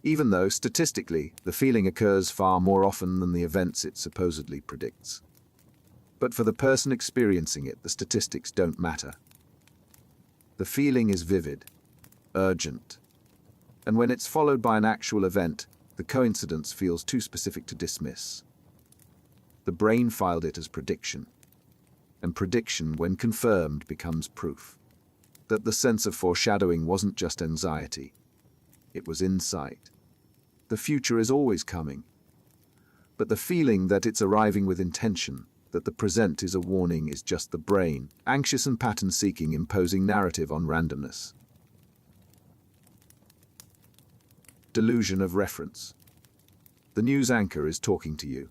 Speaker 1: Even though, statistically, the feeling occurs far more often than the events it supposedly predicts. But for the person experiencing it, the statistics don't matter. The feeling is vivid, urgent, and when it's followed by an actual event, the coincidence feels too specific to dismiss. The brain filed it as prediction, and prediction, when confirmed, becomes proof that the sense of foreshadowing wasn't just anxiety, it was insight. The future is always coming, but the feeling that it's arriving with intention, that the present is a warning, is just the brain, anxious and pattern-seeking, imposing narrative on randomness. Delusion of reference. The news anchor is talking to you,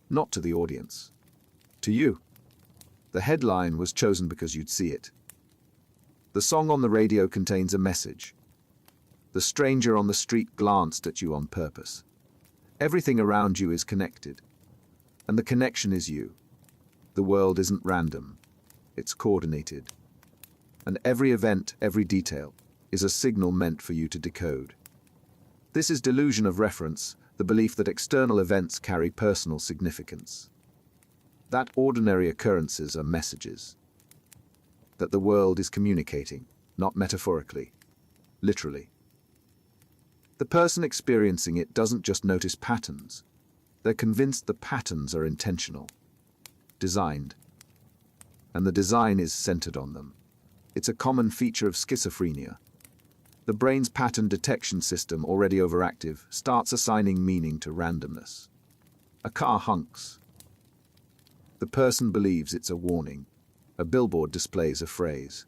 Speaker 1: not to the audience, to you. The headline was chosen because you'd see it. The song on the radio contains a message. The stranger on the street glanced at you on purpose. Everything around you is connected, and the connection is you. The world isn't random, it's coordinated. And every event, every detail, is a signal meant for you to decode. This is delusion of reference, the belief that external events carry personal significance. That ordinary occurrences are messages. That the world is communicating, not metaphorically, literally. The person experiencing it doesn't just notice patterns. They're convinced the patterns are intentional, designed, and the design is centered on them. It's a common feature of schizophrenia. The brain's pattern detection system, already overactive, starts assigning meaning to randomness. A car honks. The person believes it's a warning. A billboard displays a phrase.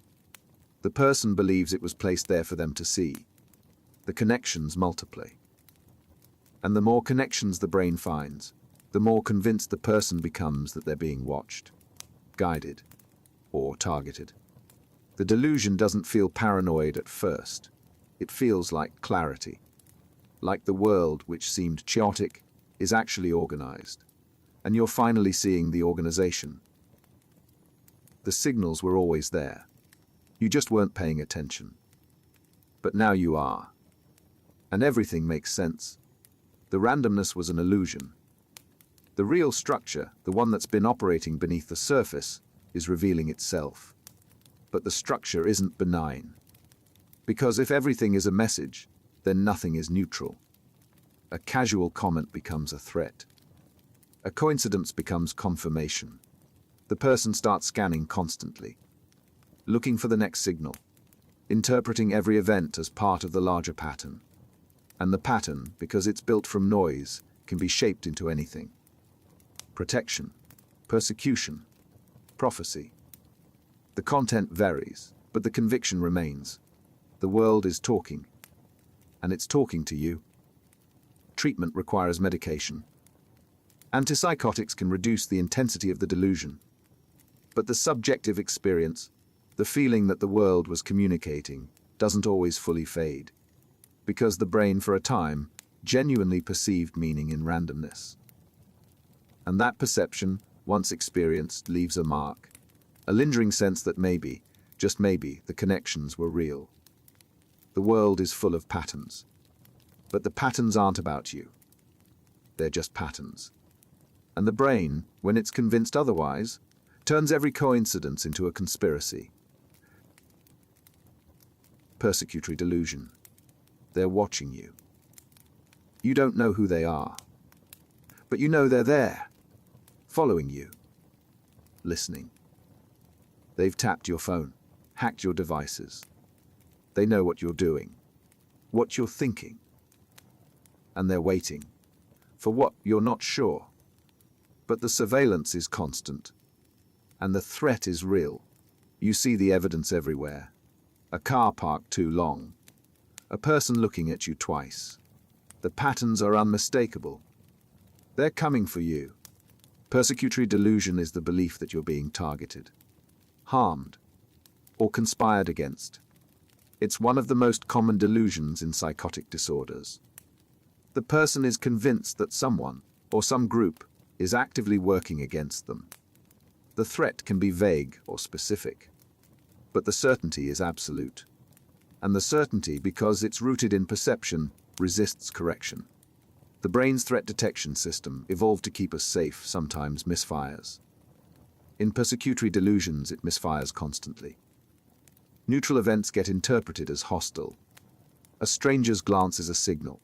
Speaker 1: The person believes it was placed there for them to see. The connections multiply. And the more connections the brain finds, the more convinced the person becomes that they're being watched, guided, or targeted. The delusion doesn't feel paranoid at first. It feels like clarity. Like the world, which seemed chaotic, is actually organized. And you're finally seeing the organization. The signals were always there. You just weren't paying attention. But now you are. And everything makes sense. The randomness was an illusion. The real structure, the one that's been operating beneath the surface, is revealing itself. But the structure isn't benign. Because if everything is a message, then nothing is neutral. A casual comment becomes a threat. A coincidence becomes confirmation. The person starts scanning constantly, looking for the next signal, interpreting every event as part of the larger pattern. And the pattern, because it's built from noise, can be shaped into anything. Protection, persecution, prophecy. The content varies, but the conviction remains. The world is talking, and it's talking to you. Treatment requires medication. Antipsychotics can reduce the intensity of the delusion, but the subjective experience, the feeling that the world was communicating, doesn't always fully fade, because the brain for a time genuinely perceived meaning in randomness. And that perception, once experienced, leaves a mark, a lingering sense that maybe, just maybe, the connections were real. The world is full of patterns, but the patterns aren't about you. They're just patterns. And the brain, when it's convinced otherwise, turns every coincidence into a conspiracy. Persecutory delusion. They're watching you. You don't know who they are, but you know they're there, following you, listening. They've tapped your phone, hacked your devices. They know what you're doing, what you're thinking, and they're waiting for what you're not sure. But the surveillance is constant, and the threat is real. You see the evidence everywhere. A car parked too long, a person looking at you twice. The patterns are unmistakable. They're coming for you. Persecutory delusion is the belief that you're being targeted, harmed, or conspired against. It's one of the most common delusions in psychotic disorders. The person is convinced that someone, or some group, is actively working against them. The threat can be vague or specific, but the certainty is absolute. And the certainty, because it's rooted in perception, resists correction. The brain's threat detection system, evolved to keep us safe, sometimes misfires. In persecutory delusions, it misfires constantly. Neutral events get interpreted as hostile. A stranger's glance is a signal.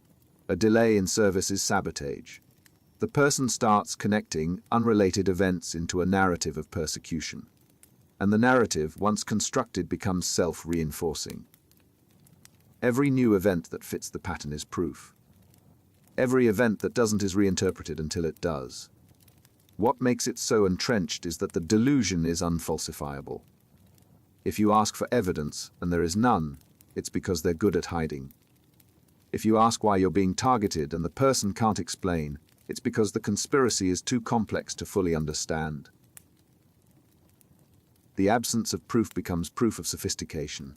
Speaker 1: A delay in service is sabotage. The person starts connecting unrelated events into a narrative of persecution. And the narrative, once constructed, becomes self-reinforcing. Every new event that fits the pattern is proof. Every event that doesn't is reinterpreted until it does. What makes it so entrenched is that the delusion is unfalsifiable. If you ask for evidence and there is none, it's because they're good at hiding. If you ask why you're being targeted and the person can't explain, it's because the conspiracy is too complex to fully understand. The absence of proof becomes proof of sophistication.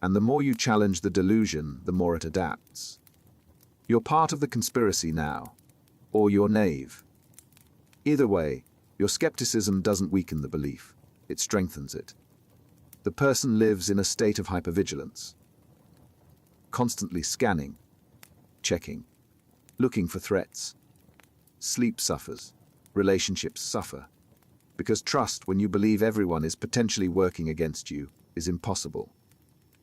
Speaker 1: And the more you challenge the delusion, the more it adapts. You're part of the conspiracy now, or you're naive. Either way, your skepticism doesn't weaken the belief, it strengthens it. The person lives in a state of hypervigilance, constantly scanning, checking, looking for threats. Sleep suffers, relationships suffer, because trust, when you believe everyone is potentially working against you, is impossible.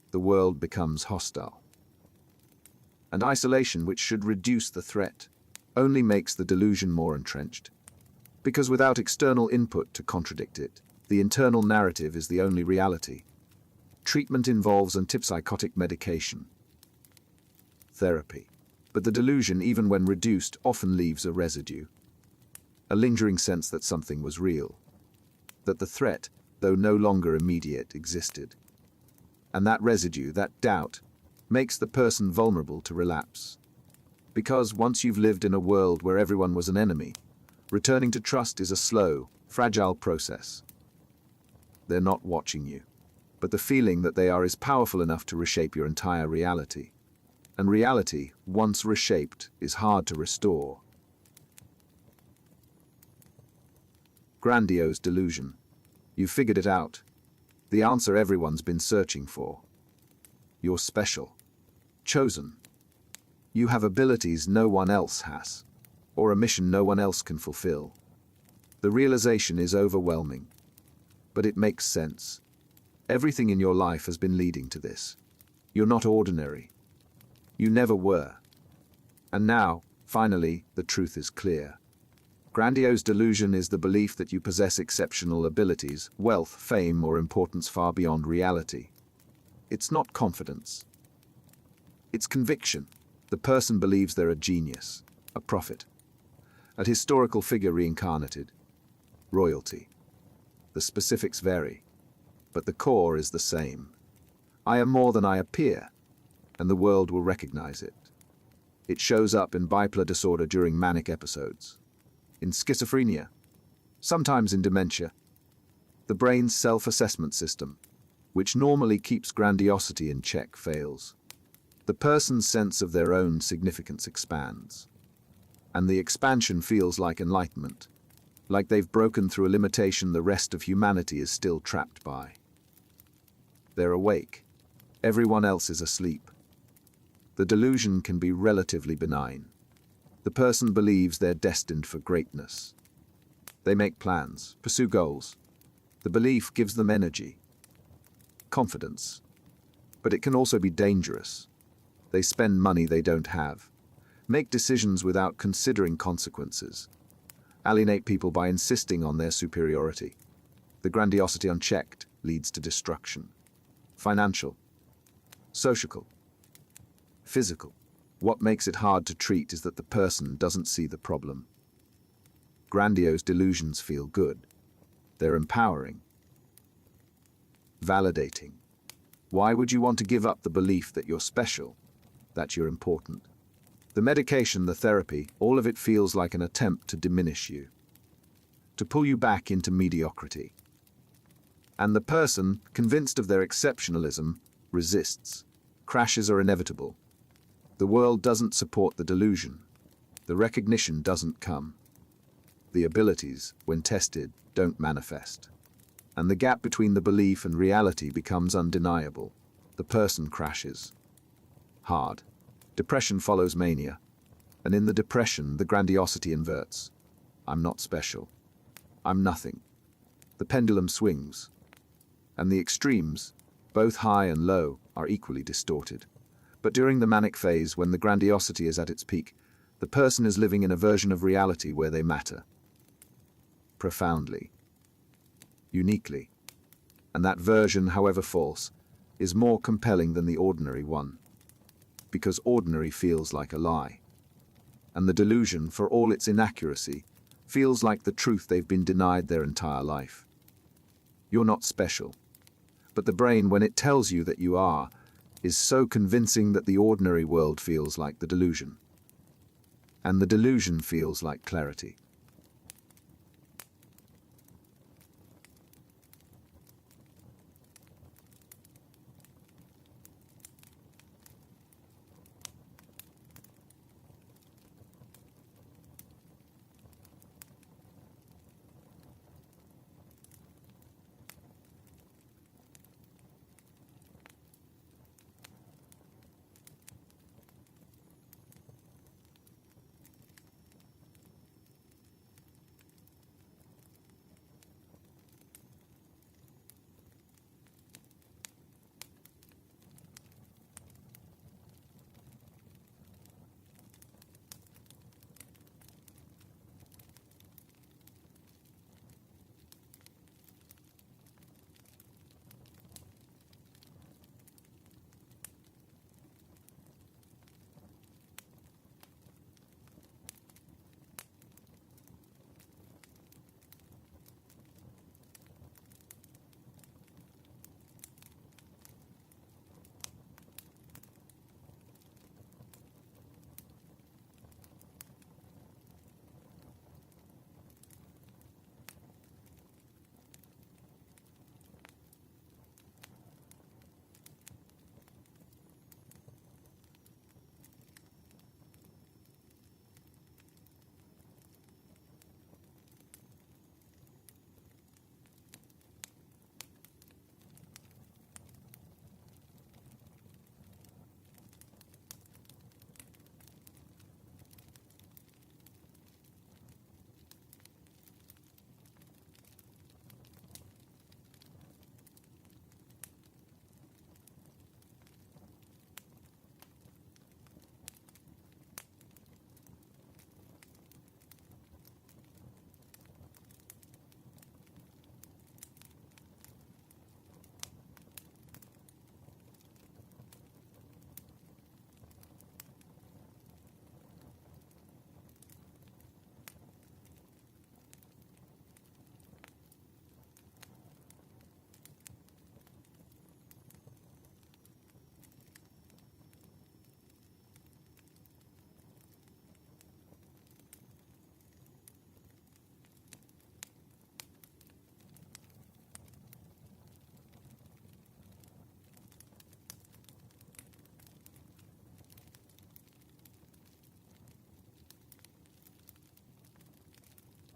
Speaker 1: The world becomes hostile. And isolation, which should reduce the threat, only makes the delusion more entrenched. Because without external input to contradict it, the internal narrative is the only reality. Treatment involves antipsychotic medication, therapy. But the delusion, even when reduced, often leaves a residue. A lingering sense that something was real. That the threat, though no longer immediate, existed. And that residue, that doubt, makes the person vulnerable to relapse. Because once you've lived in a world where everyone was an enemy, returning to trust is a slow, fragile process. They're not watching you, but the feeling that they are is powerful enough to reshape your entire reality. And reality, once reshaped, is hard to restore. Grandiose delusion. You've figured it out. The answer everyone's been searching for. You're special. Chosen. You have abilities no one else has, or a mission no one else can fulfill. The realization is overwhelming, but it makes sense. Everything in your life has been leading to this. You're not ordinary. You never were. And now, finally, the truth is clear. Grandiose delusion is the belief that you possess exceptional abilities, wealth, fame, or importance far beyond reality. It's not confidence. It's conviction. The person believes they're a genius, a prophet, a historical figure reincarnated, royalty. The specifics vary, but the core is the same. I am more than I appear, and the world will recognize it. It shows up in bipolar disorder during manic episodes. in schizophrenia, sometimes in dementia. The brain's self-assessment system, which normally keeps grandiosity in check, fails. The person's sense of their own significance expands. And the expansion feels like enlightenment, like they've broken through a limitation the rest of humanity is still trapped by. They're awake. Everyone else is asleep. The delusion can be relatively benign. The person believes they're destined for greatness. They make plans, pursue goals. The belief gives them energy, confidence. But it can also be dangerous. They spend money they don't have, make decisions without considering consequences, alienate people by insisting on their superiority. The grandiosity unchecked leads to destruction. Financial, social, physical. What makes it hard to treat is that the person doesn't see the problem. Grandiose delusions feel good. They're empowering, validating. Why would you want to give up the belief that you're special, that you're important? The medication, the therapy, all of it feels like an attempt to diminish you, to pull you back into mediocrity. And the person, convinced of their exceptionalism, resists. Crashes are inevitable. The world doesn't support the delusion. The recognition doesn't come. The abilities, when tested, don't manifest. And the gap between the belief and reality becomes undeniable. The person crashes. Hard. Depression follows mania. And in the depression, the grandiosity inverts. I'm not special. I'm nothing. The pendulum swings. And the extremes, both high and low, are equally distorted. But during the manic phase, when the grandiosity is at its peak, the person is living in a version of reality where they matter. Profoundly. Uniquely. And that version, however false, is more compelling than the ordinary one. Because ordinary feels like a lie. And the delusion, for all its inaccuracy, feels like the truth they've been denied their entire life. You're not special. But the brain, when it tells you that you are, is so convincing that the ordinary world feels like the delusion. And the delusion feels like clarity.